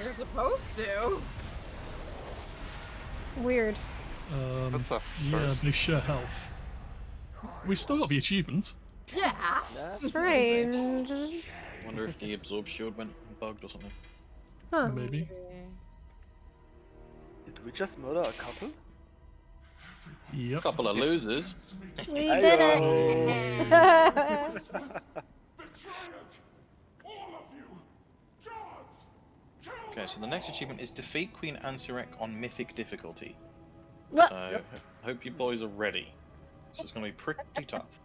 You're supposed to. Weird. That's a Yeah, first. they share health. We still got the achievement. Yeah. Strange. Wonder if the absorb shield went bugged or something. Huh. Maybe. Did we just murder a couple? Yep. Couple of losers. We did it. Betrayers! All of you! Guards! Kill Okay, so the next achievement is defeat Queen Ansurek on mythic difficulty. What? So hope you boys are ready. So it's gonna be pretty tough.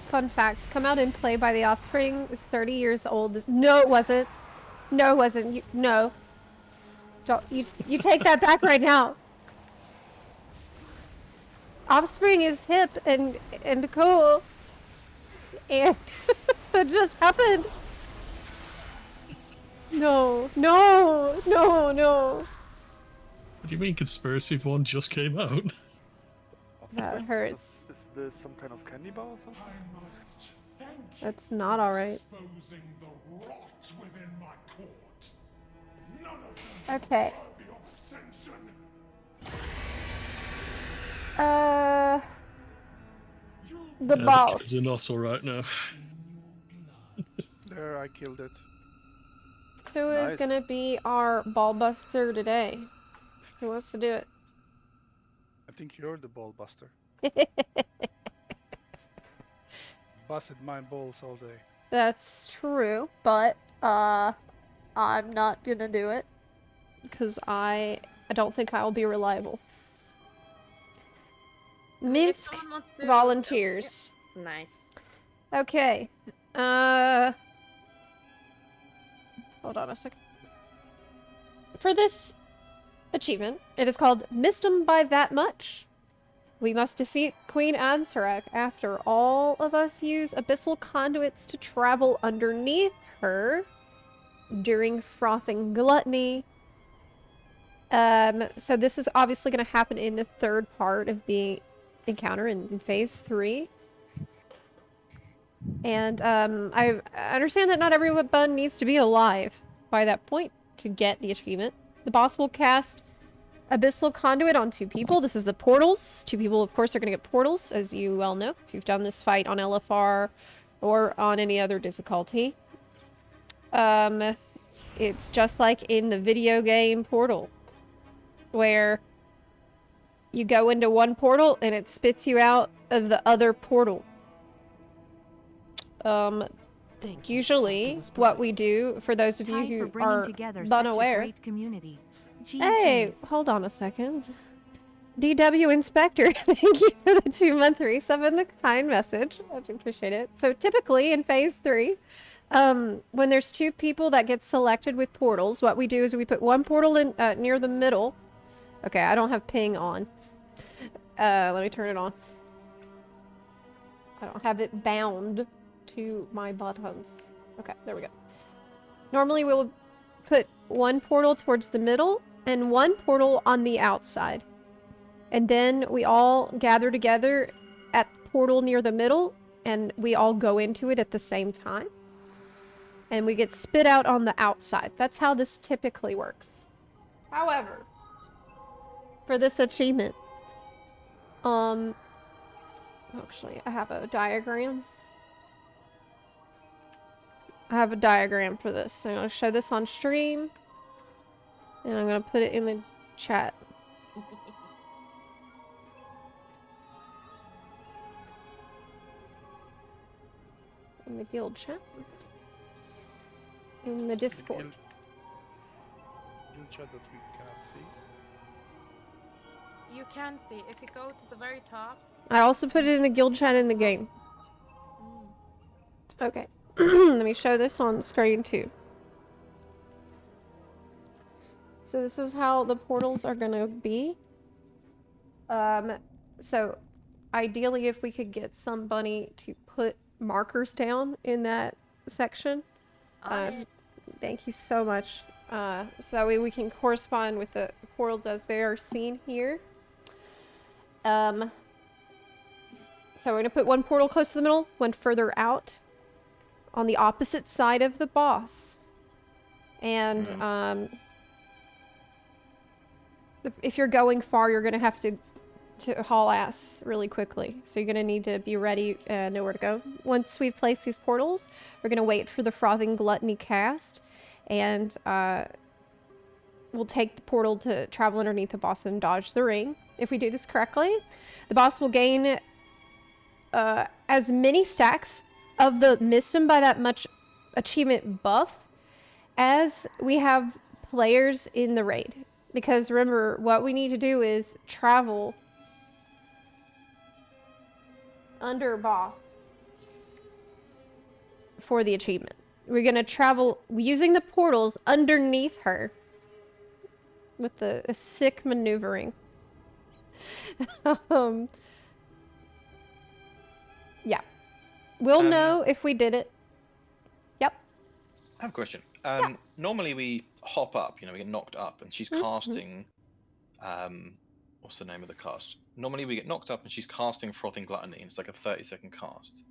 Fun fact, Come Out and Play by The Offspring is 30 years old. No, it wasn't. No, it wasn't. No. Don't, you take that back right now. Offspring is hip and cool. And that just happened. No. What do you mean Conspiracy of One just came out? That hurts. Is this some kind of candy bar or something? I must thank you That's not alright. exposing the rot within my court. None of them Okay. worthy of ascension. The Yeah, boss. The kids are not alright now. There, I killed it. Who is Nice. gonna be our ball buster today? Who wants to do it? I think you're the ball buster. Busted my balls all day. That's true, but I'm not gonna do it because I don't think I'll be reliable. Minsk someone wants to- volunteers. Yep. Nice. Okay. Hold on a second. For this achievement, it is called Missed 'em by That Much. We must defeat Queen Ansurek after all of us use abyssal conduits to travel underneath her during frothing gluttony. So this is obviously going to happen in the third part of the encounter in phase 3. And I understand that not everyone needs to be alive by that point to get the achievement. The boss will cast Abyssal Conduit on 2 people. This is the portals. 2 people, of course, are going to get portals, as you well know, if you've done this fight on LFR or on any other difficulty. It's just like in the video game Portal, where you go into one portal and it spits you out of the other portal. Usually what we do, for those of you who are unaware... Hey, hold on a second. DW Inspector, thank you for the 2-month resub and the kind message. I do appreciate it. So typically in phase 3, when there's 2 people that get selected with portals, what we do is we put one portal in near the middle. Okay, I don't have ping on. Let me turn it on. I don't have it bound to my buttons. Okay, there we go. Normally we'll put one portal towards the middle and one portal on the outside. And then we all gather together at the portal near the middle and we all go into it at the same time. And we get spit out on the outside. That's how this typically works. However, for this achievement, actually, I have a diagram. I have a diagram for this. I'm going to show this on stream. And I'm going to put it in the chat. In the guild chat. In the Discord. Guild chat that we cannot see. You can see if you go to the very top. I also put it in the guild chat in the game. Okay. Let me show this on screen too. So this is how the portals are gonna be. So ideally if we could get somebody to put markers down in that section. Thank you so much. So that way we can correspond with the portals as they are seen here. So we're gonna put one portal close to the middle, one further out on the opposite side of the boss. And if you're going far, you're gonna have to haul ass really quickly. So you're gonna need to be ready and know where to go. Once we've placed these portals, we're gonna wait for the Frothing Gluttony cast, and we'll take the portal to travel underneath the boss and dodge the ring. If we do this correctly, the boss will gain as many stacks of the missed him by that much achievement buff as we have players in the raid. Because remember, what we need to do is travel under boss for the achievement. We're gonna travel using the portals underneath her with a sick maneuvering. Yeah. We'll know if we did it. Yep. I have a question. Normally we hop up, we get knocked up, and she's casting. What's the name of the cast? Normally we get knocked up and she's casting Frothing Gluttony, and it's like a 30-second cast.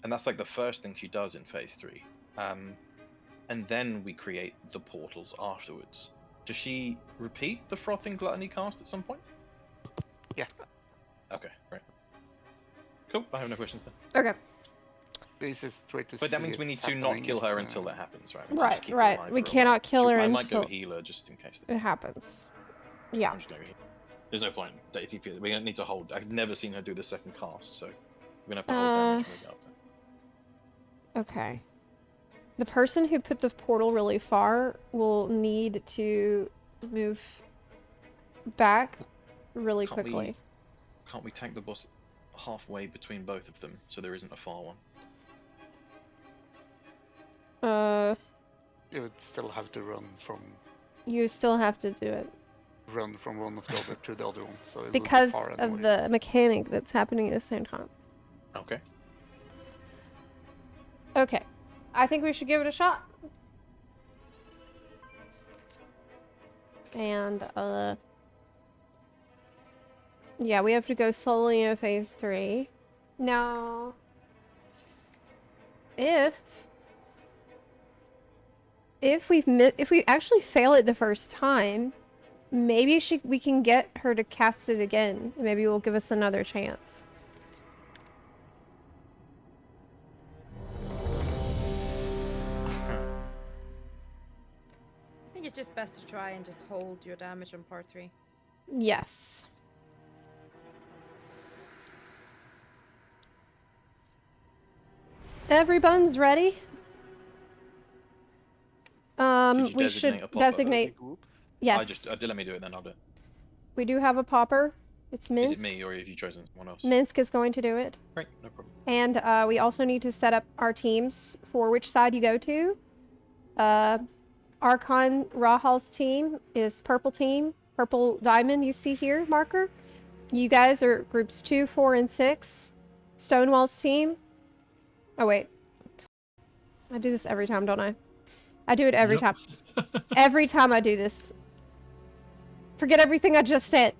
And that's like the first thing she does in phase 3. And then we create the portals afterwards. Does she repeat the Frothing Gluttony cast at some point? Yeah. Okay, right. Cool, I have no questions then. Okay. But that means we need to not kill her until that happens, right? Right. We cannot kill her I until... might go healer just in case. It happens. Yeah. I'm just going to heal. There's no point. We're going to need to hold. I've never seen her do the second cast, so we're going to have to hold damage when we get up there. Okay. The person who put the portal really far will need to move back really quickly. Can't we tank the boss halfway between both of them so there isn't a far one? You would still have to run from... You still have to do it. Run from one of the other to the other one, so it because will be far of the mechanic that's happening at the same time. Okay. Okay. I think we should give it a shot. And, yeah, we have to go slowly in phase 3. Now... if we actually fail it the first time, maybe we can get her to cast it again. Maybe it will give us another chance. I think it's just best to try and just hold your damage on part 3. Yes. Everyone's ready? We should designate groups. Yes. Let me do it then. I'll do it. We do have a popper. It's Minsk. Is it me or have you chosen someone else? Minsk is going to do it. Great, no problem. And we also need to set up our teams for which side you go to. Archon Rahal's team is purple team. Purple diamond you see here, marker. You guys are groups 2, 4, and 6. Stonewall's team. Oh, wait. I do this every time, don't I? I do it every time. Every time I do this. Forget everything I just said.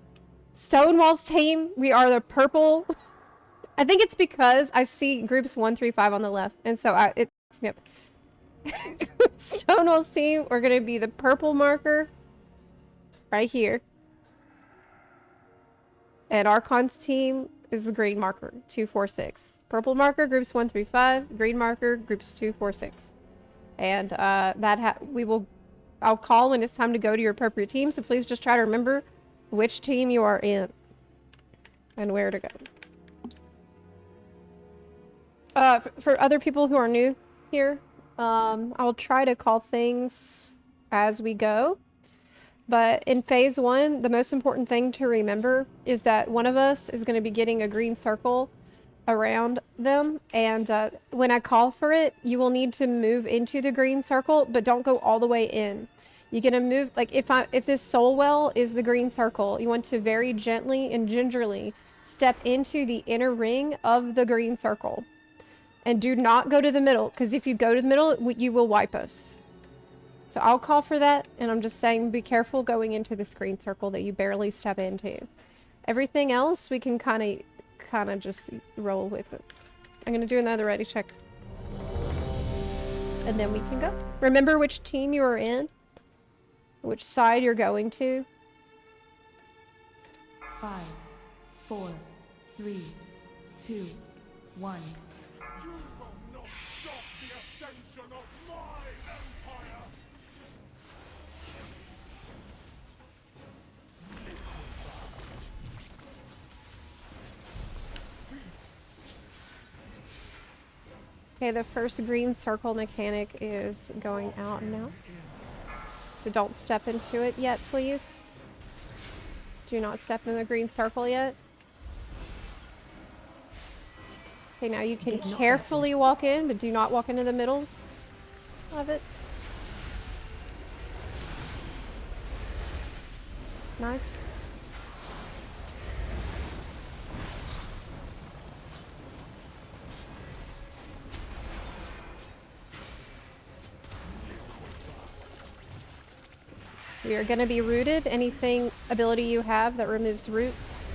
Stonewall's team, we are the purple. I think it's because I see groups 1, 3, 5 on the left, and so it fucks me up. Stonewall's team, we're gonna be the purple marker right here. And Archon's team is the green marker, 2, 4, 6. Purple marker, groups 1, 3, 5. Green marker, groups 2, 4, 6. And I'll call when it's time to go to your appropriate team, so please just try to remember which team you are in and where to go. For other people who are new here, I'll try to call things as we go. But in phase 1, the most important thing to remember is that one of us is going to be getting a green circle around them, and when I call for it, you will need to move into the green circle, but don't go all the way in. You're gonna move, like if this soul well is the green circle, you want to very gently and gingerly step into the inner ring of the green circle. And do not go to the middle, because if you go to the middle, you will wipe us. So I'll call for that, and I'm just saying be careful going into this green circle that you barely step into. Everything else we can kind of just roll with it. I'm gonna do another ready check. And then we can go. Remember which team you are in, which side you're going to. 5, 4, 3, 2, 1. You will not stop the ascension of my empire! Okay, the first green circle mechanic is going out now. So don't step into it yet, please. Do not step in the green circle yet. Okay, now you can carefully walk in, but do not walk into the middle of it. Nice. We are going to be rooted. Anything ability you have that removes roots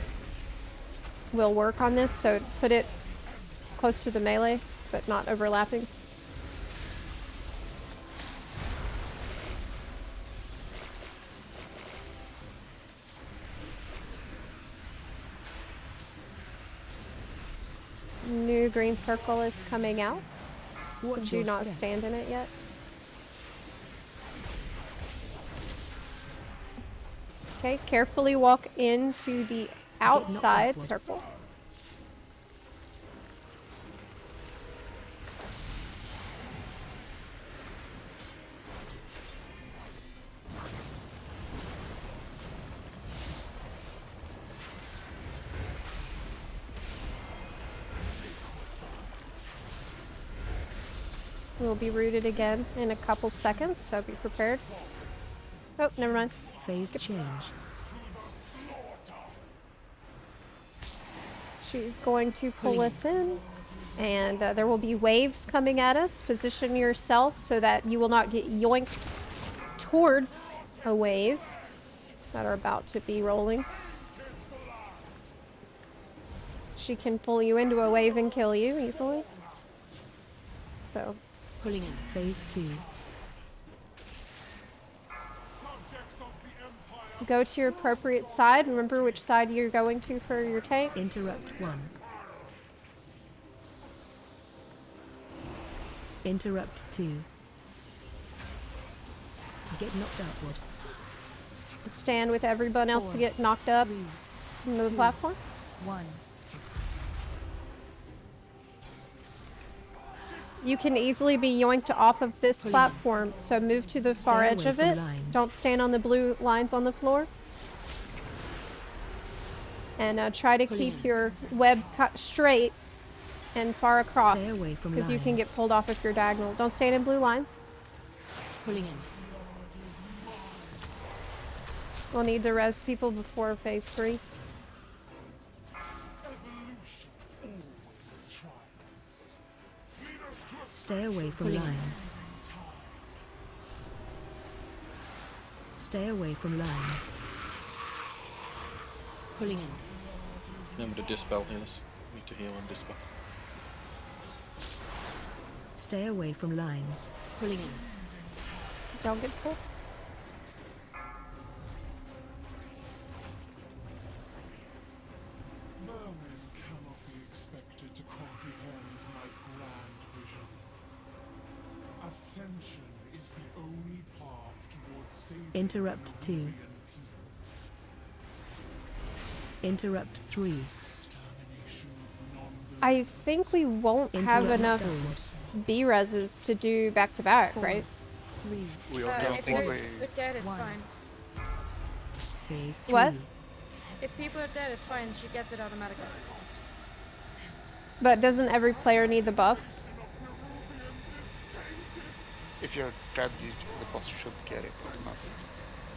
will work on this, so put it close to the melee, but not overlapping. New green circle is coming out. Do not stand in it yet. Okay, carefully walk into the outside circle. We'll be rooted again in a couple seconds, so be prepared. Oh, never mind. Phase change. She's going to pull us in, and there will be waves coming at us. Position yourself so that you will not get yoinked towards a wave that are about to be rolling. She can pull you into a wave and kill you easily. So Pulling in. Phase 2. go to your appropriate side. Remember which side you're going to for your tank. Interrupt 1. Interrupt 2. Get knocked outward. Stand with everyone else to get knocked up into the platform. 1. You can easily be yoinked off of this platform, so move to the far Stay edge away of from it. lines. Don't stand on the blue lines on the floor. And try to keep your web cut straight and far across, Stay away from because you can lines. get pulled off if you're diagonal. Don't stand in blue lines. Pulling in. We'll need to res people before phase 3. Stay away from lines. Stay away from lines. Pulling in. Remember to dispel healers. Need to heal and dispel. Stay away from lines. Pulling in. Don't get pulled. Vermin cannot be expected to comprehend my grand vision. Ascension is the only path towards saving Interrupt 2. Interrupt 3. I think we won't have Interrupt enough four. B-reses to do back-to-back, right? 3. We only If have you're one. dead, it's One. fine. Phase 3. What? If people are dead, it's fine. She gets it automatically. But doesn't every player need the buff? If you're dead, the boss should get it automatically.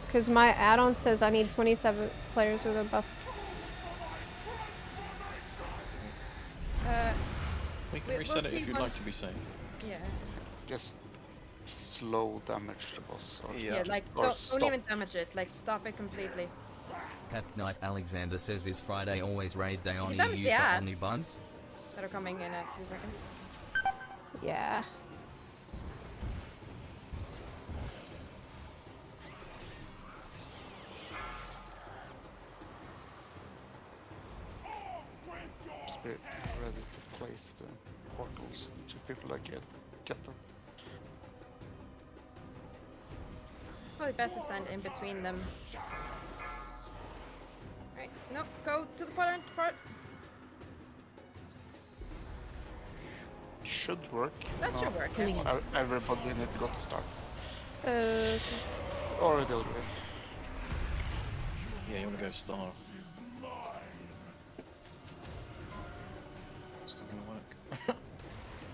Because my add-on says I need 27 players with a buff. We can we'll reset it see if you'd once- like to be safe. Yeah. Just slow damage the boss. Or, Yeah, like or don't stop. even damage it. Like stop it completely. Cat Knight Alexander says, is Friday always raid day on You damaged EU the for ads. Omnibuns? That are coming in a few seconds. Yeah. Just be ready to place the portals to people that get them. Probably best to stand in between them. Right, no, go to the far end. Should work. That should work, yeah. Everybody need to go to start. Or the other way. Yeah, you want to go star. It's not gonna work.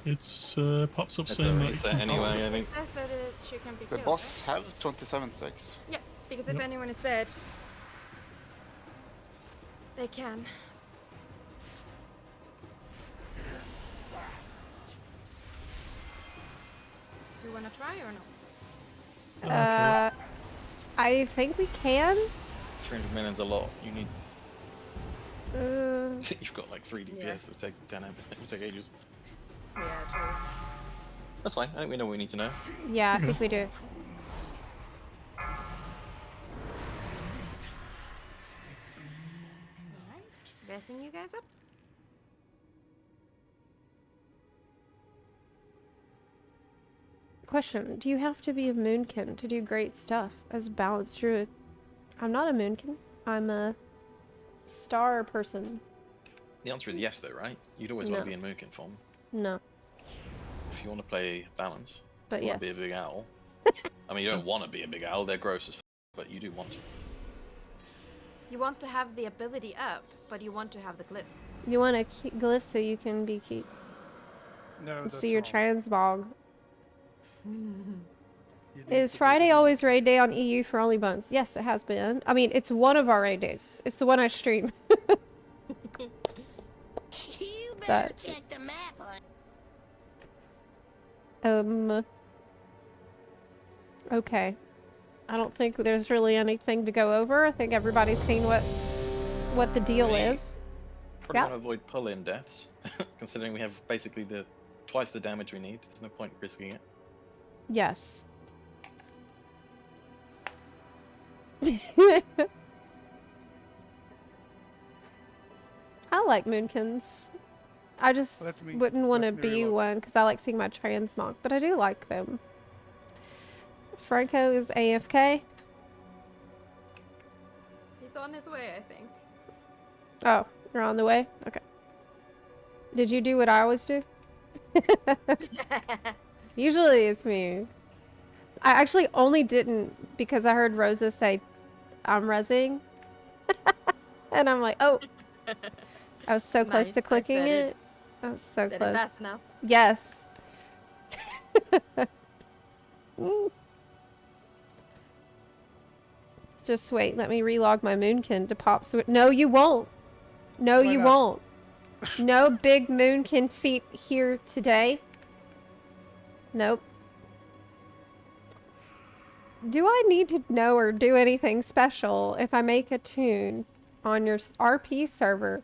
It's pops up It's saying already that. set anyway, I think. Says that she can be The killed. boss have 27 seconds. Yeah, because if anyone is dead, they can. You wanna try or no? I think we can. 300 million's a lot. You need. Uh, You've got like 3 DPS Yeah. that take 10 it will take ages. Yeah, true. That's fine. I think we know what we need to know. yeah, I think we do. Alright, dressing you guys up. Question, do you have to be a moonkin to do great stuff as a balanced druid? I'm not a moonkin. I'm a star person. The answer is yes, though, right? You'd always want No. to be in Mookin form. No. If you want to play balance, But you want to yes. be a big owl. I mean, you don't want to be a big owl, they're gross as f, but you do want to. You want to have the ability up, but you want to have the glyph. You want a glyph so you can be cute. No, that's See your wrong. transmog. You need Is to be Friday the- always raid day on EU for Only Buns? Yes, it has been. I mean, it's one of our raid days. It's the one I stream. You better But- check the map, hon. Okay. I don't think there's really anything to go over. I think everybody's seen what the deal Right. is. Probably Yeah. want to avoid pull-in deaths, considering we have basically the twice the damage we need. There's no point risking it. Yes. I like Moonkins. I just wouldn't want to be one because I like seeing my transmog, but I do like them. Franco is AFK. He's on his way, I think. Oh, you're on the way? Okay. Did you do what I always do? Usually it's me. I actually only didn't because I heard Rosa say, I'm rezzing. And I'm like, oh. I was so close Nice, to I clicking said it. it. I was so Said it close. fast enough. Yes. Mm. Just wait, let me relog my Moonkin to pop switch. No, you won't. No, Why you not? won't. No big Moonkin feet here today. Nope. Do I need to know or do anything special if I make a tune on your RP server?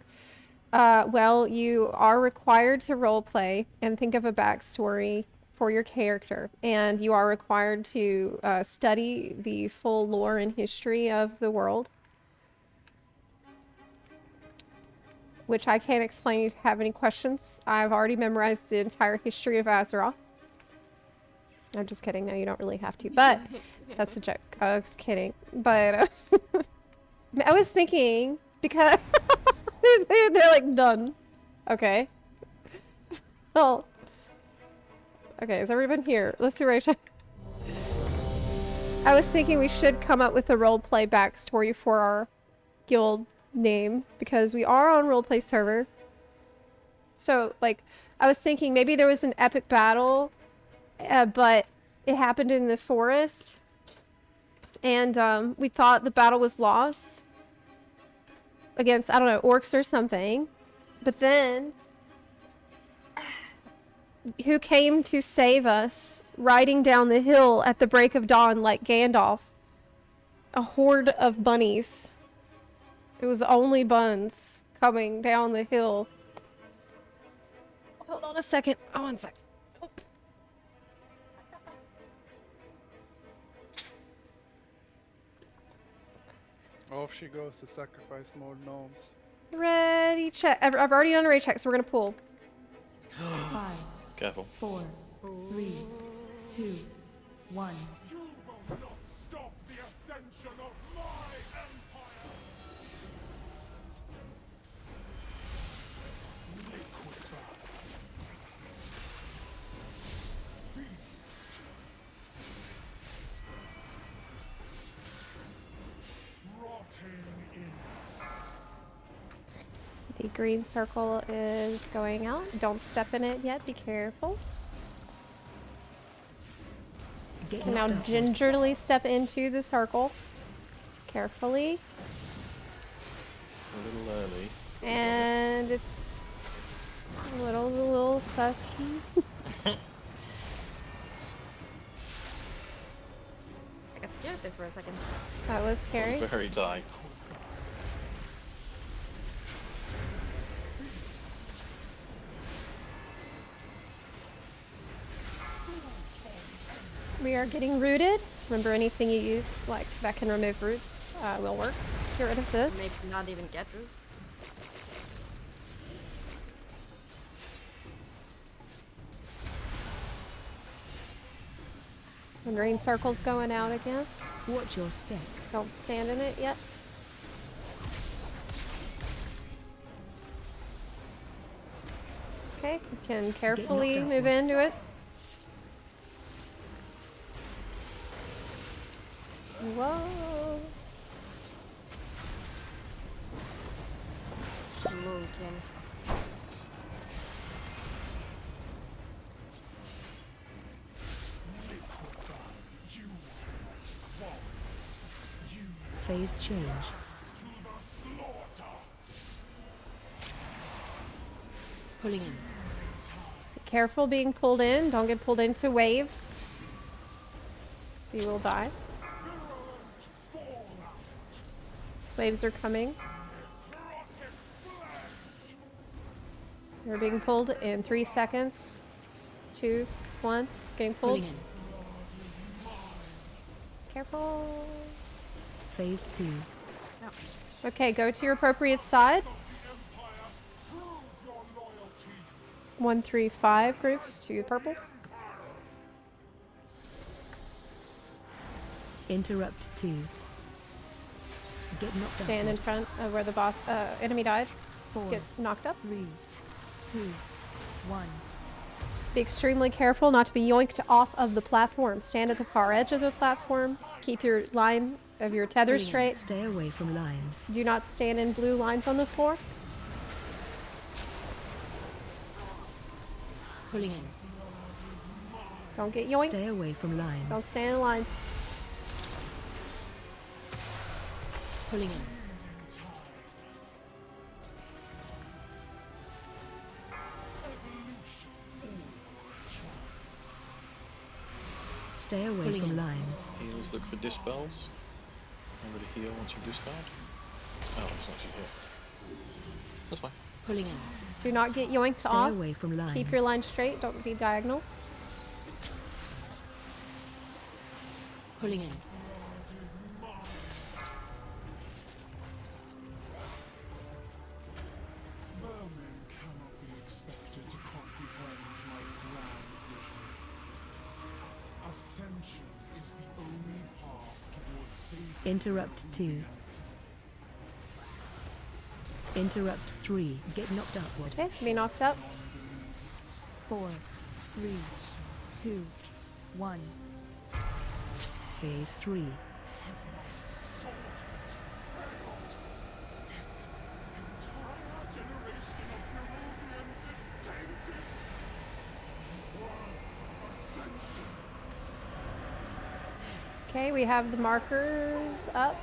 Well, you are required to roleplay and think of a backstory for your character, and you are required to study the full lore and history of the world, which I can't explain if you have any questions. I've already memorized the entire history of Azeroth. I'm just kidding. No, you don't really have to, but that's a joke. I was kidding. But I was thinking because they're like done. Okay. Well. Okay, is everyone here? Let's do right. I was thinking we should come up with a roleplay backstory for our guild name because we are on roleplay server. So, like, I was thinking maybe there was an epic battle, but it happened in the forest, and we thought the battle was lost against, I don't know, orcs or something. But then, who came to save us riding down the hill at the break of dawn like Gandalf? A horde of bunnies. It was only buns coming down the hill. Hold on a second. Oh, one sec. Off she goes to sacrifice more gnomes. Ready, check. I've already done a raid check, so we're gonna pull. 5, Careful. 4, 3, 2, 1. You will not stop the ascension of my empire! Liquefy. Feast. Rotting in. The green circle is going out. Don't step in it yet. Be careful. You can now gingerly step into the circle. Carefully. A little early. And it's a little sussy. I got scared there for a second. That was scary. It's very tight. We are getting rooted. Remember, anything you use like that can remove roots will work. Get rid of this. Maybe not even get roots. The green circle's going out again. Watch your step. Don't stand in it yet. Okay, you can carefully move into it. Whoa. Moonkin. Phase change. Pulling in. Be careful being pulled in. Don't get pulled into waves. So you will die. Waves are coming. You're being pulled in 3 seconds. 2, 1. Getting pulled. Pulling in. Careful. Phase 2. Okay, go to your appropriate side. 1, 3, 5 groups to purple. Interrupt 2. Get knocked Stand in upward. front of where the boss enemy died. 4, Get knocked up. 3, 2, 1. Be extremely careful not to be yoinked off of the platform. Stand at the far edge of the platform. Keep your line of your tether Pulling in. straight. Stay away from lines. Do not stand in blue lines on the floor. Pulling in. Don't get yoinked. Stay away from lines. Don't stand in lines. Pulling in. Stay away Pulling from in. lines. Healers look for dispels. Remember to heal once you discard. Oh, it's actually here. That's fine. Pulling in. Do not get yoinked Stay off. away from lines. Keep your line straight. Don't be diagonal. Pulling in. Vermin cannot be expected to comprehend my grand vision. Ascension is the only path towards safety. Interrupt 2. Interrupt 3. Get knocked upward. Okay, be knocked up. 4, 3, 2, 1. Phase 3. Okay, we have the markers up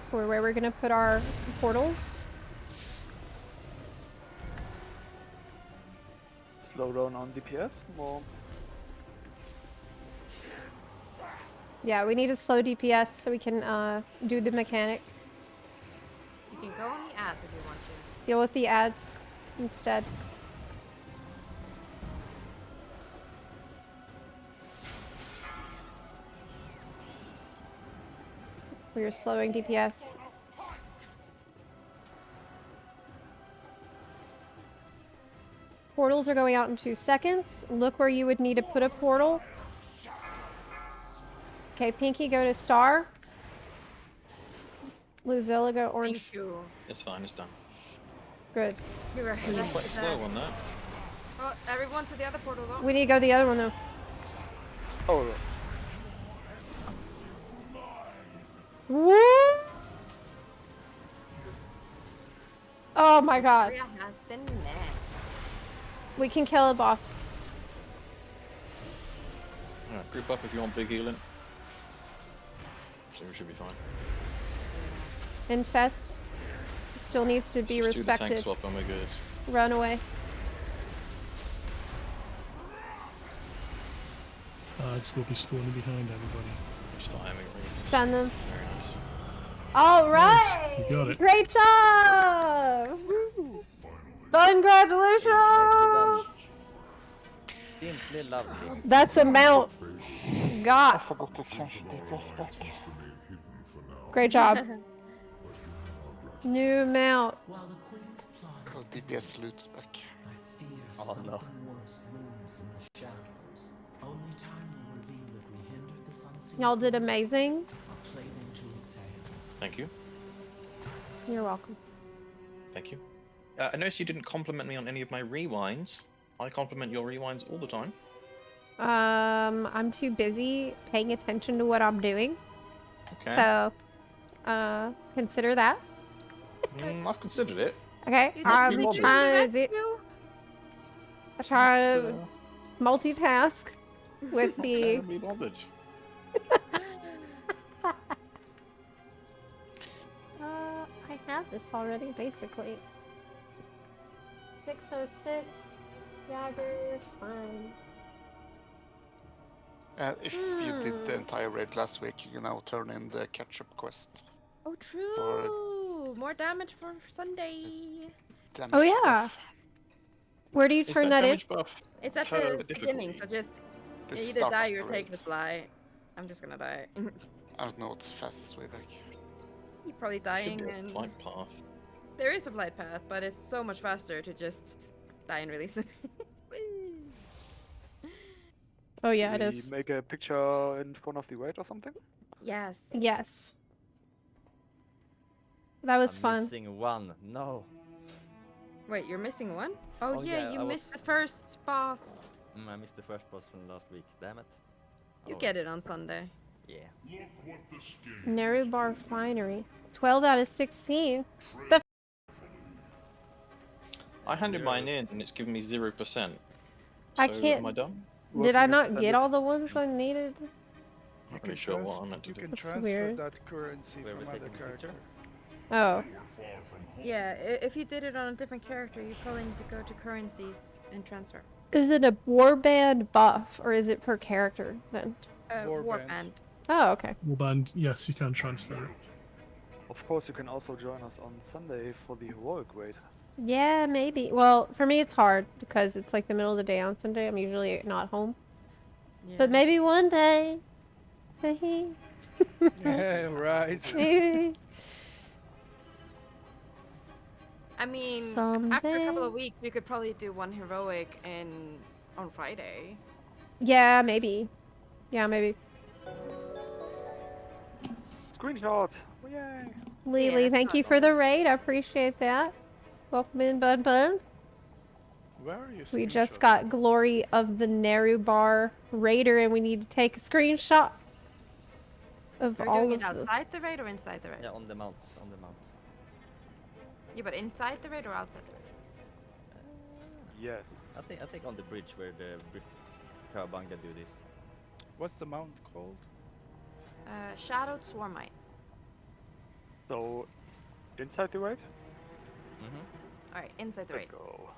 for where we're gonna put our portals. Slow down on DPS more. Yeah, we need a slow DPS so we can do the mechanic. You can go on the ads if you want to. Deal with the ads instead. We are slowing DPS. Portals are going out in 2 seconds. Look where you would need to put a portal. Okay, Pinky, go to Star. Luzilla, go Orange. Thank you. It's fine, it's done. Good. You're right. You're quite slow on that. Oh, everyone to the other portal though. We need to go the other one though. Oh. Woo! Oh my god. Maria has been mad. We can kill a boss. Alright, group up if you want big healing. So we should be fine. Infest still needs to be Just do the tank respected. swap and we're good. Run away. Ads will be spawning behind everybody. Just timing really. Stun them. Very nice. All Nice, right. you got it. Great job. Congratulations. Simply lovely. That's a mount. I God. forgot to change DPS back. Great job. New mount. While the Queen's plan Because DPS loots back. I fear Oh, something no. worse looms in the shadows. Only time will reveal if we hindered this unseen Y'all did force amazing. or played into its hands. Thank you. You're welcome. Thank you. I noticed you didn't compliment me on any of my rewinds. I compliment your rewinds all the time. I'm too busy paying attention to what I'm doing. Okay. So, consider that. I've considered it. Okay. You I'm just trying rescue? to I try to multitask with the. Can't be bothered. I have this already, basically. 606 daggers, fine. If you did the entire raid last week, you can now turn in the catch-up quest. Oh, true. More damage for Sunday. Damage Oh yeah. buff. Where do you Is turn that in? damage buff It's at So the beginning, so just the either start die of or the take raid. the fly. I'm just gonna die. I don't know what's the fastest way back. You're probably There should dying be a and flight path. there is a flight path, but it's so much faster to just die and release it. Oh yeah, Should it we is. make a picture in front of the raid or something? Yes. Yes. That was I'm fun. missing one. No. Wait, you're missing one? Oh, Oh, yeah, yeah, you I missed was- the first boss. I missed the first boss from last week. Damn it. You Oh, get it on Sunday. Yeah. Look what this game NERUB-AR Finery. 12 out of 16. The I handed mine in and it's given me 0%. I So, can't. Am I done? Did I Working as not get intended. all the ones I needed? Not really sure what I meant to You do. can That's transfer weird. that currency Wait, from we're other taking a picture? character. Oh. Yeah, if you did it on a different character, you probably need to go to currencies and transfer. Is it a warband buff or is it per character then? Warband. Oh, okay. Warband, yes, you can transfer it. Of course, you can also join us on Sunday for the heroic raid. Yeah, maybe. Well, for me it's hard because it's like the middle of the day on Sunday. I'm usually not home. But maybe one day. Yeah, right. Maybe. I mean, after a Someday. couple of weeks, we could probably do one heroic on Friday. Yeah, maybe. Yeah, maybe. Screenshot! Yay! Lily, it's thank not you for the raid. I appreciate that. Welcome in, Bud Buns. Where are you? We just got Glory of the NERUB-AR Raider, and we need to take a screenshot of We're all doing of it the... outside the raid or inside the raid? Yeah, on the mounts. On the mounts. Yeah, but inside the raid or outside the raid? Yes. I think on the bridge where the Kawabanga do this. What's the mount called? Shadowed Swarmite. So, inside the raid? Alright, inside the raid. Let's go.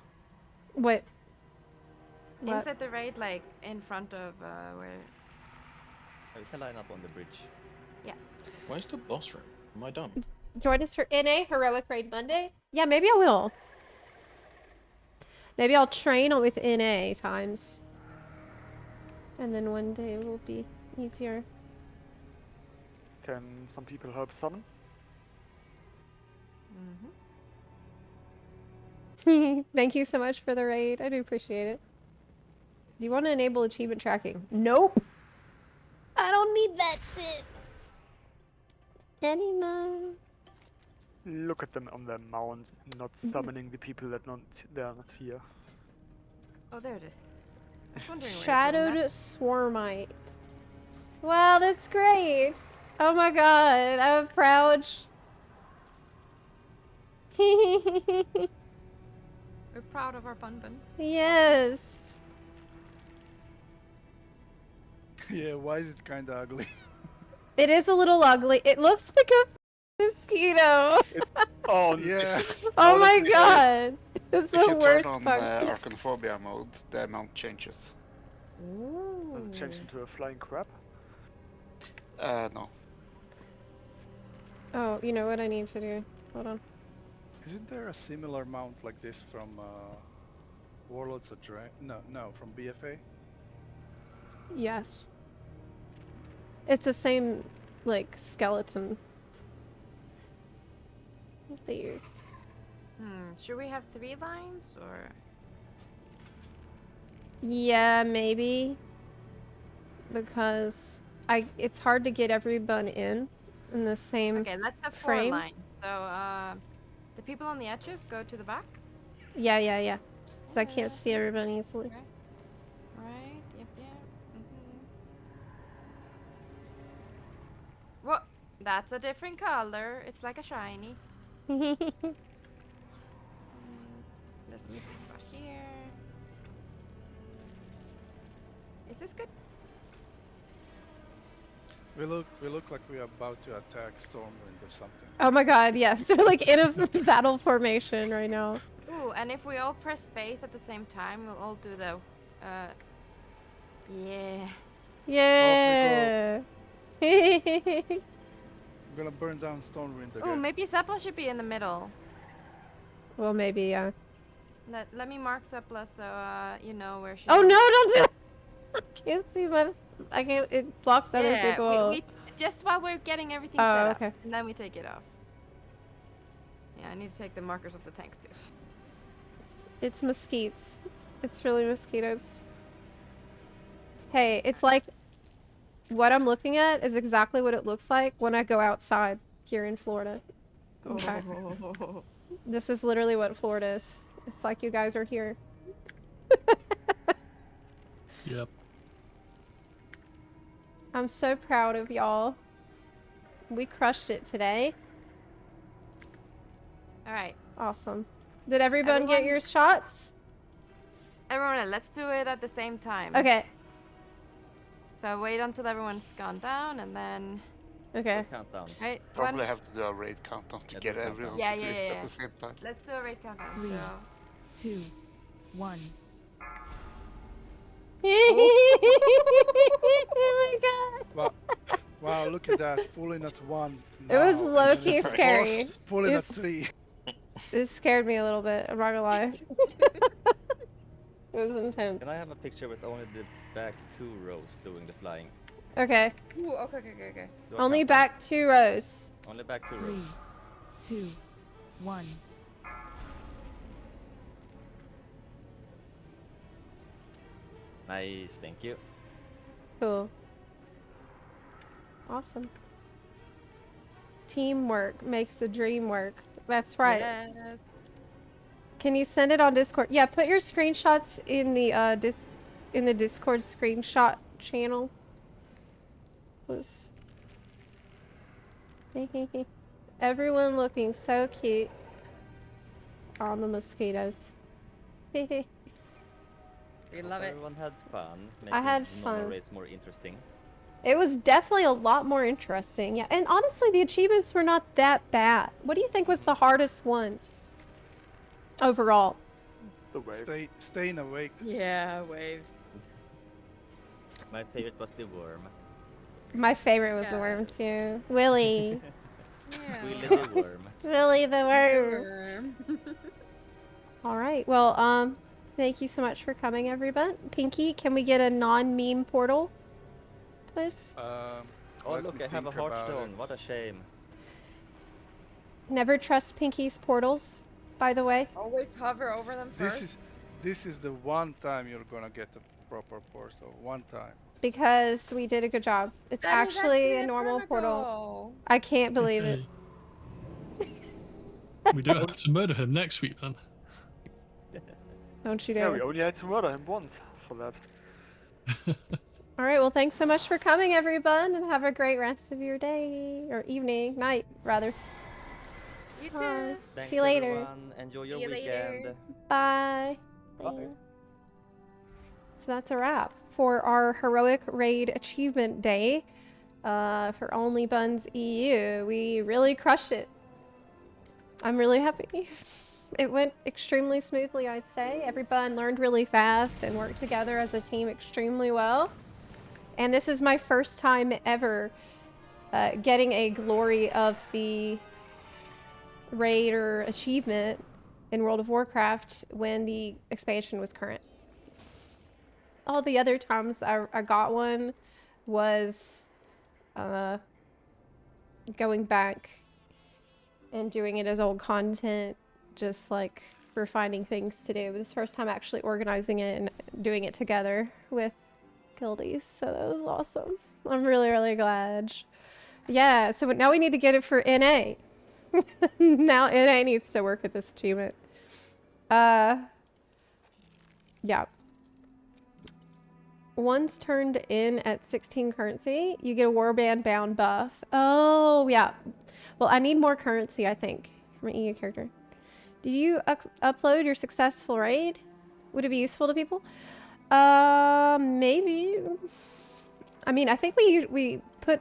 What? What? Inside the raid, like in front of where. Oh, you can line up on the bridge. Yeah. Where's the boss room? Am I done? Join us for NA Heroic Raid Monday? Yeah, maybe I will. Maybe I'll train with NA times. And then one day it will be easier. Can some people help summon? Thank you so much for the raid. I do appreciate it. Do you want to enable achievement tracking? Nope. I don't need that shit anymore. Look at them on their mount, not summoning the people that they're not here. Oh, there it is. I was wondering where Shadowed Swarmite. Wow, that's great. Oh my god, I'm proud. We're proud of our bun-buns. Yes. Yeah, why is it kind of ugly? It is a little ugly. It looks like a mosquito. Oh yeah. Oh my god. It's If the you worst turn on fucking. Arachnophobia mode, the amount changes. Does it change into a flying crab? No. Oh, you know what I need to do? Hold on. Isn't there a similar mount like this from Warlords of Draenor? No, from BFA? Yes. It's the same, like, skeleton they used. Should we have 3 lines or? Yeah, maybe. Because it's hard to get everyone in the same Okay, let's have 4 frame. lines. So, the people on the edges go to the back. Yeah, yeah, yeah. So I can't see everyone easily. Right. Yep. What? That's a different color. It's like a shiny. There's a missing spot here. Is this good? We look like we are about to attack Stormwind or something. Oh my god, yes. We're like in a battle formation right now. Ooh, and if we all press space at the same time, we'll all do the, yeah. Yeah. I'm gonna burn down Stormwind again. Ooh, maybe Zepla should be in the middle. Well, maybe, yeah. Let me mark Zepla so you know where she Oh is. no! Don't do that. I can't see my. I can't. It blocks other Yeah, people. we just while we're getting everything Oh, set up, okay. and then we take it off. Yeah, I need to take the markers off the tanks too. It's mosquitoes. It's really mosquitoes. Hey, it's like what I'm looking at is exactly what it looks like when I go outside here in Florida. Okay. This is literally what Florida is. It's like you guys are here. Yep. I'm so proud of y'all. We crushed it today. All right. Awesome. Did everyone get your shots? Everyone, let's do it at the same time. Okay. So wait until everyone's gone down, and then. Okay. Countdown. Right. Probably have to do a raid countdown to get everyone Yeah, to do yeah, it yeah. at the same time. Let's do a raid countdown. 3, So. 2, 1. Oh my god. Wow, look at that. Pulling at 1. It was now, low and key it's scary. Pulling at It's- 3. It scared me a little bit, I'm not gonna lie. It was intense. Can I have a picture with only the back 2 rows doing the flying? Okay. Ooh, okay. Do I Only count back 2 rows. down? Only back 2 3, rows. 2, 1. Nice, thank you. Cool. Awesome. Teamwork makes the dream work. That's right. Yes. Can you send it on Discord? Yeah, put your screenshots in the Discord screenshot channel. Please. Everyone looking so cute on the mosquitoes. We love it. Everyone had fun. I had making the normal fun. raids more interesting. It was definitely a lot more interesting. Yeah, and honestly, the achievements were not that bad. What do you think was the hardest one overall? The waves. Staying awake. Yeah, waves. My favorite was the worm. My favorite was the Yeah. worm too. Willy. Willy the worm. Willy the worm. All right. Well, thank you so much for coming, everyone. Pinky, can we get a non-meme portal, please? Oh Let look, me I have a think about heartstone. it. What a shame. Never trust Pinky's portals, by the way. Always hover over them first. This is the one time you're gonna get a proper portal. One time. Because we did a good job. It's That is actually a a normal turn portal. ago. I can't believe it. We do have to murder him next week then. Don't you Yeah, dare. we only had to murder him once for that. All right, well, thanks so much for coming, everyone, and have a great rest of your day, or evening, night, rather. You Bye. too. Thanks, See you later. everyone. Enjoy your See you weekend. later. Bye. Bye. So that's a wrap for our heroic raid achievement day for Only Buns EU. We really crushed it. I'm really happy. It went extremely smoothly, I'd say. Everyone learned really fast and worked together as a team extremely well. And this is my first time ever getting a glory of the Raider achievement in World of Warcraft when the expansion was current. All the other times I got one was going back and doing it as old content, just like for finding things to do. But this first time actually organizing it and doing it together with guildies, so that was awesome. I'm really, really glad. Yeah, so now we need to get it for NA. Now NA needs to work with this achievement. Yeah. Once turned in at 16 currency, you get a warband bound buff. Oh, yeah. Well, I need more currency, I think, from an EU character. Did you upload your successful raid? Would it be useful to people? Maybe. I mean, I think we put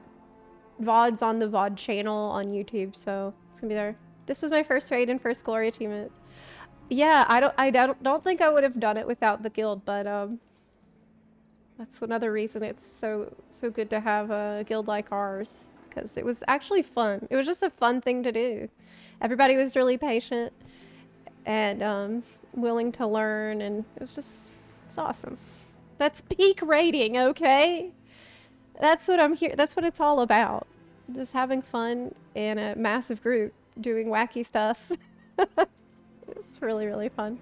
VODs on the VOD channel on YouTube, so it's gonna be there. This was my first raid and first glory achievement. Yeah, I don't think I would have done it without the guild, but that's another reason it's so good to have a guild like ours, because it was actually fun. It was just a fun thing to do. Everybody was really patient. and willing to learn, and it's awesome. That's peak raiding, okay? That's what I'm here. That's what it's all about. Just having fun in a massive group, doing wacky stuff. It's really, really fun.